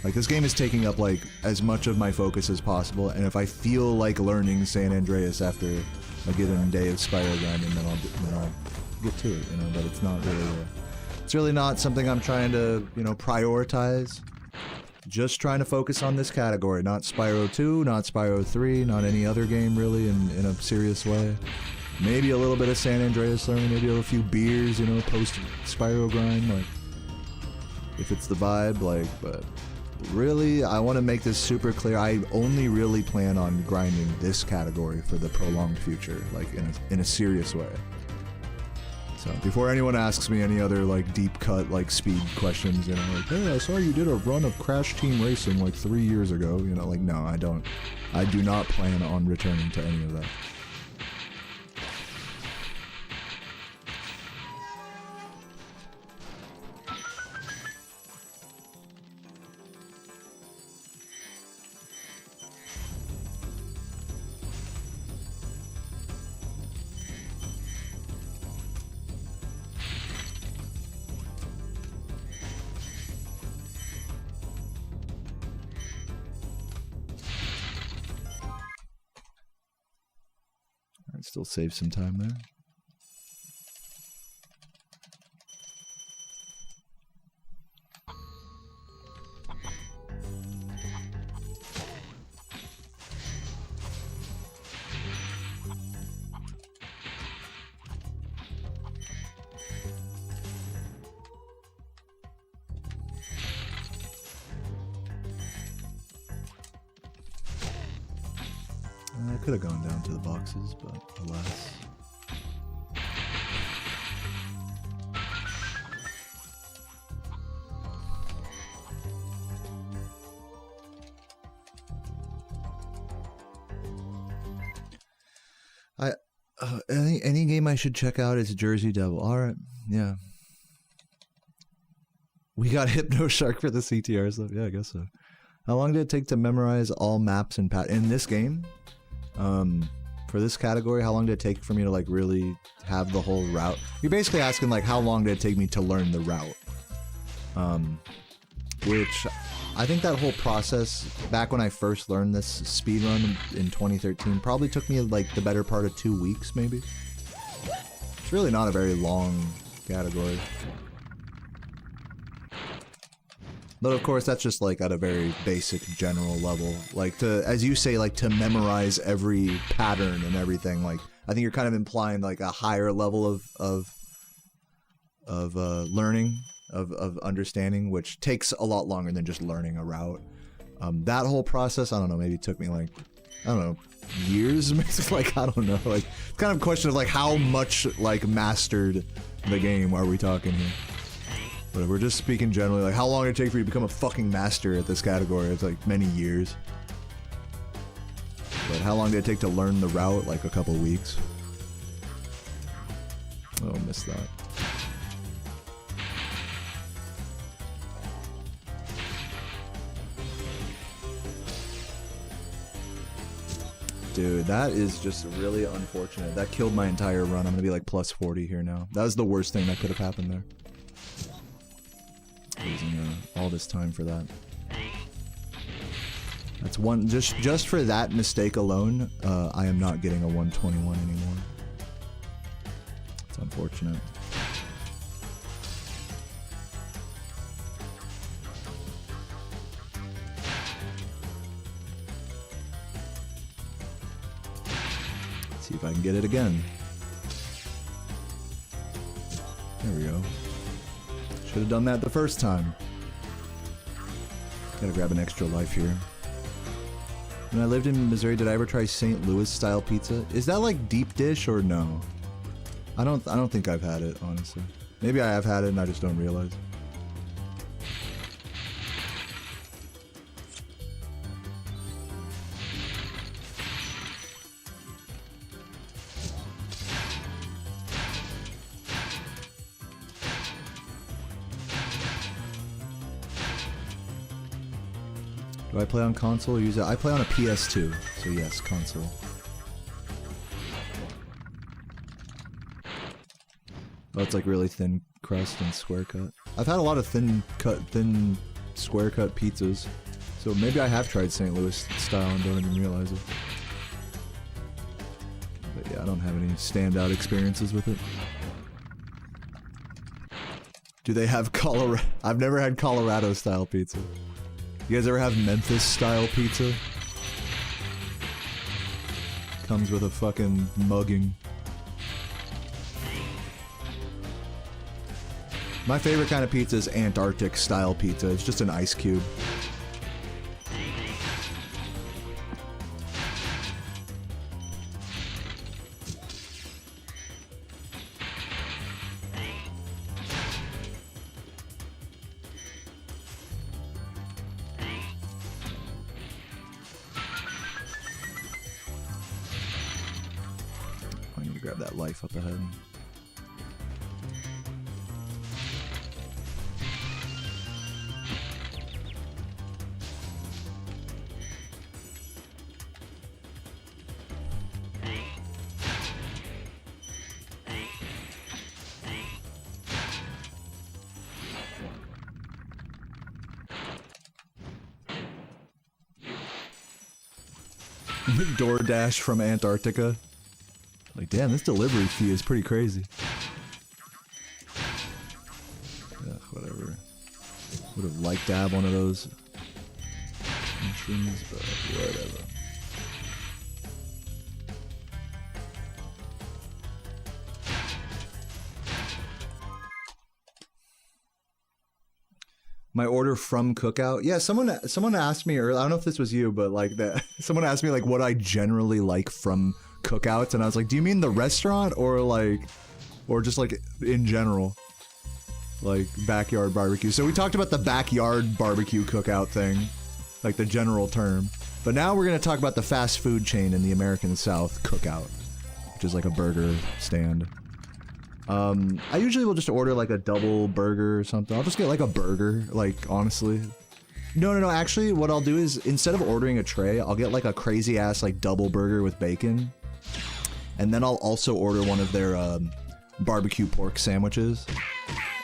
Like, this game is taking up, like, as much of my focus as possible, and if I feel like learning San Andreas after a given day of Spyro grinding, then I'll get to it, you know, but it's not really, it's really not something I'm trying to, you know, prioritize. Just trying to focus on this category, not Spyro 2, not Spyro 3, not any other game really in a serious way. Maybe a little bit of San Andreas learning, maybe a few beers, you know, post Spyro grind, like, if it's the vibe, like, but really, I want to make this super clear. I only really plan on grinding this category for the prolonged future, like, in a serious way. So, before anyone asks me any other, like, deep cut, like, speed questions, you know, like, hey, I saw you did a run of Crash Team Racing, like, 3 years ago, you know, like, no, I don't. I do not plan on returning to any of that. Still save some time there. I could have gone down to the boxes, but alas. Any game I should check out is Jersey Devil. All right, yeah. We got Hypno Shark for the CTR stuff. Yeah, I guess so. How long did it take to memorize all maps and in this game? For this category, how long did it take for me to like really have the whole route? You're basically asking like how long did it take me to learn the route? Which I think that whole process back when I first learned this speedrun in 2013 probably took me like the better part of 2 weeks maybe. It's really not a very long category. But of course, that's just like at a very basic general level. Like to, as you say, like to memorize every pattern and everything. Like I think you're kind of implying like a higher level of learning, of understanding, which takes a lot longer than just learning a route. That whole process, I don't know, maybe took me like, I don't know, years. Like I don't know. Like it's kind of a question of like how much like mastered the game are we talking here? But if we're just speaking generally, like how long did it take for you to become a fucking master at this category? It's like many years. But how long did it take to learn the route? Like a couple weeks. Oh, missed that. Dude, that is just really unfortunate. That killed my entire run. I'm gonna be like plus 40 here now. That was the worst thing that could have happened there. Losing all this time for that. That's one, just for that mistake alone, I am not getting a 121 anymore. It's unfortunate. Let's see if I can get it again. There we go. Should have done that the first time. Gotta grab an extra life here. When I lived in Missouri, did I ever try St. Louis style pizza? Is that like deep dish or no? I don't think I've had it, honestly. Maybe I have had it and I just don't realize. Do I play on console or use it? I play on a PS2, so yes, console. Oh, it's like really thin crust and square cut. I've had a lot of thin square cut pizzas, so maybe I have tried St. Louis style and don't even realize it. But yeah, I don't have any standout experiences with it. Do they have Colorado? I've never had Colorado style pizza. You guys ever have Memphis style pizza? Comes with a fucking mugging. My favorite kind of pizza is Antarctic style pizza. It's just an ice cube. I need to grab that life up ahead. DoorDash from Antarctica. Like, damn, this delivery fee is pretty crazy. Ugh, whatever. Would have liked to have one of those mushrooms, but whatever. My order from Cookout. Yeah, someone asked me earlier. I don't know if this was you, but like that. Someone asked me like what I generally like from Cookouts, and I was like, "Do you mean the restaurant or just like in general, like backyard barbecue?" So we talked about the backyard barbecue cookout thing, like the general term. But now we're gonna talk about the fast food chain in the American South, Cookout, which is like a burger stand. I usually will just order like a double burger or something. I'll just get like a burger, like honestly. No, actually what I'll do is instead of ordering a tray, I'll get like a crazy ass like double burger with bacon. And then I'll also order one of their barbecue pork sandwiches.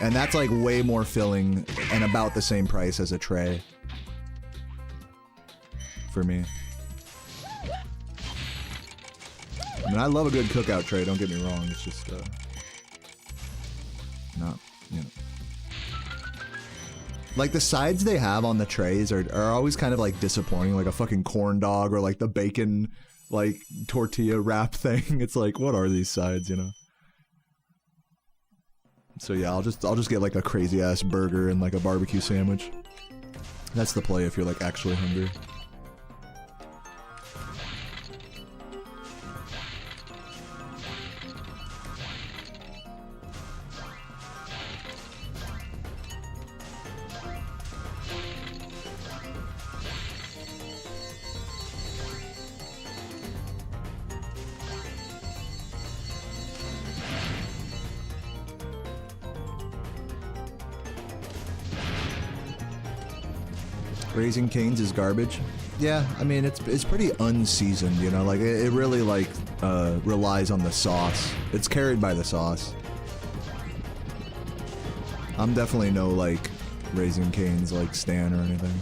And that's like way more filling and about the same price as a tray. For me. I mean, I love a good cookout tray, don't get me wrong, it's just, not, you know. Like, the sides they have on the trays are always kind of, like, disappointing, like a fucking corn dog or, like, the bacon, like, tortilla wrap thing. It's like, what are these sides, you know? So yeah, I'll just get, like, a crazy-ass burger and, like, a barbecue sandwich. That's the play if you're, like, actually hungry. Raising Cane's is garbage. Yeah, I mean it's pretty unseasoned, you know. Like it really like relies on the sauce. It's carried by the sauce. I'm definitely no like Raising Cane's like stan or anything.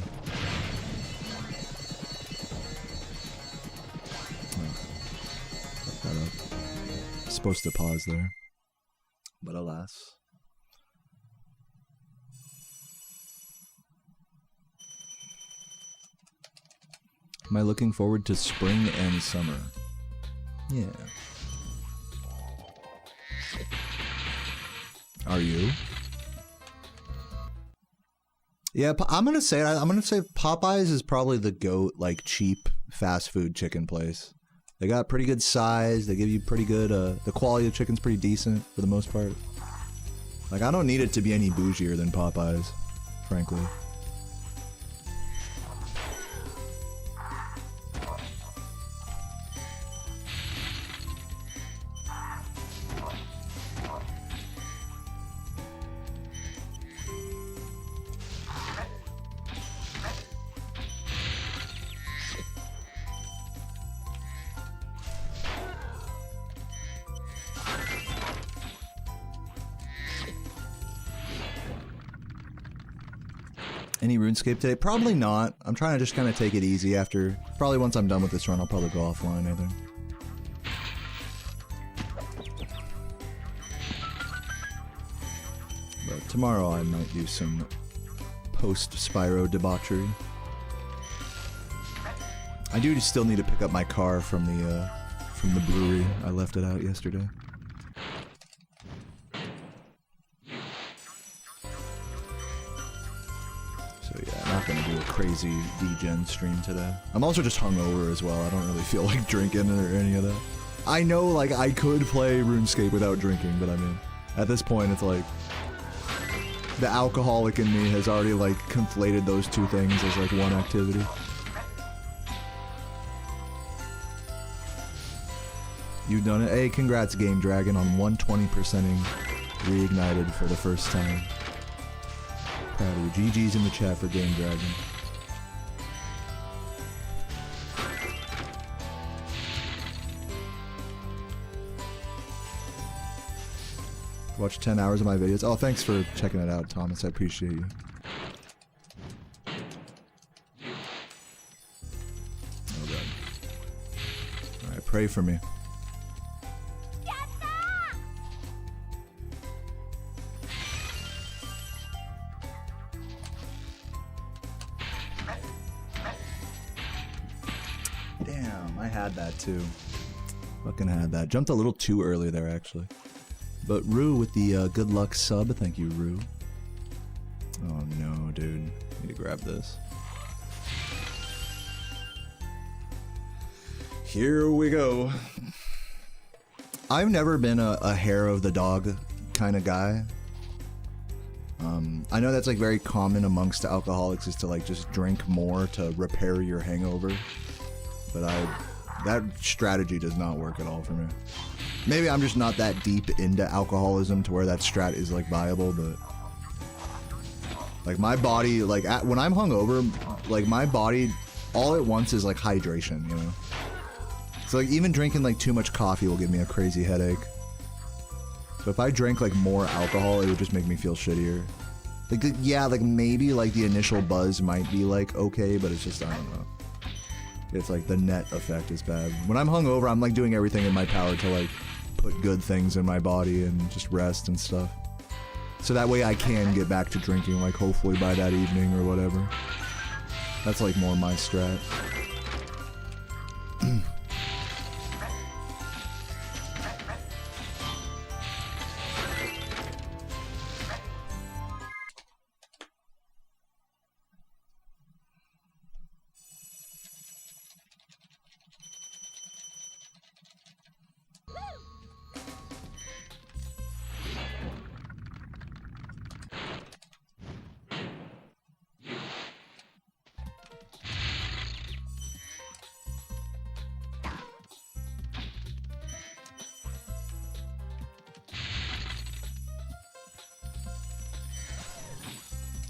Fuck that up. Supposed to pause there, but alas. Am I looking forward to spring and summer? Yeah. Are you? Yeah, I'm gonna say Popeyes is probably the GOAT, like cheap fast food chicken place. They got pretty good size. They give you pretty good. The quality of chicken's pretty decent for the most part. Like I don't need it to be any bougier than Popeyes, frankly. Any RuneScape today? Probably not. I'm trying to just kind of take it easy after... Probably once I'm done with this run, I'll probably go offline, I think. But tomorrow I might do some post-Spyro debauchery. I do still need to pick up my car from the brewery. I left it out yesterday. Gonna do a crazy degen stream today. I'm also just hungover as well. I don't really feel like drinking or any of that. I know like I could play RuneScape without drinking, but I mean, at this point it's like the alcoholic in me has already like conflated those two things as like one activity. You've done it. Hey, congrats Game Dragon on 120%ing Reignited for the first time. Proud of you. GG's in the chat for Game Dragon. Watch 10 hours of my videos. Oh, thanks for checking it out, Thomas. I appreciate you. Oh, God. Alright, pray for me. That too. Fucking had that. Jumped a little too early there, actually. But Rue with the good luck sub. Thank you, Rue. Oh no, dude. Need to grab this. Here we go. I've never been a hair of the dog kind of guy. I know that's like very common amongst alcoholics is to like just drink more to repair your hangover. But that strategy does not work at all for me. Maybe I'm just not that deep into alcoholism to where that strat is like viable, but like my body, like when I'm hungover, like my body, all it wants is like hydration, you know? So like even drinking like too much coffee will give me a crazy headache. So if I drank like more alcohol, it would just make me feel shittier. Like, yeah, like maybe like the initial buzz might be like okay, but it's just, I don't know. It's like the net effect is bad. When I'm hungover, I'm like doing everything in my power to like put good things in my body and just rest and stuff. So that way I can get back to drinking like hopefully by that evening or whatever. That's like more my strat.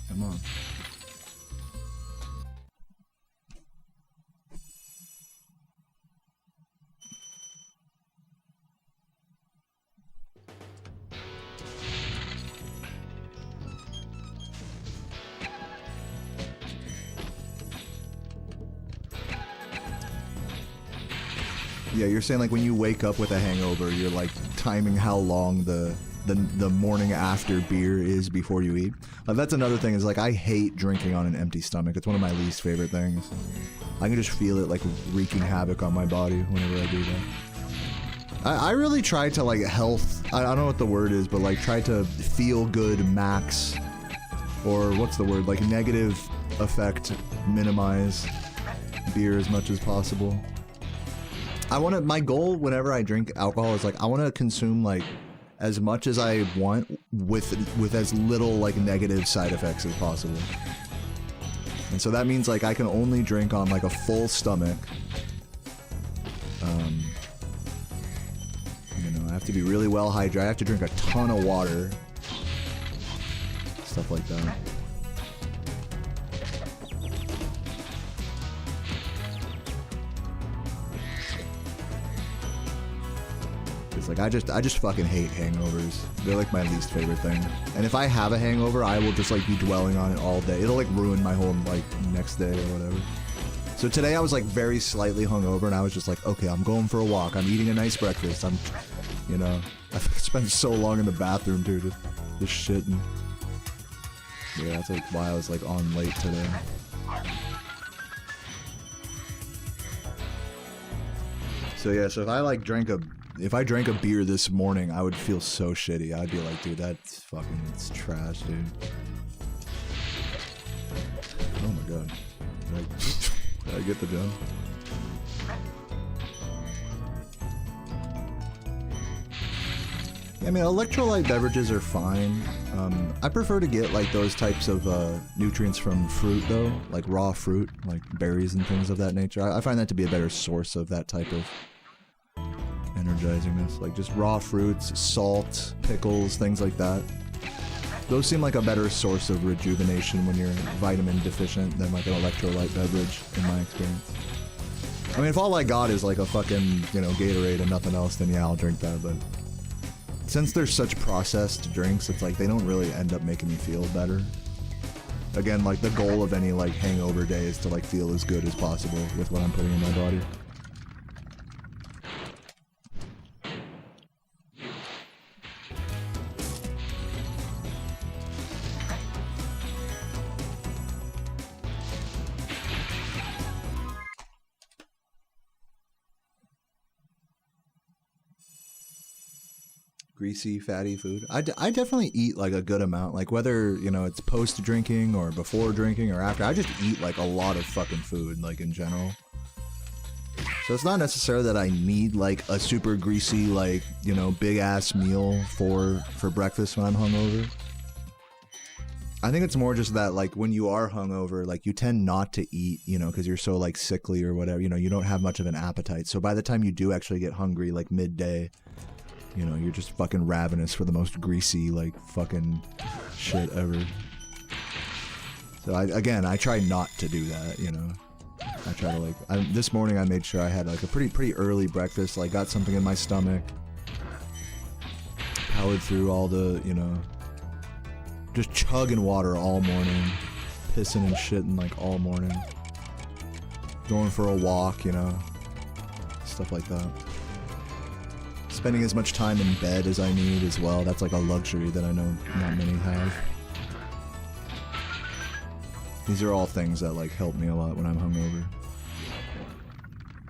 Come on. Yeah, you're saying like when you wake up with a hangover, you're like timing how long the morning after beer is before you eat. That's another thing is like I hate drinking on an empty stomach. It's one of my least favorite things. I can just feel it like wreaking havoc on my body whenever I do that. I really try to like health, I don't know what the word is, but like try to feel good max, or what's the word, like negative effect minimize beer as much as possible. My goal whenever I drink alcohol is like I want to consume like as much as I want with as little like negative side effects as possible. And so that means like I can only drink on like a full stomach. You know, I have to be really well hydrated. I have to drink a ton of water. Stuff like that. Like I just fucking hate hangovers. They're like my least favorite thing. And if I have a hangover, I will just like be dwelling on it all day. It'll like ruin my whole like next day or whatever. So today I was like very slightly hungover and I was just like, okay, I'm going for a walk. I'm eating a nice breakfast. I'm, you know, I spent so long in the bathroom too, just shitting. Yeah, that's like why I was like on late today. So yeah, so if I like drank a beer this morning, I would feel so shitty. I'd be like, dude, that's fucking, it's trash, dude. Oh my god. Did I get the jump? I mean, electrolyte beverages are fine. I prefer to get like those types of nutrients from fruit though, like raw fruit, like berries and things of that nature. I find that to be a better source of that type of energizingness, like just raw fruits, salt, pickles, things like that. Those seem like a better source of rejuvenation when you're vitamin deficient than like an electrolyte beverage, in my experience. I mean, if all I got is like a fucking, you know, Gatorade and nothing else, then yeah, I'll drink that, but since they're such processed drinks, it's like they don't really end up making me feel better. Again, like the goal of any like hangover day is to like feel as good as possible with what I'm putting in my body. Greasy, fatty food. I definitely eat like a good amount, like whether, you know, it's post drinking or before drinking or after. I just eat like a lot of fucking food, like in general. So it's not necessarily that I need like a super greasy, like, you know, big ass meal for breakfast when I'm hungover. I think it's more just that like when you are hungover, like you tend not to eat, you know, because you're so like sickly or whatever, you know, you don't have much of an appetite. So by the time you do actually get hungry, like midday, you know, you're just fucking ravenous for the most greasy, like, fucking shit ever. So I try not to do that, you know. I try to, like, this morning I made sure I had, like, a pretty early breakfast, like, got something in my stomach. Powered through all the, you know, just chugging water all morning. Pissing and shitting, like, all morning. Going for a walk, you know. Stuff like that. Spending as much time in bed as I need as well. That's like a luxury that I know not many have. These are all things that like help me a lot when I'm hungover.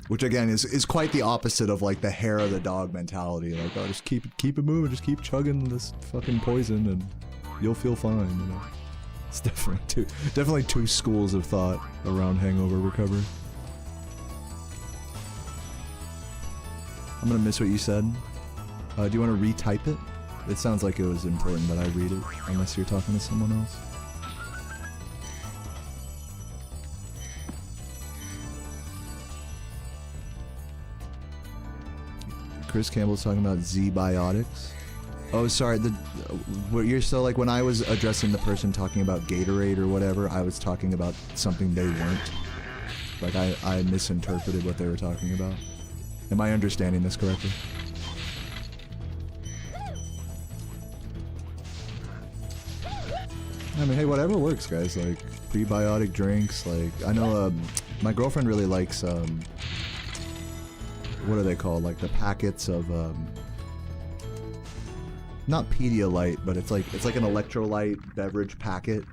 Which again is quite the opposite of like the hair of the dog mentality. Like, oh, just keep it moving, just keep chugging this fucking poison and you'll feel fine, you know. It's definitely two schools of thought around hangover recovery. I'm gonna miss what you said. Do you want to retype it? It sounds like it was important that I read it, unless you're talking to someone else. Chris Campbell's talking about Z-biotics. Oh, sorry. You're still like when I was addressing the person talking about Gatorade or whatever, I was talking about something they weren't. Like I misinterpreted what they were talking about. Am I understanding this correctly? I mean, hey, whatever works, guys. Like prebiotic drinks. Like I know my girlfriend really likes what are they called? Like the packets of not Pedialyte, but it's like an electrolyte beverage packet.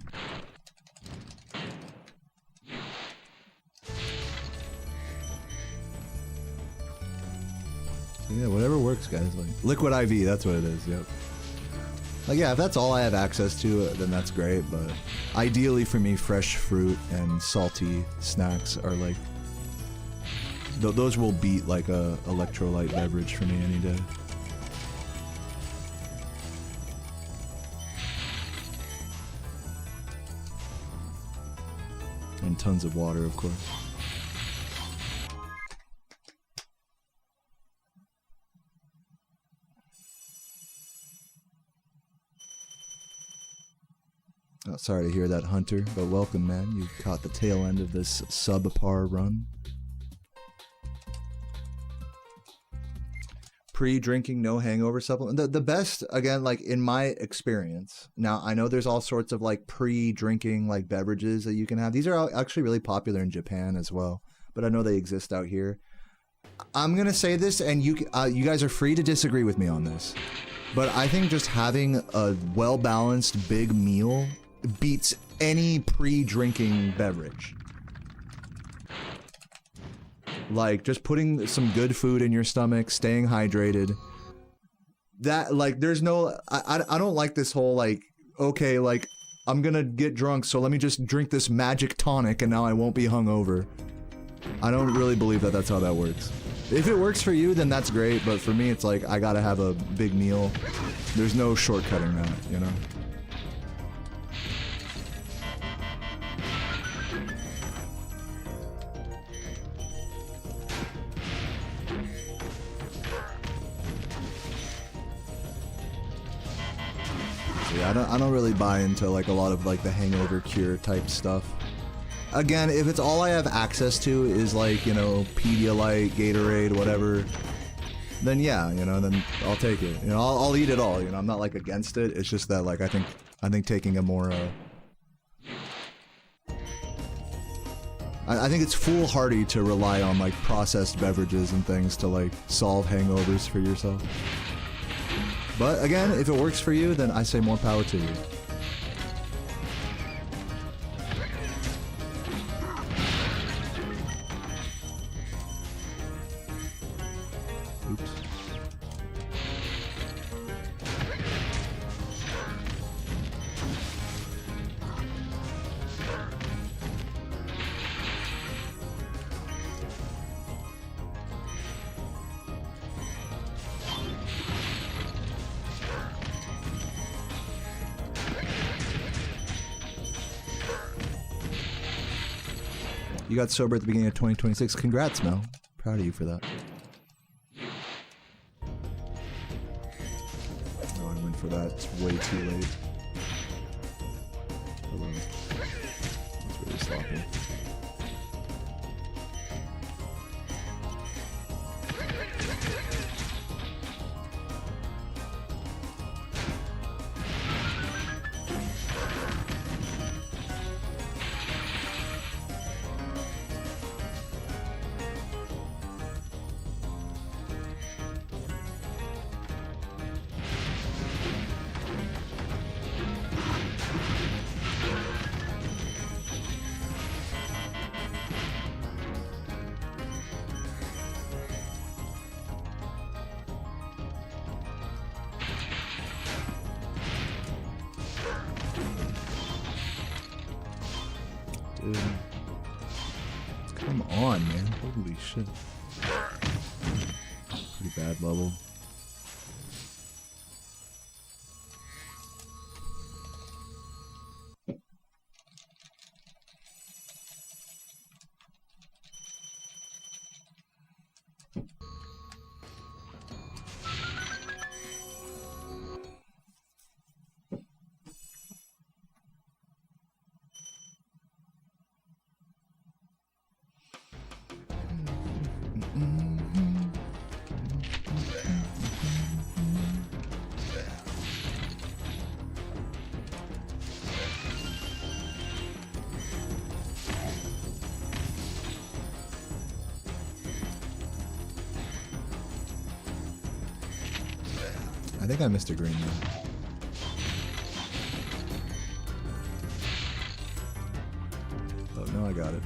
So yeah, whatever works, guys. Like Liquid IV, that's what it is. Yep. Like yeah, if that's all I have access to, then that's great. But ideally for me, fresh fruit and salty snacks are like those will beat like a electrolyte beverage for me any day. And tons of water, of course. Oh, sorry to hear that, Hunter, but welcome, man. You caught the tail end of this subpar run. Pre-drinking, no hangover supplement. The best, again, like in my experience. Now, I know there's all sorts of like pre-drinking like beverages that you can have. These are actually really popular in Japan as well, but I know they exist out here. I'm gonna say this, and you guys are free to disagree with me on this, but I think just having a well-balanced big meal beats any pre-drinking beverage. Like just putting some good food in your stomach, staying hydrated. That like there's no I don't like this whole like, okay, like I'm gonna get drunk, so let me just drink this magic tonic and now I won't be hungover. I don't really believe that that's how that works. If it works for you, then that's great, but for me it's like I gotta have a big meal. There's no shortcutting that, you know? I don't really buy into like a lot of like the hangover cure type stuff. Again, if it's all I have access to is like, you know, Pedialyte, Gatorade, whatever, then yeah, you know, then I'll take it. You know, I'll eat it all. You know, I'm not like against it. It's just that like I think taking a more I think it's foolhardy to rely on like processed beverages and things to like solve hangovers for yourself. But again, if it works for you, then I say more power to you. Oops. You got sober at the beginning of 2026. Congrats, Mel. Proud of you for that. moment for that. It's way too late. Hello. It's really sloppy. Dude. Come on, man. Holy shit. Pretty bad level. I think I missed a green though. Oh, no, I got it.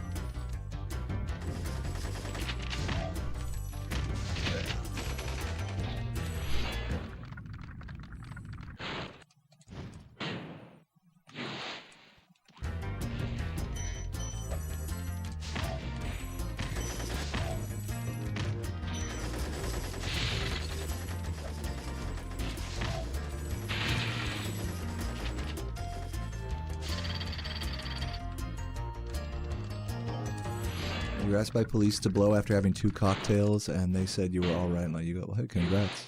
You were asked by police to blow after having 2 cocktails, and they said you were all right. And like, you go, well, hey, congrats.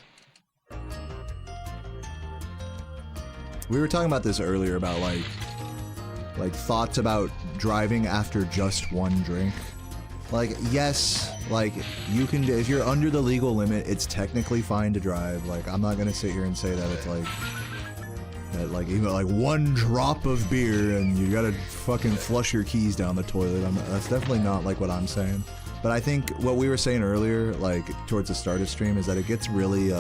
We were talking about this earlier about like thoughts about driving after just 1 drink. Like, yes, like you can, if you're under the legal limit, it's technically fine to drive. Like, I'm not gonna sit here and say that it's like. That like even like 1 drop of beer and you gotta fucking flush your keys down the toilet. That's definitely not like what I'm saying. But I think what we were saying earlier, like towards the start of stream, is that it gets really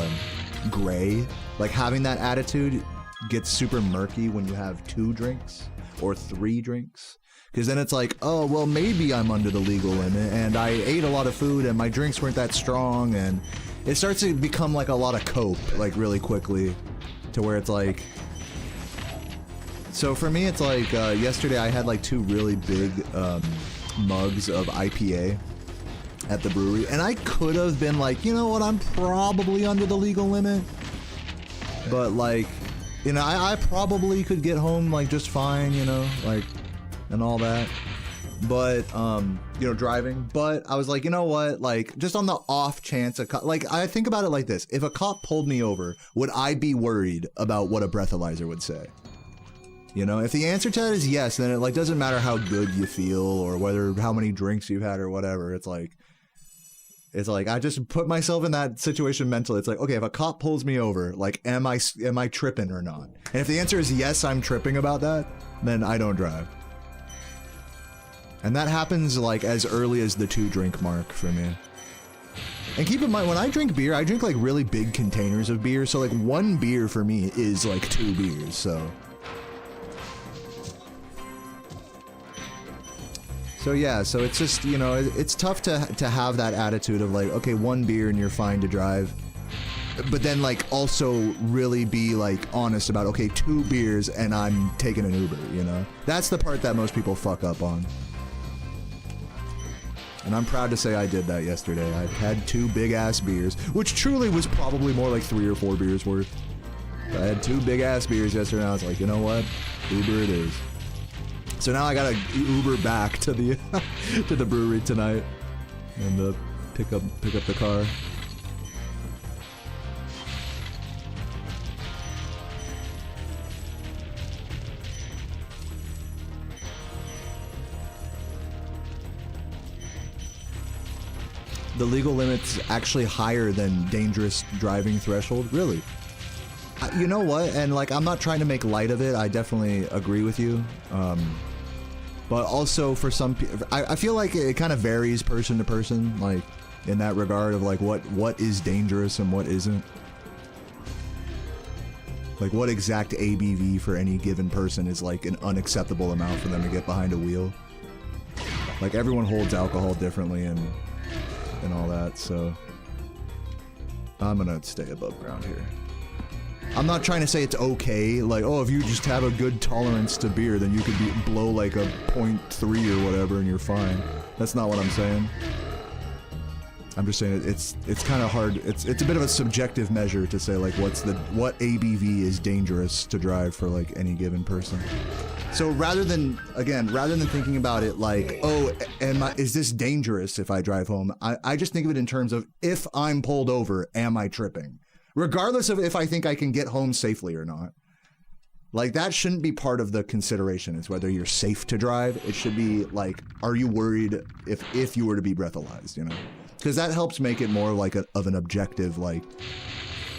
gray. Like having that attitude gets super murky when you have 2 drinks or 3 drinks. Because then it's like, oh, well, maybe I'm under the legal limit and I ate a lot of food and my drinks weren't that strong, and it starts to become like a lot of cope, like really quickly, to where it's like. So for me, it's like yesterday I had like 2 really big mugs of IPA at the brewery, and I could have been like, you know what, I'm probably under the legal limit, but like, you know, I probably could get home like just fine, you know, like, and all that, but you know, driving. But I was like, you know what, like, just on the off chance like, I think about it like this: if a cop pulled me over, would I be worried about what a breathalyzer would say? You know, if the answer to that is yes, then it like doesn't matter how good you feel or whether how many drinks you've had or whatever. It's like I just put myself in that situation mentally. It's like, okay, if a cop pulls me over, like, am I tripping or not? And if the answer is yes, I'm tripping about that, then I don't drive. And that happens like as early as the 2 drink mark for me. And keep in mind, when I drink beer, I drink like really big containers of beer. So like 1 beer for me is like 2 beers. So yeah, so it's just, you know, it's tough to have that attitude of like, okay, 1 beer and you're fine to drive, but then like also really be like honest about, okay, 2 beers and I'm taking an Uber, you know? That's the part that most people fuck up on. And I'm proud to say I did that yesterday. I had 2 big ass beers, which truly was probably more like 3 or 4 beers worth. I had 2 big ass beers yesterday and I was like, you know what? Uber it is. So now I gotta Uber back to the to the brewery tonight and pick up the car. the legal limit's actually higher than dangerous driving threshold. Really? You know what? And like, I'm not trying to make light of it. I definitely agree with you. But also for some people, I feel like it kind of varies person to person, like in that regard of like what is dangerous and what isn't. Like what exact ABV for any given person is like an unacceptable amount for them to get behind a wheel. Like everyone holds alcohol differently and all that, so I'm gonna stay above ground here. I'm not trying to say it's okay, like, oh, if you just have a good tolerance to beer, then you could blow like a 0.3 or whatever and you're fine. That's not what I'm saying. I'm just saying it's kind of hard. It's a bit of a subjective measure to say like what ABV is dangerous to drive for like any given person. So rather than thinking about it like, oh, is this dangerous if I drive home? I just think of it in terms of, if I'm pulled over, am I tripping? Regardless of if I think I can get home safely or not. Like, that shouldn't be part of the consideration, is whether you're safe to drive. It should be like, are you worried if you were to be breathalyzed, you know? Because that helps make it more like of an objective, like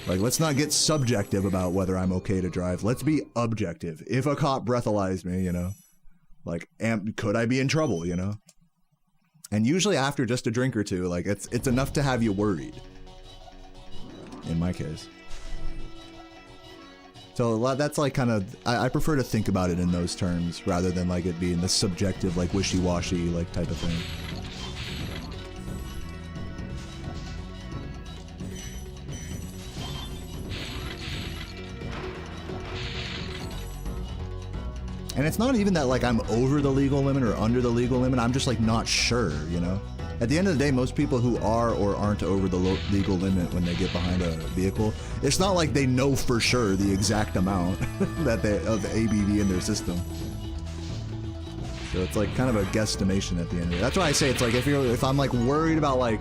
let's not get subjective about whether I'm okay to drive. Let's be objective. If a cop breathalyzed me, you know, like, could I be in trouble, you know? And usually after just a drink or two, like, it's enough to have you worried. In my case. So that's like kind of, I prefer to think about it in those terms rather than like it being the subjective, like wishy-washy, like type of thing. And it's not even that like I'm over the legal limit or under the legal limit, I'm just like not sure, you know? At the end of the day, most people who are or aren't over the legal limit when they get behind a vehicle, it's not like they know for sure the exact amount of ABV in their system. So it's like kind of a guesstimation at the end of it. That's why I say it's like if I'm like worried about like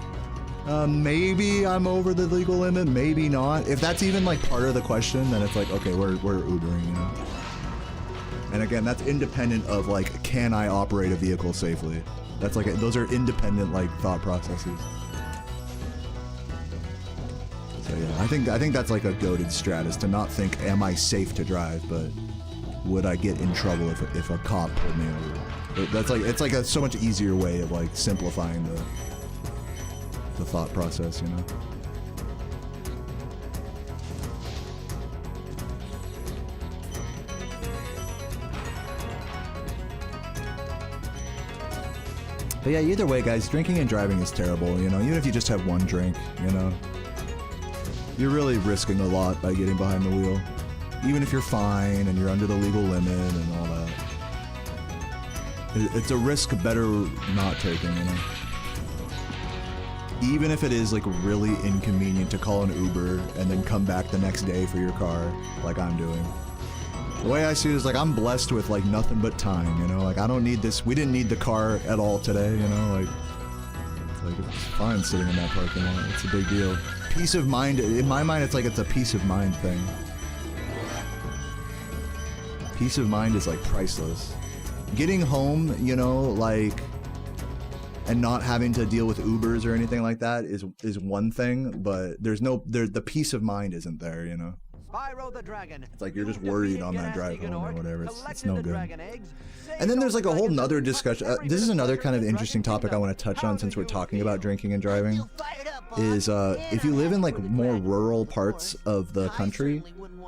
maybe I'm over the legal limit, maybe not. If that's even like part of the question, then it's like, okay, we're Ubering, you know. And again, that's independent of like, can I operate a vehicle safely? That's like, those are independent like thought processes. So yeah, I think that's like a goated strat, is to not think, am I safe to drive, but would I get in trouble if a cop pulled me over? But that's like, it's like a so much easier way of like simplifying the thought process, you know? But yeah, either way, guys, drinking and driving is terrible, you know? Even if you just have one drink, you know? You're really risking a lot by getting behind the wheel. Even if you're fine and you're under the legal limit and all that. It's a risk better not taking, you know? Even if it is, like, really inconvenient to call an Uber and then come back the next day for your car, like I'm doing. The way I see it is, like, I'm blessed with, like, nothing but time, you know? Like, I don't need this. We didn't need the car at all today, you know? Like, it's fine sitting in that parking lot. It's a big deal. Peace of mind, in my mind, it's like it's a peace of mind thing. Peace of mind is, like, priceless. Getting home, you know, like, and not having to deal with Ubers or anything like that is one thing, but the peace of mind isn't there, you know? Spyro the Dragon. It's like you're just worried on that drive home or whatever. It's no good. And then there's like a whole nother discussion. This is another kind of interesting topic I want to touch on since we're talking about drinking and driving. Is if you live in like more rural parts of the country,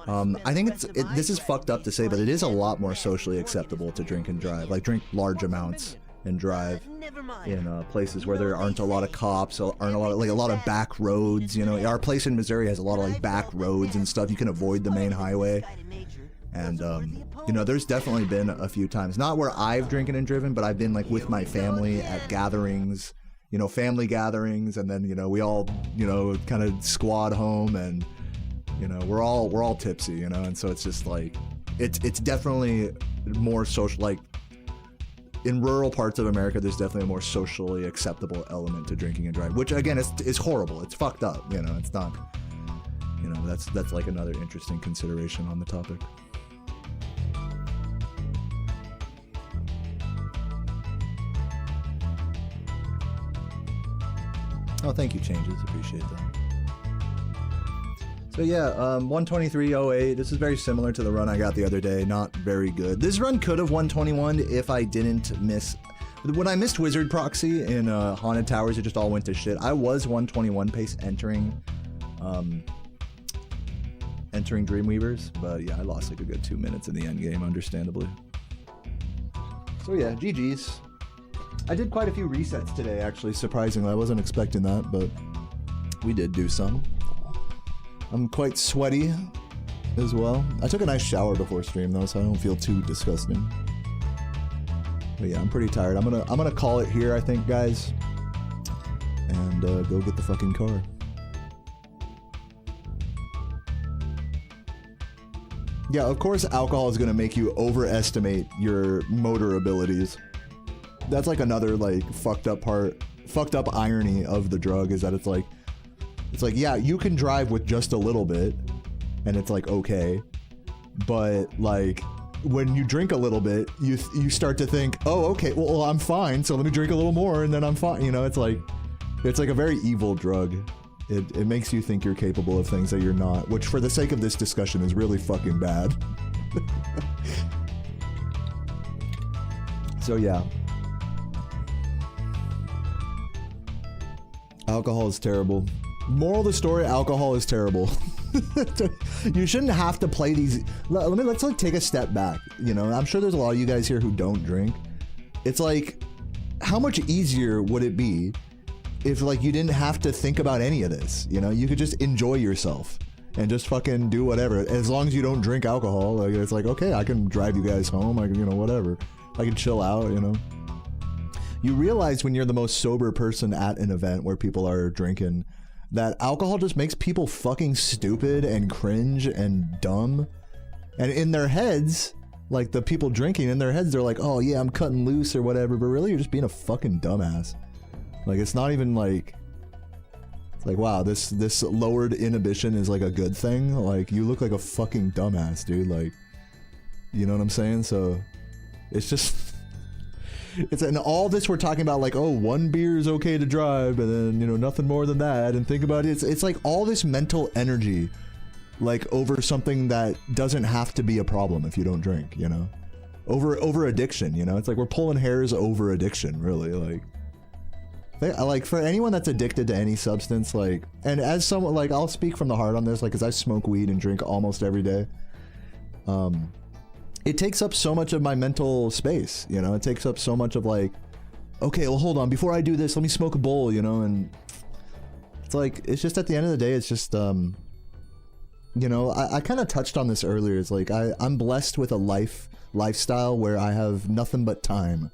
I think this is fucked up to say, but it is a lot more socially acceptable to drink and drive. Like drink large amounts and drive in places where there aren't a lot of cops, aren't a lot of back roads, you know. Our place in Missouri has a lot of like back roads and stuff. You can avoid the main highway. And you know, there's definitely been a few times, not where I've drinking and driven, but I've been like with my family at gatherings, you know, family gatherings, and then, you know, we all, you know, kind of squad home, and, you know, we're all tipsy, you know. And so it's just like it's definitely more social. Like in rural parts of America, there's definitely a more socially acceptable element to drinking and driving, which again is horrible. It's fucked up, you know. It's not, you know, that's like another interesting consideration on the topic. Oh, thank you, Changes. Appreciate that. So yeah, 123.08. This is very similar to the run I got the other day. Not very good. This run could have 121 if I didn't miss... When I missed Wizard Proxy in Haunted Towers, it just all went to shit. I was 121 pace entering Dreamweavers, but yeah, I lost like a good 2 minutes in the end game, understandably. So yeah, GG's. I did quite a few resets today, actually, surprisingly. I wasn't expecting that, but we did do some. I'm quite sweaty as well. I took a nice shower before stream though, so I don't feel too disgusting. But yeah, I'm pretty tired. I'm gonna call it here, I think, guys, and go get the fucking car. Yeah, of course alcohol is gonna make you overestimate your motor abilities. That's like another like fucked up irony of the drug, is that it's like, yeah, you can drive with just a little bit, and it's like okay, but like when you drink a little bit, you start to think, oh, okay, well I'm fine, so let me drink a little more, and then I'm fine. You know, it's like a very evil drug. It makes you think you're capable of things that you're not, which for the sake of this discussion is really fucking bad. So yeah. Alcohol is terrible. Moral of the story, alcohol is terrible. You shouldn't have to play these. Let's like take a step back. You know, I'm sure there's a lot of you guys here who don't drink. It's like, how much easier would it be if like you didn't have to think about any of this? You know, you could just enjoy yourself and just fucking do whatever. As long as you don't drink alcohol, like, it's like, okay, I can drive you guys home. I can, you know, whatever. I can chill out, you know. You realize when you're the most sober person at an event where people are drinking that alcohol just makes people fucking stupid and cringe and dumb. And in their heads, like the people drinking, in their heads, they're like, oh yeah, I'm cutting loose or whatever, but really you're just being a fucking dumbass. Like, it's not even like, it's like, wow, this lowered inhibition is like a good thing. Like, you look like a fucking dumbass, dude. Like, you know what I'm saying? So it's just, it's, and all this we're talking about, like, oh, one beer is okay to drive, and then, you know, nothing more than that, and think about it. It's like all this mental energy, like, over something that doesn't have to be a problem if you don't drink, you know? Over addiction, you know? It's like we're pulling hairs over addiction, really. Like, for anyone that's addicted to any substance, like, and as someone, like, I'll speak from the heart on this, like, because I smoke weed and drink almost every day. It takes up so much of my mental space, you know? It takes up so much of, like, okay, well, hold on, before I do this, let me smoke a bowl, you know? And it's like, it's just, at the end of the day, it's just, you know, I kind of touched on this earlier. It's like, I'm blessed with a lifestyle where I have nothing but time.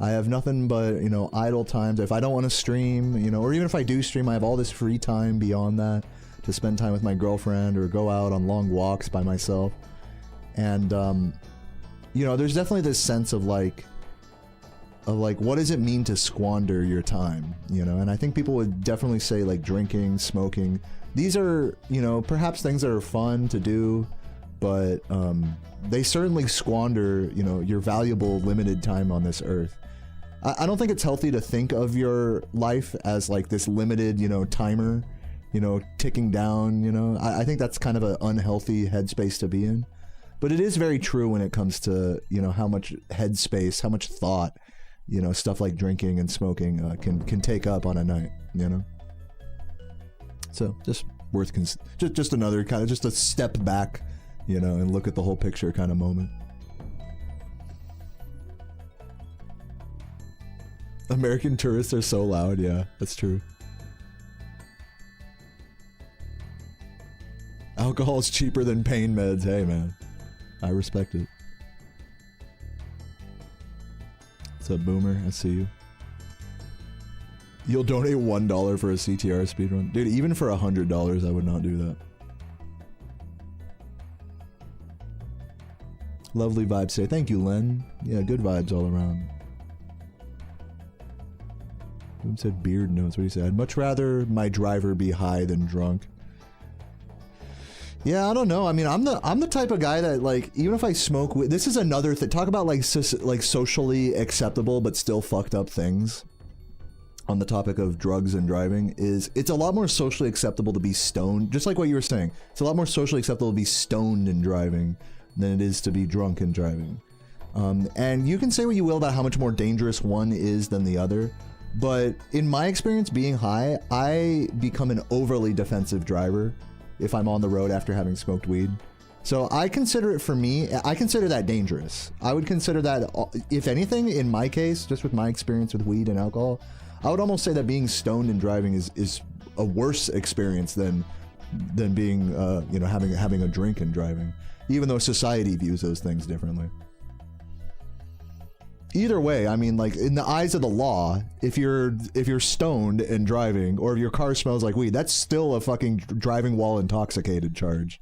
I have nothing but, you know, idle times. If I don't want to stream, you know, or even if I do stream, I have all this free time beyond that to spend time with my girlfriend or go out on long walks by myself. And, you know, there's definitely this sense of like, what does it mean to squander your time, you know? And I think people would definitely say, like, drinking, smoking, these are, you know, perhaps things that are fun to do, but they certainly squander, you know, your valuable limited time on this earth. I don't think it's healthy to think of your life as like this limited, you know, timer, you know, ticking down, you know. I think that's kind of an unhealthy headspace to be in. But it is very true when it comes to, you know, how much headspace, how much thought, you know, stuff like drinking and smoking can take up on a night, you know. So just worth just another kind of just a step back, you know, and look at the whole picture kind of moment. American tourists are so loud, yeah, that's true. Alcohol's cheaper than pain meds. Hey man, I respect it. What's up, Boomer? I see you. You'll donate $1 for a CTR speedrun? Dude, even for $100, I would not do that. Lovely vibes say. Thank you, Len. Yeah, good vibes all around. Who said beard notes? What do you say? I'd much rather my driver be high than drunk. Yeah, I don't know. I mean, I'm the type of guy that, like, even if I smoke weed, this is another thing. Talk about like socially acceptable but still fucked up things. on the topic of drugs and driving is it's a lot more socially acceptable to be stoned, just like what you were saying. It's a lot more socially acceptable to be stoned in driving than it is to be drunk in driving. And you can say what you will about how much more dangerous one is than the other, but in my experience being high, I become an overly defensive driver if I'm on the road after having smoked weed. So I consider it, for me, I consider that dangerous. I would consider that, if anything, in my case, just with my experience with weed and alcohol, I would almost say that being stoned and driving is a worse experience than being, you know, having a drink and driving, even though society views those things differently. Either way, I mean, like, in the eyes of the law, if you're stoned and driving, or if your car smells like weed, that's still a fucking driving while intoxicated charge.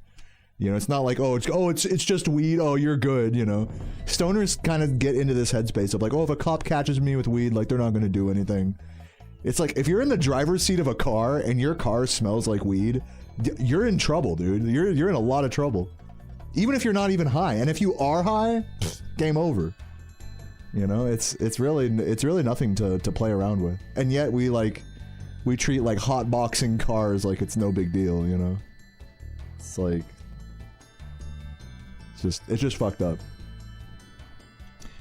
You know, it's not like, it's just weed, oh, you're good, you know. Stoners kind of get into this headspace of like, oh, if a cop catches me with weed, like, they're not gonna do anything. It's like, if you're in the driver's seat of a car and your car smells like weed, you're in trouble, dude. You're in a lot of trouble. Even if you're not even high. And if you are high, game over. You know, it's really nothing to play around with. And yet we treat like hotboxing cars like it's no big deal, you know. It's like, it's just fucked up.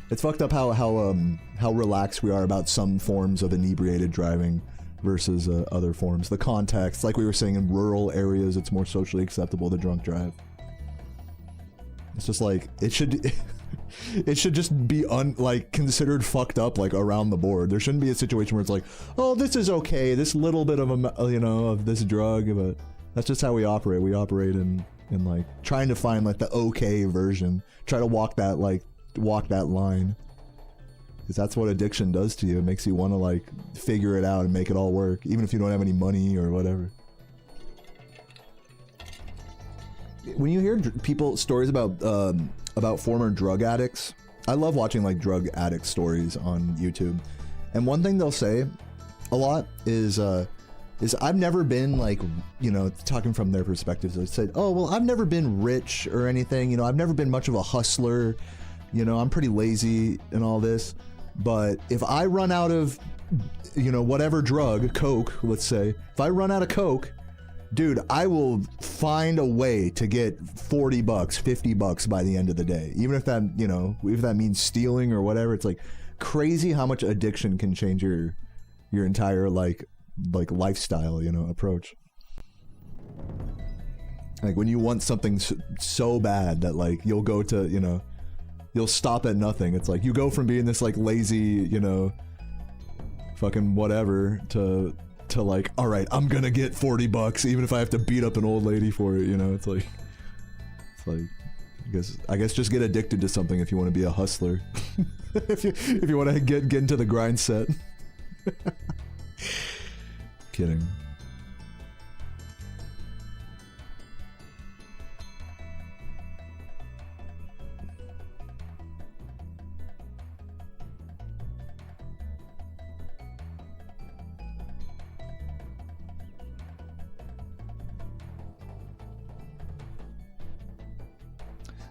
It's fucked up how relaxed we are about some forms of inebriated driving versus other forms. The context, like we were saying, in rural areas, it's more socially acceptable to drunk drive. It's just like, it should just be considered fucked up, like, around the board. There shouldn't be a situation where it's like, oh, this is okay, this little bit of of this drug, but that's just how we operate. We operate in like trying to find like the okay version, try to walk that line, because that's what addiction does to you. It makes you want to like figure it out and make it all work, even if you don't have any money or whatever. When you hear stories about former drug addicts, I love watching like drug addict stories on YouTube, and one thing they'll say a lot is I've never been like, you know, talking from their perspectives, they said, oh, well, I've never been rich or anything, you know, I've never been much of a hustler, you know, I'm pretty lazy and all this, but if I run out of, you know, whatever drug, coke, let's say, if I run out of coke, dude, I will find a way to get 40 bucks, 50 bucks by the end of the day, even if that, you know, if that means stealing or whatever. It's like crazy how much addiction can change your entire like lifestyle, you know, approach. Like when you want something so bad that like you'll go to, you know, you'll stop at nothing. It's like you go from being this like lazy, you know, fucking whatever to like, all right, I'm gonna get 40 bucks even if I have to beat up an old lady for it, you know. It's like I guess just get addicted to something if you want to be a hustler. if you want to get into the grind set. Kidding.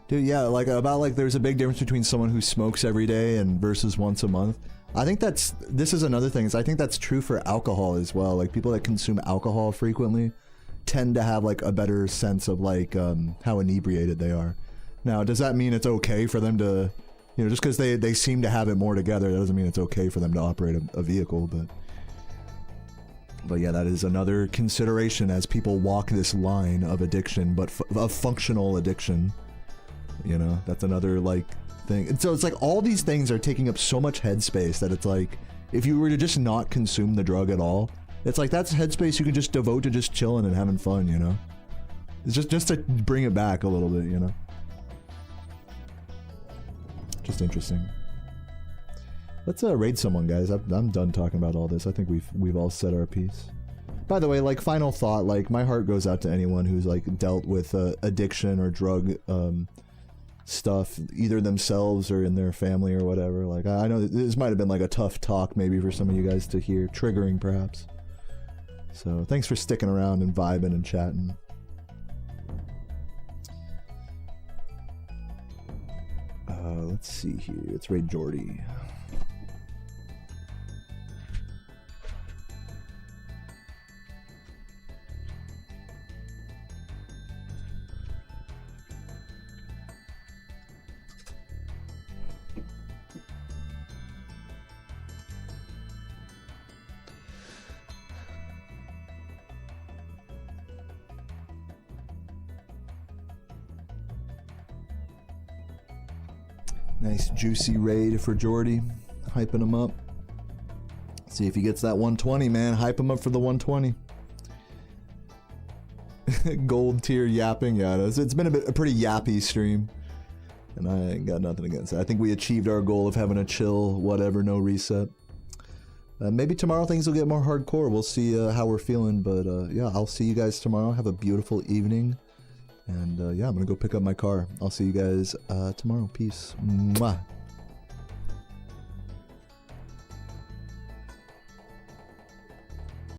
Dude, yeah, like there's a big difference between someone who smokes every day and versus once a month. I think this is another thing, is I think that's true for alcohol as well. Like people that consume alcohol frequently tend to have like a better sense of like how inebriated they are. Now, does that mean it's okay for them to, you know, just because they seem to have it more together, that doesn't mean it's okay for them to operate a vehicle, but yeah, that is another consideration as people walk this line of addiction, but of functional addiction. You know, that's another like thing. And so it's like all these things are taking up so much headspace that it's like, if you were to just not consume the drug at all, it's like that's headspace you can just devote to just chilling and having fun, you know? It's just to bring it back a little bit, you know? Just interesting. Let's raid someone, guys. I'm done talking about all this. I think we've all said our piece. By the way, like, final thought, like, my heart goes out to anyone who's like dealt with addiction or drug stuff, either themselves or in their family or whatever. Like, I know this might have been like a tough talk maybe for some of you guys to hear, triggering perhaps. So thanks for sticking around and vibing and chatting. Let's see here. Let's raid Jordy. Nice juicy raid for Jordy. Hyping him up. See if he gets that 120, man. Hype him up for the 120. Gold tier yapping. Yeah, it's been a pretty yappy stream. And I ain't got nothing against it. I think we achieved our goal of having a chill, whatever, no reset. Maybe tomorrow things will get more hardcore. We'll see how we're feeling. But yeah, I'll see you guys tomorrow. Have a beautiful evening. And yeah, I'm going to go pick up my car. I'll see you guys tomorrow. Peace. Mwah.